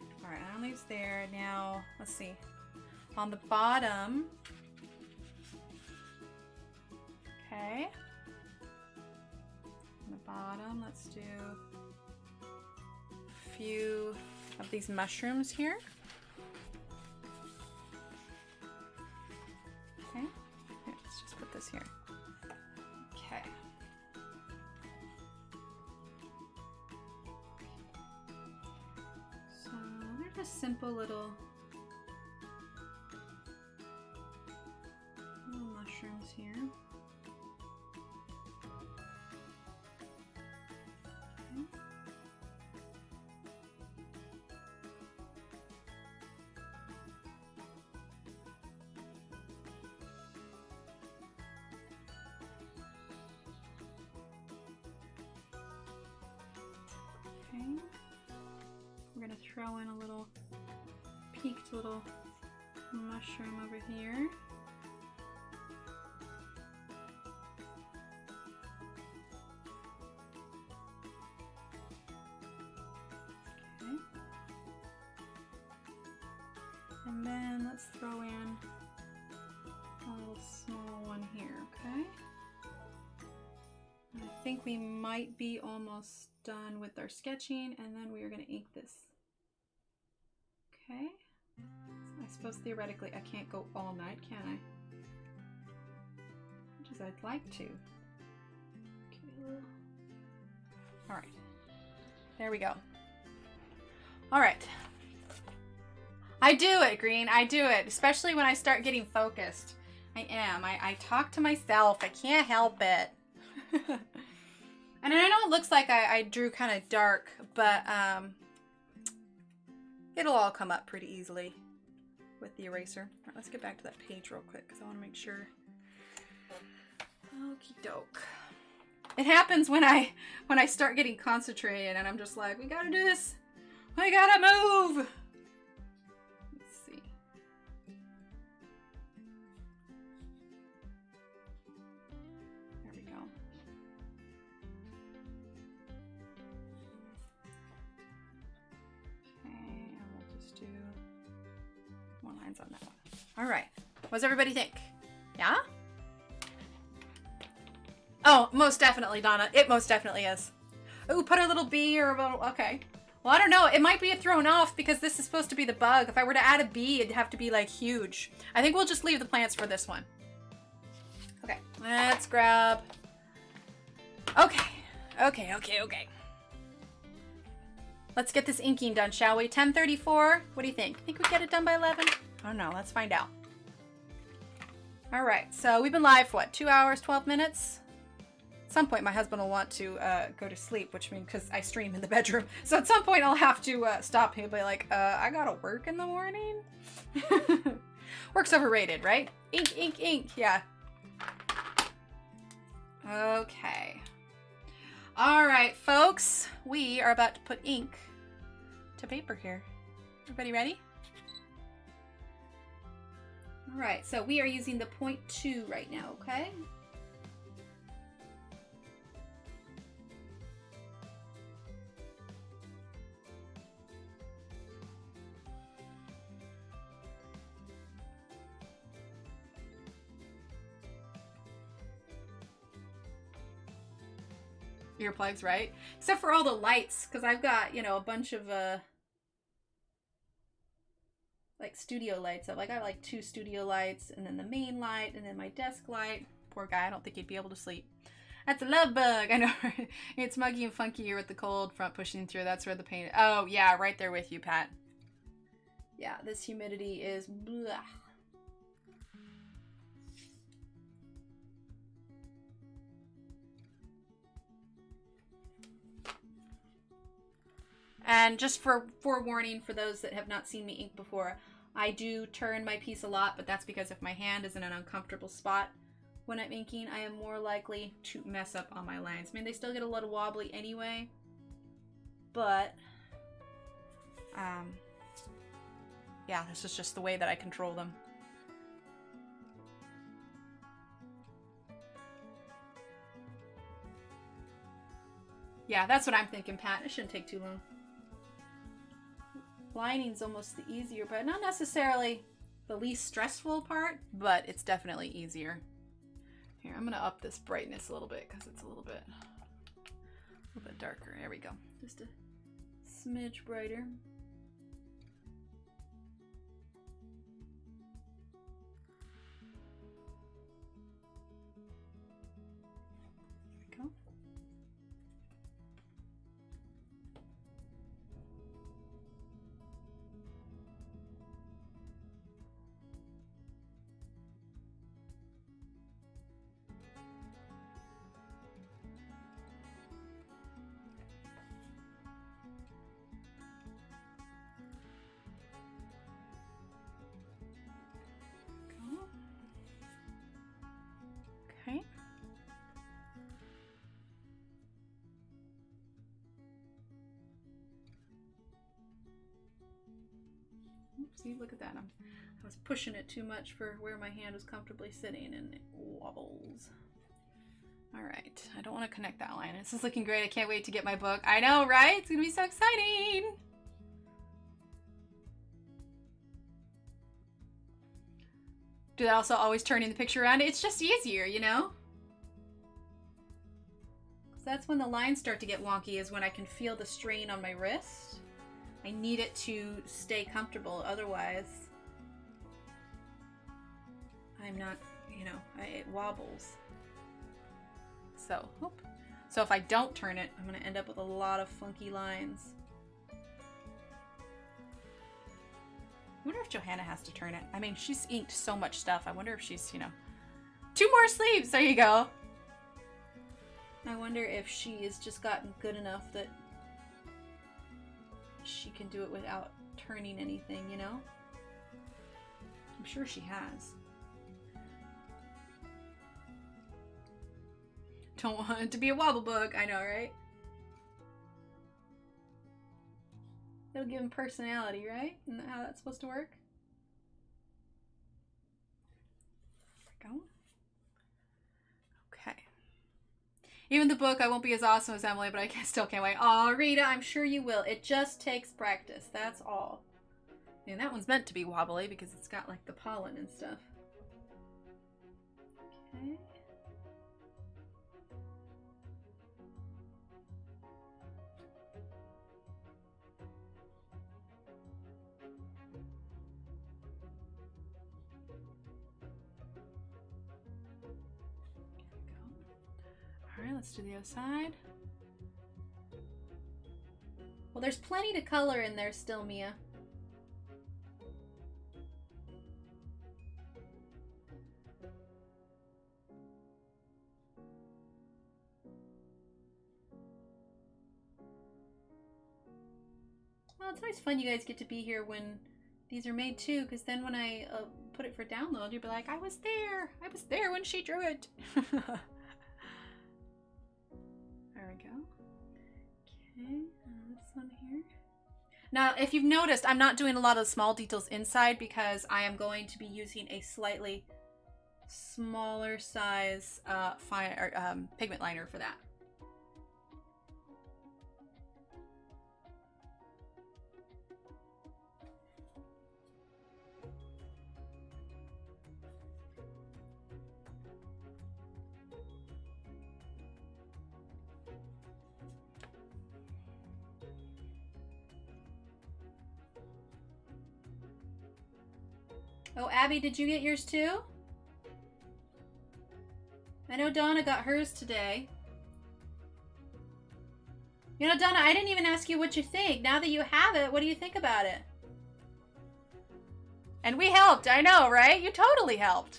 All right, round leaves there. Now, let's see. On the bottom, okay. On the bottom, let's do few of these mushrooms here. Okay, here, let's just put this here. Okay. So they're just simple little mushrooms here. We're gonna throw in a little peaked little mushroom over here. Okay. And then let's throw in a little small one here, okay? I think we might be almost done with our sketching, and then we are going to ink this. Okay. So I suppose theoretically I can't go all night, can I? Which is I'd like to. Okay. All right. There we go. All right. I do it, Green. I do it, especially when I start getting focused. I am. I talk to myself. I can't help it. And I know it looks like I drew kind of dark, but it'll all come up pretty easily with the eraser. All right, let's get back to that page real quick because I want to make sure. Okie doke. It happens when I start getting concentrated and I'm just like, we gotta do this. We gotta move. Let's see. There we go. lines on that one. All right. What does everybody think? Yeah? Oh, most definitely, Donna. It most definitely is. Oh, put a little bee or a little... Okay. Well, I don't know. It might be thrown off because this is supposed to be the bug. If I were to add a bee, it'd have to be, like, huge. I think we'll just leave the plants for this one. Okay. Let's grab... Okay. Okay. Let's get this inking done, shall we? 10:34. What do you think? Think we get it done by 11? I don't know. Let's find out. All right. So we've been live for what? 2 hours, 12 minutes? At some point, my husband will want to go to sleep, which means because I stream in the bedroom. So at some point, I'll have to stop. He'll be like, I gotta work in the morning. Work's overrated, right? Ink. Yeah. Okay. All right, folks. We are about to put ink to paper here. Everybody ready? All right. So we are using the 0.2 right now, okay? Earplugs, right? Except for all the lights, because I've got, you know, a bunch of like studio lights. I got like 2 studio lights, and then the main light, and then my desk light. Poor guy, I don't think he'd be able to sleep. That's a love bug. I know, right? It's muggy and funky here with the cold front pushing through. That's where the pain. Oh yeah, right there with you, Pat. Yeah, this humidity is blah. And just for forewarning for those that have not seen me ink before, I do turn my piece a lot, but that's because if my hand is in an uncomfortable spot when I'm inking, I am more likely to mess up on my lines. I mean, they still get a little wobbly anyway, but yeah, this is just the way that I control them. Yeah, that's what I'm thinking, Pat. It shouldn't take too long. Lining's almost the easier, but not necessarily the least stressful part, but it's definitely easier. Here, I'm gonna up this brightness a little bit because it's a little bit darker. There we go. Just a smidge brighter. Okay. See, look at that. I was pushing it too much for where my hand was comfortably sitting and it wobbles. All right. I don't want to connect that line. This is looking great. I can't wait to get my book. I know, right? It's going to be so exciting. Do that also always turning the picture around? It's just easier, you know? So that's when the lines start to get wonky, is when I can feel the strain on my wrist. I need it to stay comfortable, otherwise I'm not, you know, it wobbles. So if I don't turn it, I'm going to end up with a lot of funky lines. I wonder if Johanna has to turn it. I mean, she's inked so much stuff. I wonder if she's, you know... 2 more sleeves! There you go! I wonder if she has just gotten good enough that she can do it without turning anything, you know? I'm sure she has. Don't want it to be a wobble book. I know, right? It'll give him personality, right? Isn't that how that's supposed to work? There we go. Okay. Even the book, I won't be as awesome as Emily, but I still can't wait. Oh, Rita, I'm sure you will. It just takes practice. That's all. And that one's meant to be wobbly because it's got like the pollen and stuff. Okay. Alright, let's do the other side. Well, there's plenty to color in there still, Mia. Well, it's always fun you guys get to be here when these are made too, because then when I put it for download, you'll be like, I was there when she drew it. There we go. Okay, this one here. Now, if you've noticed, I'm not doing a lot of small details inside because I am going to be using a slightly smaller size pigment liner for that. Oh, Abby, did you get yours too? I know Donna got hers today. You know, Donna, I didn't even ask you what you think. Now that you have it, what do you think about it? And we helped, I know, right? You totally helped.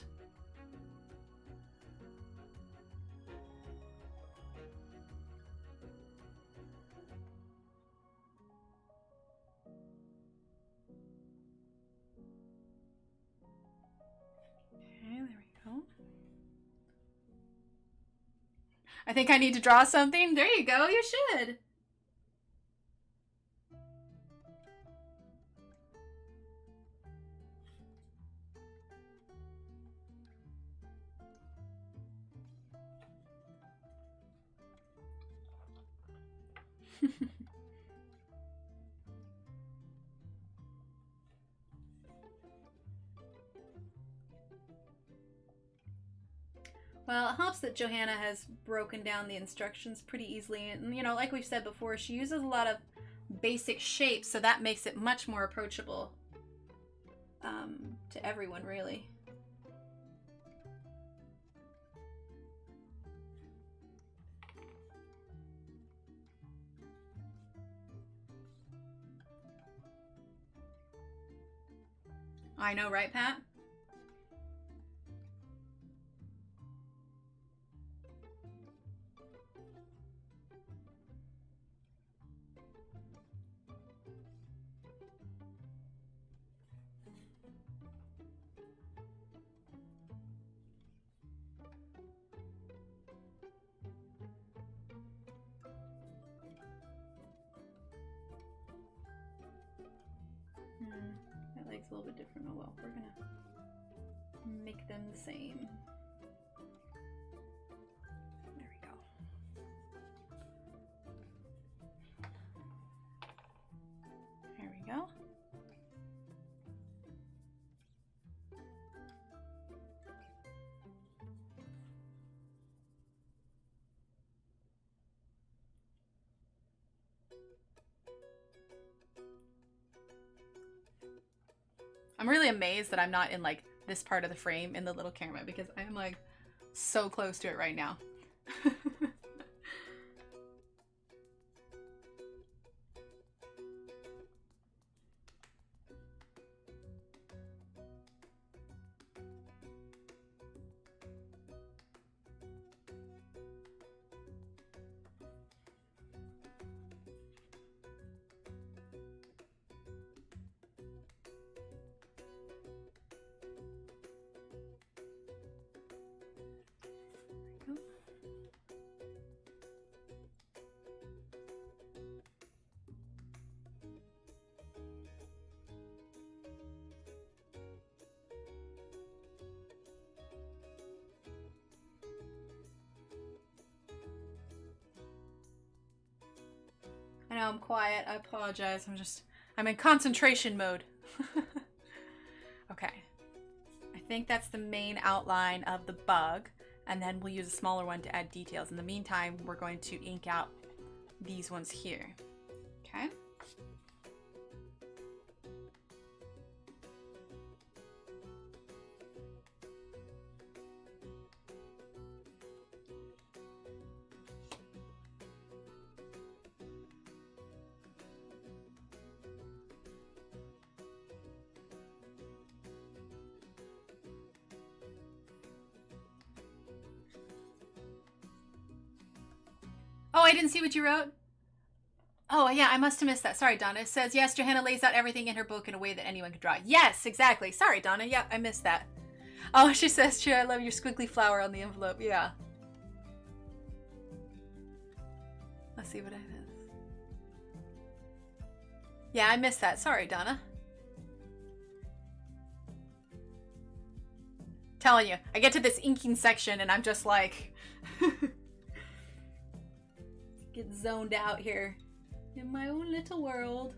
I think I need to draw something. There you go, you should. Well, it helps that Johanna has broken down the instructions pretty easily. And, you know, like we've said before, she uses a lot of basic shapes, so that makes it much more approachable to everyone, really. I know, right, Pat? That leg's a little bit different. Oh well, we're gonna make them the same. There we go. There we go. I'm really amazed that I'm not in like this part of the frame in the little camera because I'm like so close to it right now. I know I'm quiet. I apologize. I'm in concentration mode. Okay. I think that's the main outline of the bug, and then we'll use a smaller one to add details. In the meantime, we're going to ink out these ones here. Okay. Oh, I didn't see what you wrote. Oh, yeah, I must have missed that. Sorry, Donna. It says, yes, Johanna lays out everything in her book in a way that anyone can draw. Yes, exactly. Sorry, Donna. Yeah, I missed that. Oh, she says, too, I love your squiggly flower on the envelope. Yeah. Let's see what I missed. Yeah, I missed that. Sorry, Donna. Telling you, I get to this inking section and I'm just like... get zoned out here in my own little world.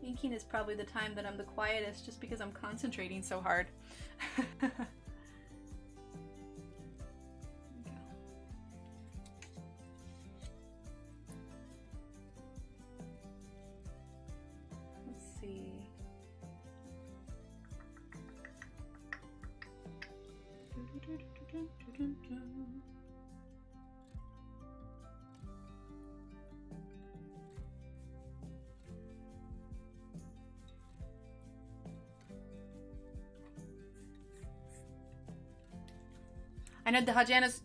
Inking is probably the time that I'm the quietest just because I'm concentrating so hard. Let's see. I know the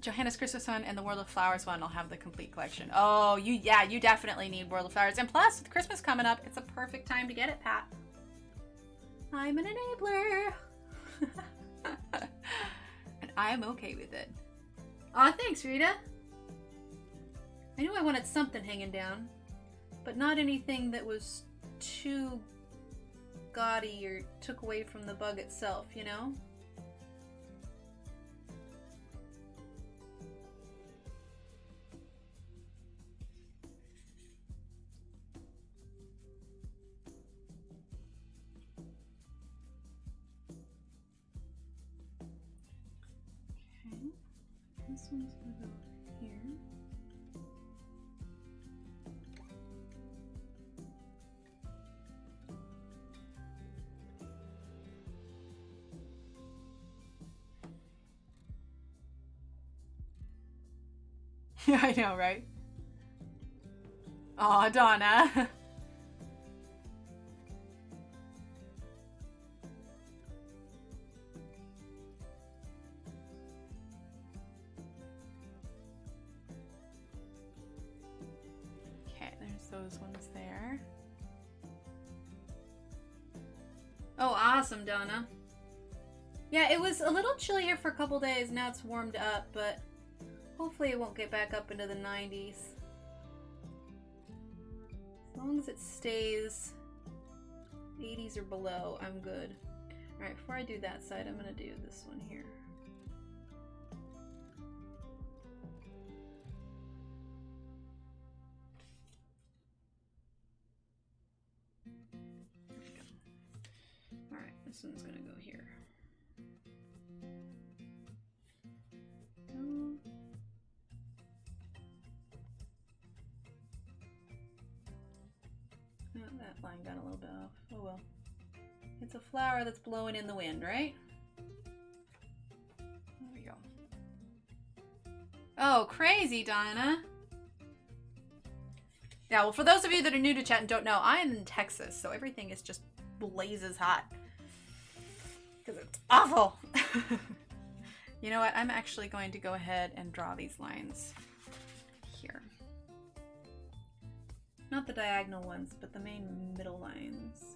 Johanna's Christmas one and the World of Flowers one will have the complete collection. Oh, you definitely need World of Flowers. And plus, with Christmas coming up, it's a perfect time to get it, Pat. I'm an enabler. And I'm okay with it. Aw, thanks, Rita. I knew I wanted something hanging down, but not anything that was too gaudy or took away from the bug itself, you know? This one's gonna go here. Yeah, I know, right? Aw, Donna. Those ones there. Oh, awesome, Donna. Yeah, it was a little chilly here for a couple days. Now it's warmed up, but hopefully it won't get back up into the 90s. As long as it stays 80s or below, I'm good. Alright, before I do that side, I'm going to do this one here. Alright, this one's gonna go here. Oh, that line got a little bit off. Oh well. It's a flower that's blowing in the wind, right? There we go. Oh, crazy, Donna. Yeah, well, for those of you that are new to chat and don't know, I am in Texas, so everything is just blazes hot. Because it's awful. You know what? I'm actually going to go ahead and draw these lines here. Not the diagonal ones, but the main middle lines.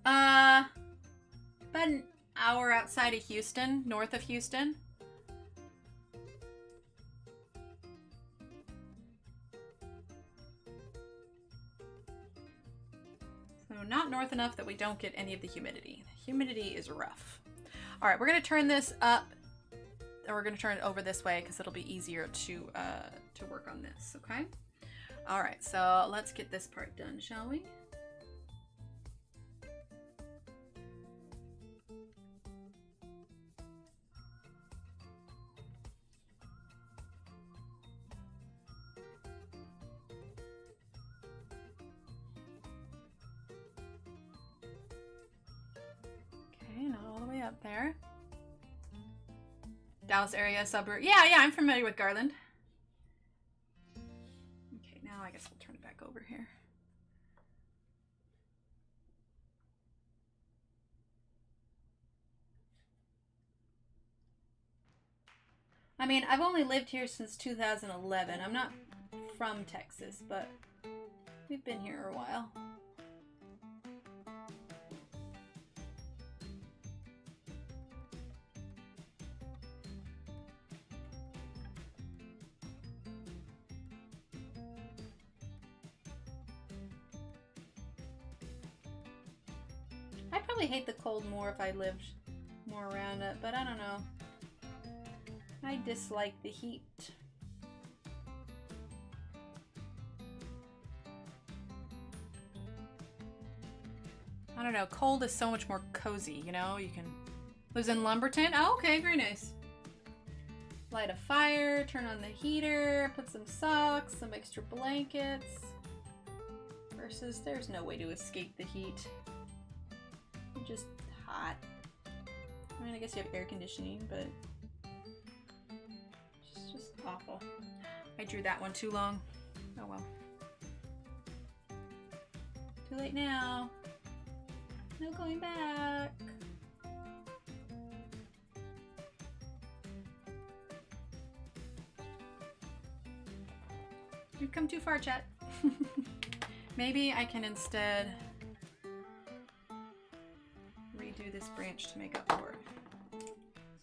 About an hour outside of Houston, north of Houston. So not north enough that we don't get any of the humidity. The humidity is rough. All right, we're gonna turn this up, or we're gonna turn it over this way because it'll be easier to work on this, okay? All right, so let's get this part done, shall we? Okay, not all the way up there. Dallas area suburb. Yeah, I'm familiar with Garland. Okay, now I guess we'll turn it back over here. I mean, I've only lived here since 2011. I'm not from Texas, but we've been here a while. I'd probably hate the cold more if I lived more around it, but I don't know. I dislike the heat. I don't know, cold is so much more cozy, you know? You can... Lives in Lumberton? Oh, okay, very nice. Light a fire, turn on the heater, put some socks, some extra blankets. Versus there's no way to escape the heat. You're just hot. I mean, I guess you have air conditioning, but it's just awful. I drew that one too long. Oh well. Too late now. No going back. You've come too far, chat. Maybe I can instead redo this branch to make up for it.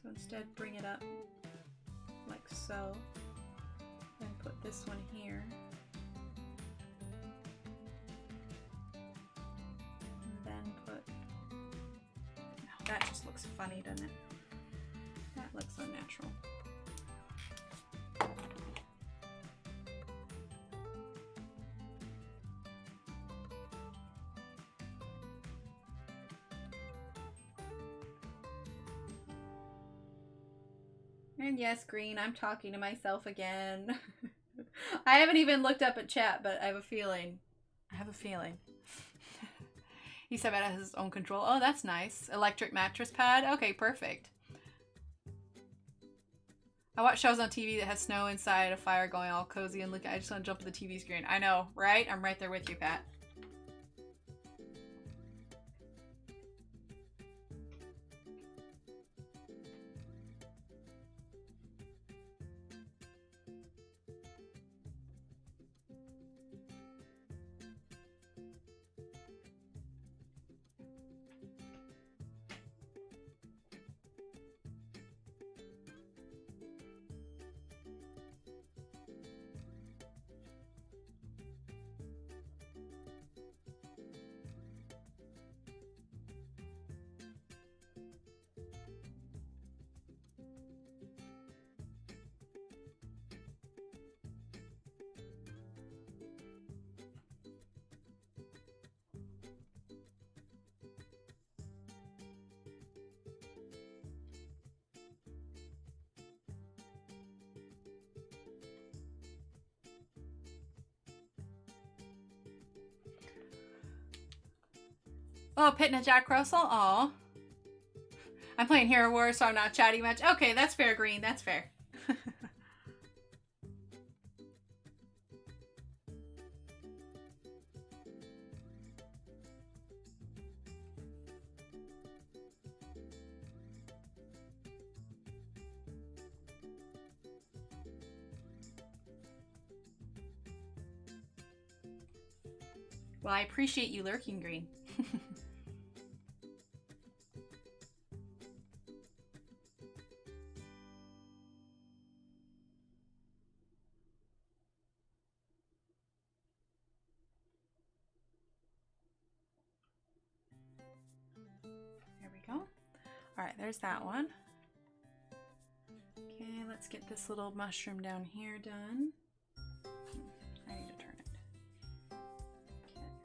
So instead bring it up like so, and put this one here. And then put, oh, that just looks funny, doesn't it? That looks unnatural. And yes, Green, I'm talking to myself again. I haven't even looked up at chat, but I have a feeling. He said that has his own control. Oh, that's nice. Electric mattress pad. Okay, perfect. I watch shows on TV that has snow inside, a fire going, all cozy and look. I just want to jump at the TV screen. I know, right? I'm right there with you, Pat. Oh, pitting a Jack Russell? Aw. I'm playing Hero Wars, so I'm not chatting much. Okay, that's fair, Green. That's fair. Well, I appreciate you lurking, Green. All right, there's that one. Okay, let's get this little mushroom down here done. I need to turn it. Okay.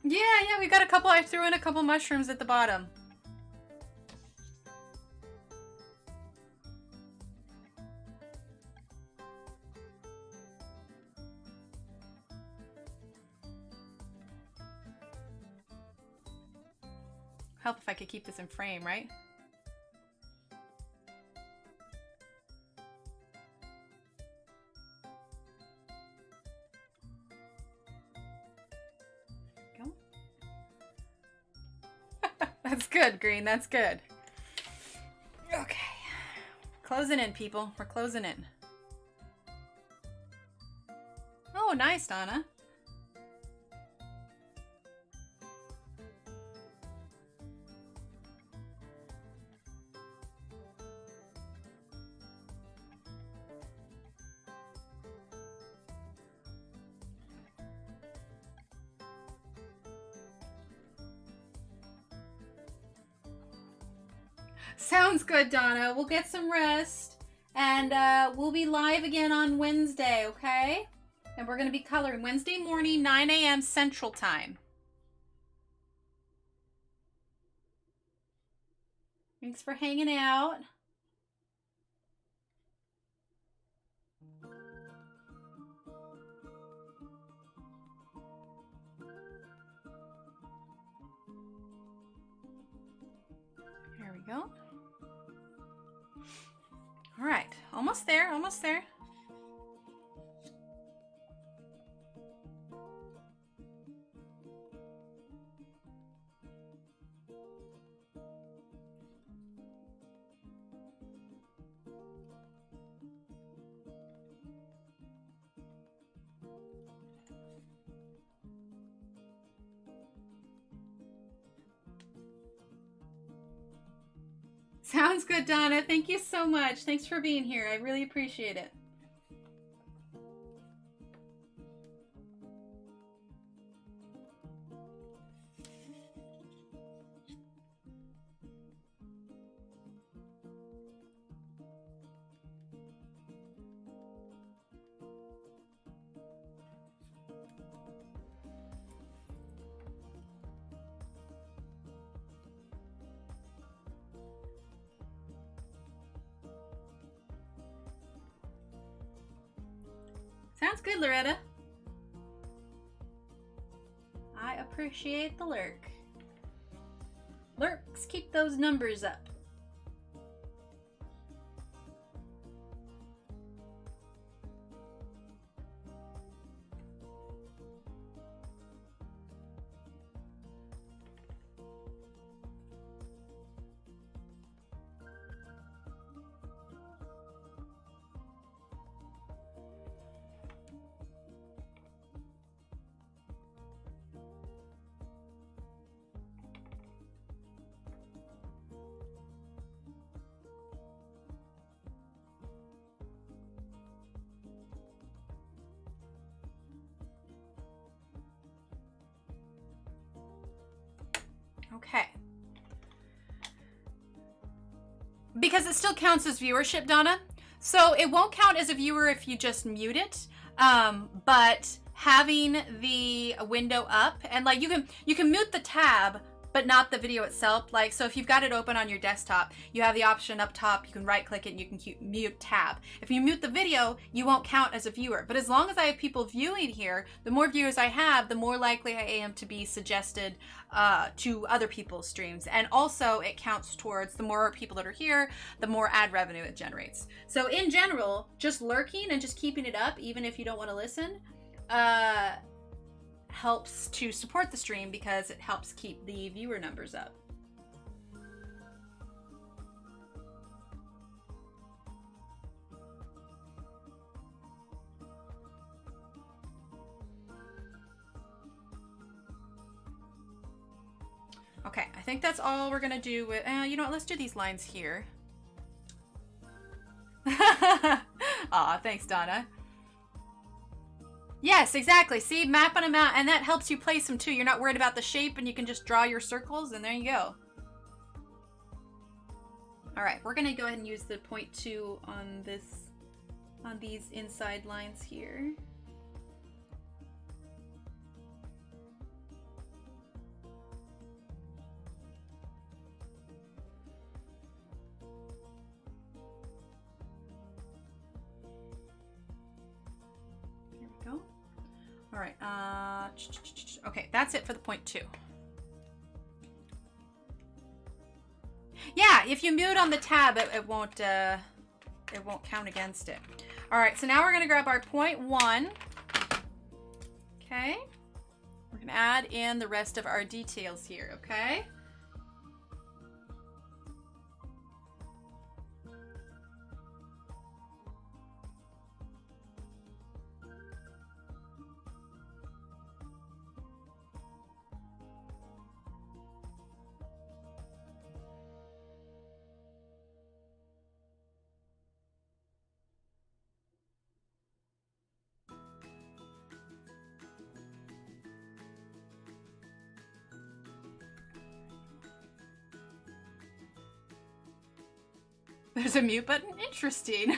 Yeah, we got a couple. I threw in a couple mushrooms at the bottom. Help if I could keep this in frame, right? That's good, Green. That's good. Okay. Closing in, people. We're closing in. Oh, nice, Donna. Sounds good, Donna. We'll get some rest. And we'll be live again on Wednesday, okay? And we're going to be coloring Wednesday morning, 9 a.m. Central Time. Thanks for hanging out. There we go. All right, almost there, almost there. Sounds good, Donna. Thank you so much. Thanks for being here. I really appreciate it. Sounds good, Loretta. I appreciate the lurk. Lurks, keep those numbers up. Okay. Because it still counts as viewership, Donna. So it won't count as a viewer if you just mute it. But having the window up and like you can mute the tab, but not the video itself. Like, so if you've got it open on your desktop, you have the option up top, you can right click it and you can mute tab. If you mute the video, you won't count as a viewer. But as long as I have people viewing here, the more viewers I have, the more likely I am to be suggested to other people's streams. And also it counts towards the more people that are here, the more ad revenue it generates. So in general, just lurking and just keeping it up, even if you don't want to listen, helps to support the stream because it helps keep the viewer numbers up. think that's all we're gonna do with, you know what, let's do these lines here. Aw, thanks, Donna. Yes, exactly. See, map on a map, and that helps you place them too. You're not worried about the shape, and you can just draw your circles, and there you go. All right, we're gonna go ahead and use the 0.2 on this, on these inside lines here. Here we go. All right, okay, that's it for the 0.2. Yeah, if you mute on the tab, it won't count against it. All right, so now we're gonna grab our 0.1. Okay, we're gonna add in the rest of our details here. Okay. There's a mute button? Interesting.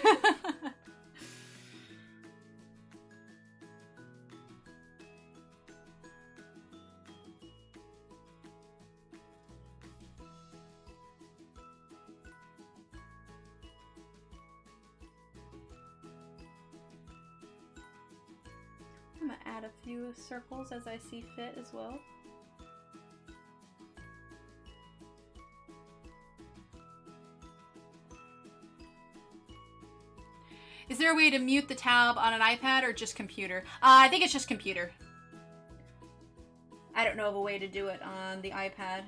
I'm gonna add a few circles as I see fit as well. Is there a way to mute the tab on an iPad or just computer? I think it's just computer. I don't know of a way to do it on the iPad.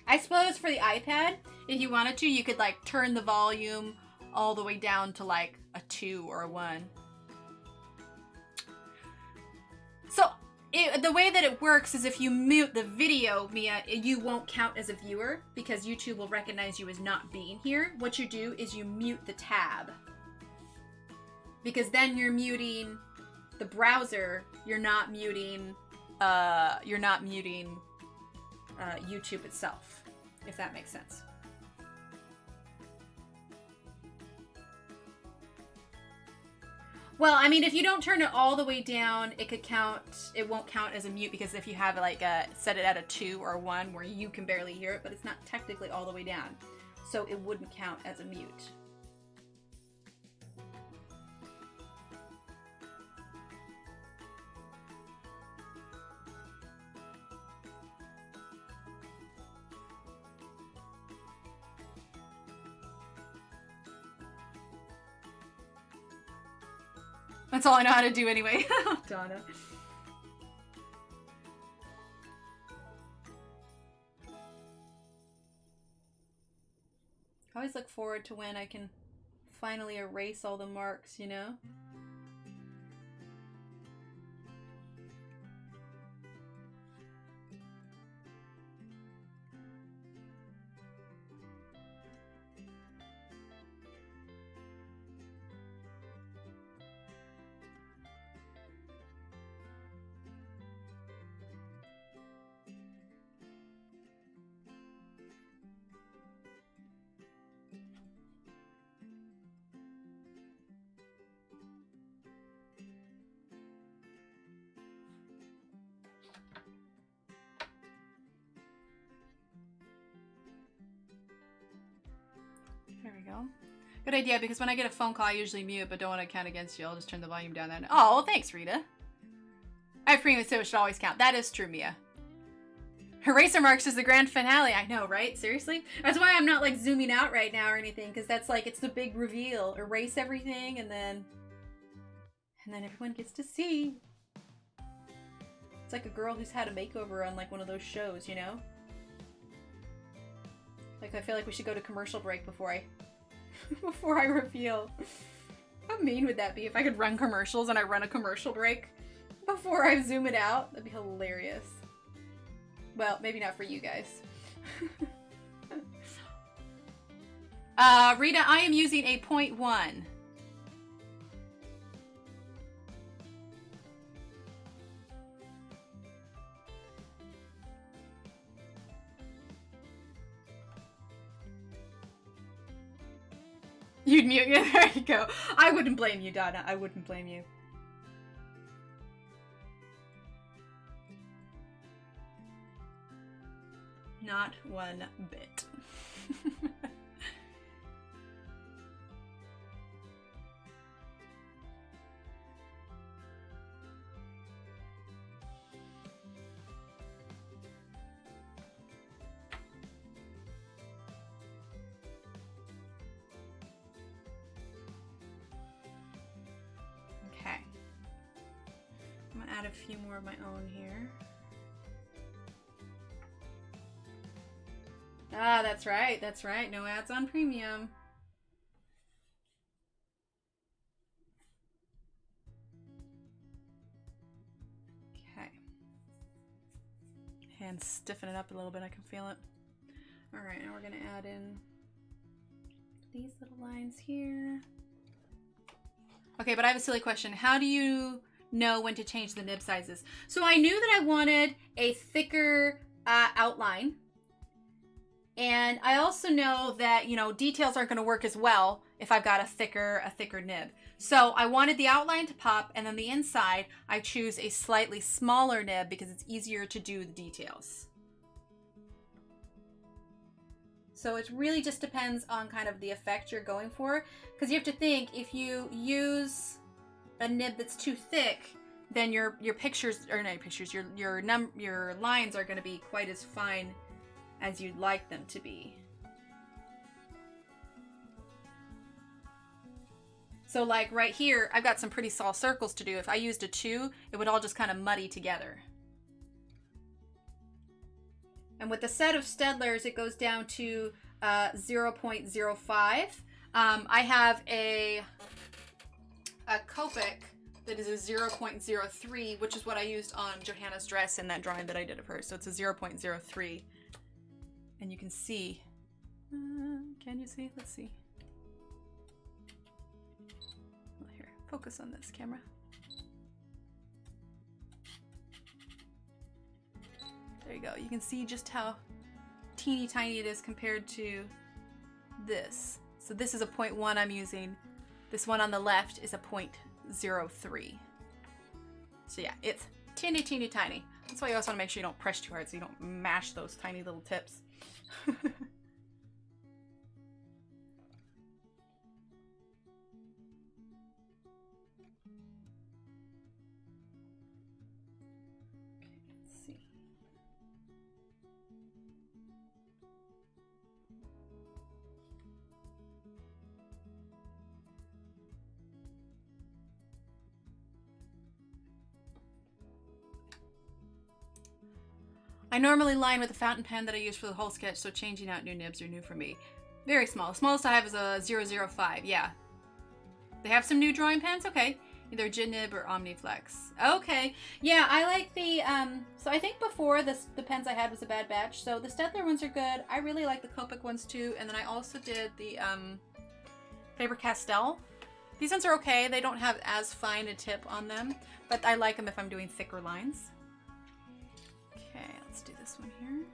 I suppose for the iPad, if you wanted to, you could like turn the volume all the way down to like a 2 or a 1. So the way that it works is if you mute the video, Mia, you won't count as a viewer because YouTube will recognize you as not being here. What you do is you mute the tab. Because then you're muting the browser, you're not muting YouTube itself, if that makes sense. Well, I mean, if you don't turn it all the way down, it won't count as a mute because if you have like set it at a 2 or a 1 where you can barely hear it, but it's not technically all the way down. So it wouldn't count as a mute. That's all I know how to do anyway. Donna. I always look forward to when I can finally erase all the marks, you know? There we go. Good idea, because when I get a phone call, I usually mute, but don't want to count against you. I'll just turn the volume down then. Oh, well, thanks, Rita. I previously said it should always count. That is true, Mia. Eraser marks is the grand finale. I know, right? Seriously? That's why I'm not, like, zooming out right now or anything, because that's, like, it's the big reveal. Erase everything, and then everyone gets to see. It's like a girl who's had a makeover on, like, one of those shows, you know? Like, I feel like we should go to commercial break before I reveal. How mean would that be if I could run commercials and I run a commercial break before I zoom it out? That'd be hilarious. Well, maybe not for you guys. Rita, I am using a 0.1. You'd mute me. There you go. I wouldn't blame you, Donna. I wouldn't blame you. Not one bit. Okay. I'm gonna add a few more of my own here. Ah, that's right. That's right. No ads on premium. Okay. Hands stiffen it up a little bit. I can feel it. All right, now we're going to add in these little lines here. Okay, but I have a silly question. How do you know when to change the nib sizes? So I knew that I wanted a thicker outline. And I also know that, you know, details aren't going to work as well if I've got a thicker nib. So I wanted the outline to pop, and then the inside, I choose a slightly smaller nib because it's easier to do the details. So it really just depends on kind of the effect you're going for. Because you have to think, if you use a nib that's too thick, then your pictures, or not your pictures, your lines are going to be quite as fine as you'd like them to be. So like right here, I've got some pretty small circles to do. If I used a 2, it would all just kind of muddy together. And with the set of Staedtlers, it goes down to 0.05. I have a Copic that is a 0.03, which is what I used on Johanna's dress in that drawing that I did of her. So it's a 0.03. And you can see, can you see? Let's see. Well, here, focus on this camera. There you go. You can see just how teeny tiny it is compared to this. So this is a 0.1 I'm using. This one on the left is a 0.03. So yeah, it's teeny, teeny, tiny. That's why you also want to make sure you don't press too hard so you don't mash those tiny little tips. Okay, let's see. I normally line with a fountain pen that I use for the whole sketch, so changing out new nibs are new for me. Very small. The smallest I have is a 005. Yeah. They have some new drawing pens? Okay. Either Ginib or Omniflex. Okay. Yeah, I like the, so I think before the pens I had was a bad batch. So the Staedtler ones are good. I really like the Copic ones too. And then I also did the Faber-Castell. These ones are okay. They don't have as fine a tip on them, but I like them if I'm doing thicker lines. Okay, let's do this one here.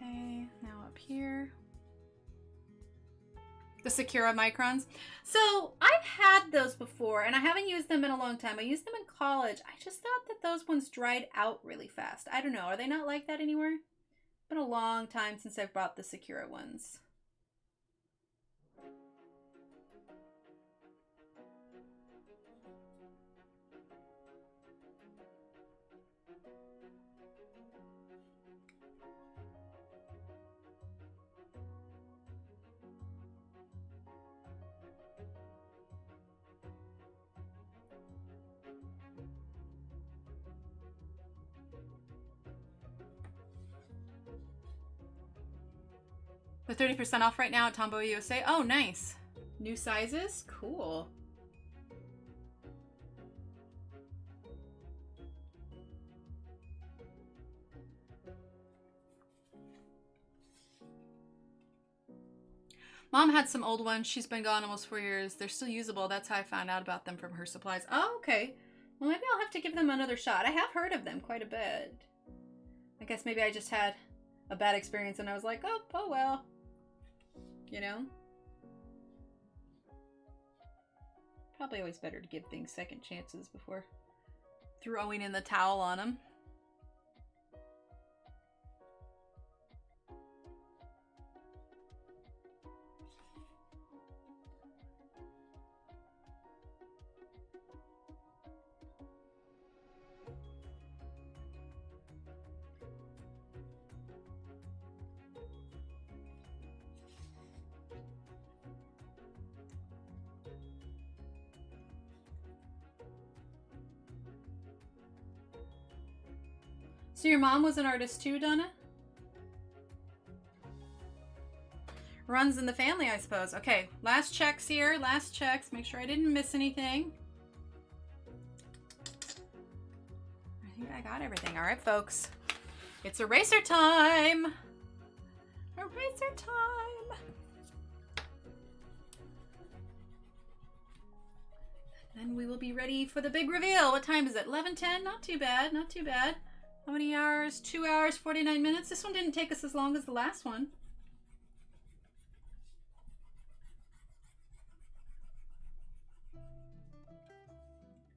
Okay, now up here. The Sakura microns. So I've had those before and I haven't used them in a long time. I used them in college. I just thought that those ones dried out really fast. I don't know. Are they not like that anymore? It's been a long time since I've bought the Sakura ones. They're 30% off right now at Tombow USA. Oh, nice. New sizes? Cool. Mom had some old ones. She's been gone almost 4 years. They're still usable. That's how I found out about them, from her supplies. Oh, okay. Well, maybe I'll have to give them another shot. I have heard of them quite a bit. I guess maybe I just had a bad experience and I was like, oh well. You know? Probably always better to give things second chances before throwing in the towel on them. So your mom was an artist too, Donna? Runs in the family, I suppose. Okay, last checks here. Last checks. Make sure I didn't miss anything. I think I got everything. All right, folks. It's eraser time. Eraser time. Then we will be ready for the big reveal. What time is it? 11:10? Not too bad. Not too bad. How many hours? 2 hours, 49 minutes. This one didn't take us as long as the last one.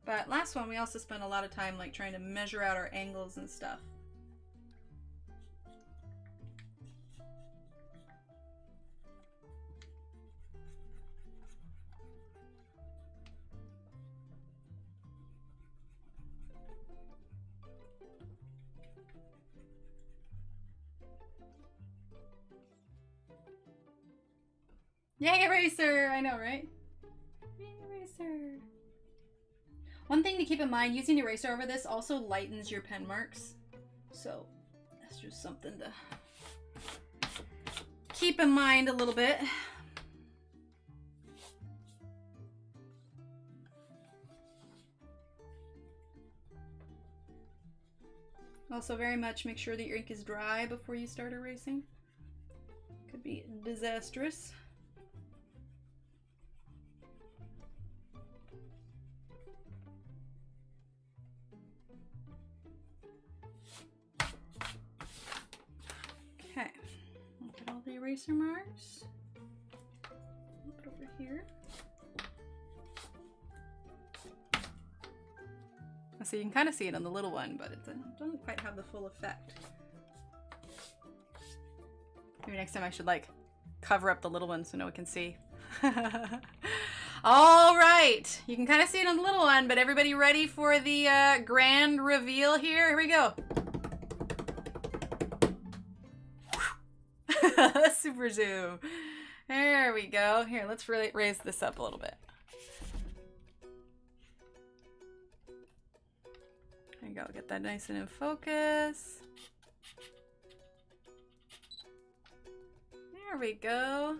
But last one, we also spent a lot of time like trying to measure out our angles and stuff. Yay, eraser! I know, right? Yay, eraser! One thing to keep in mind, using eraser over this also lightens your pen marks. So, that's just something to keep in mind a little bit. Also, very much make sure that your ink is dry before you start erasing. Could be disastrous. Okay, look at all the eraser marks. Flip it over here. So you can kind of see it on the little one, but it doesn't quite have the full effect. Maybe next time I should like cover up the little one so no one can see. All right, you can kind of see it on the little one, but everybody ready for the grand reveal here? Here we go. Super zoom. There we go. Here, let's really raise this up a little bit. There you go. Get that nice and in focus. There we go.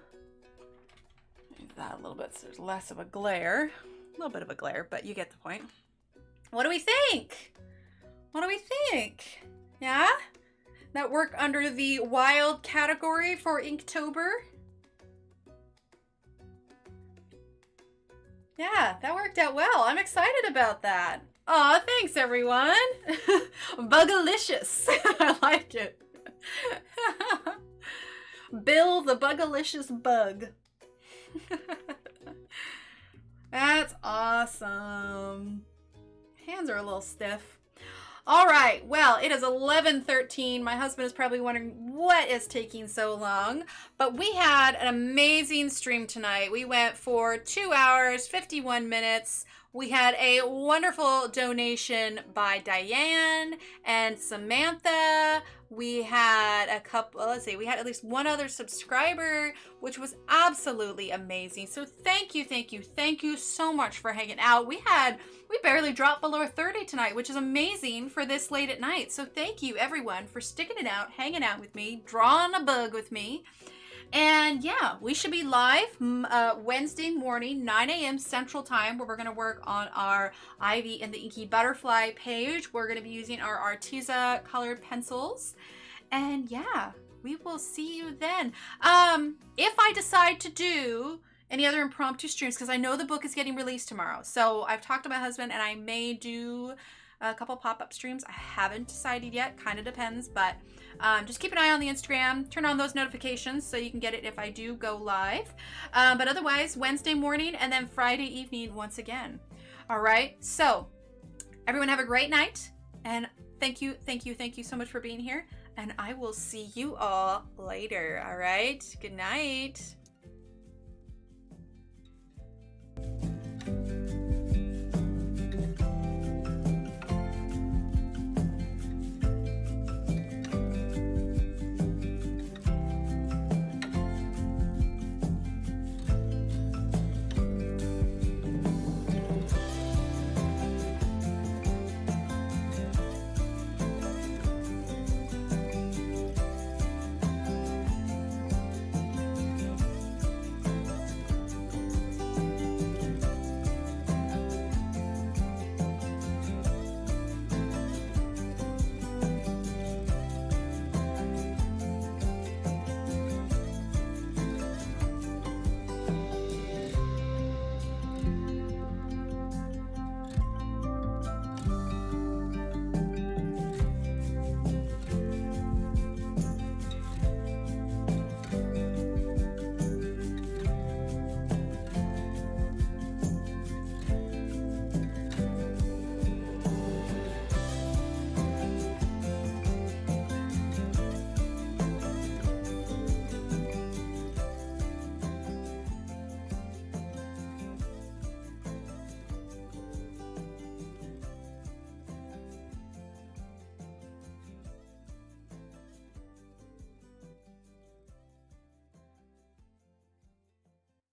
Move that a little bit so there's less of a glare. A little bit of a glare, but you get the point. What do we think? What do we think? Yeah? That work under the wild category for Inktober? Yeah, that worked out well. I'm excited about that. Aw, thanks everyone. Bugalicious. I like it. Bill the Bugalicious Bug. That's awesome. Hands are a little stiff. All right, well, it is 11:13. My husband is probably wondering what is taking so long, but we had an amazing stream tonight. We went for 2 hours, 51 minutes. We had a wonderful donation by Diane and Samantha. We had a couple, let's see, we had at least one other subscriber, which was absolutely amazing. So thank you so much for hanging out. We barely dropped below 30 tonight, which is amazing for this late at night. So thank you everyone for sticking it out, hanging out with me, drawing a bug with me. And yeah, we should be live Wednesday morning, 9 a.m. Central Time, where we're going to work on our Ivy and the Inky Butterfly page. We're going to be using our Arteza colored pencils. And yeah, we will see you then. If I decide to do any other impromptu streams, because I know the book is getting released tomorrow. So I've talked to my husband and I may do a couple pop-up streams. I haven't decided yet, kind of depends, but just keep an eye on the Instagram, turn on those notifications so you can get it if I do go live. But otherwise, Wednesday morning and then Friday evening once again. All right, so everyone have a great night, and thank you so much for being here, and I will see you all later. All right, good night.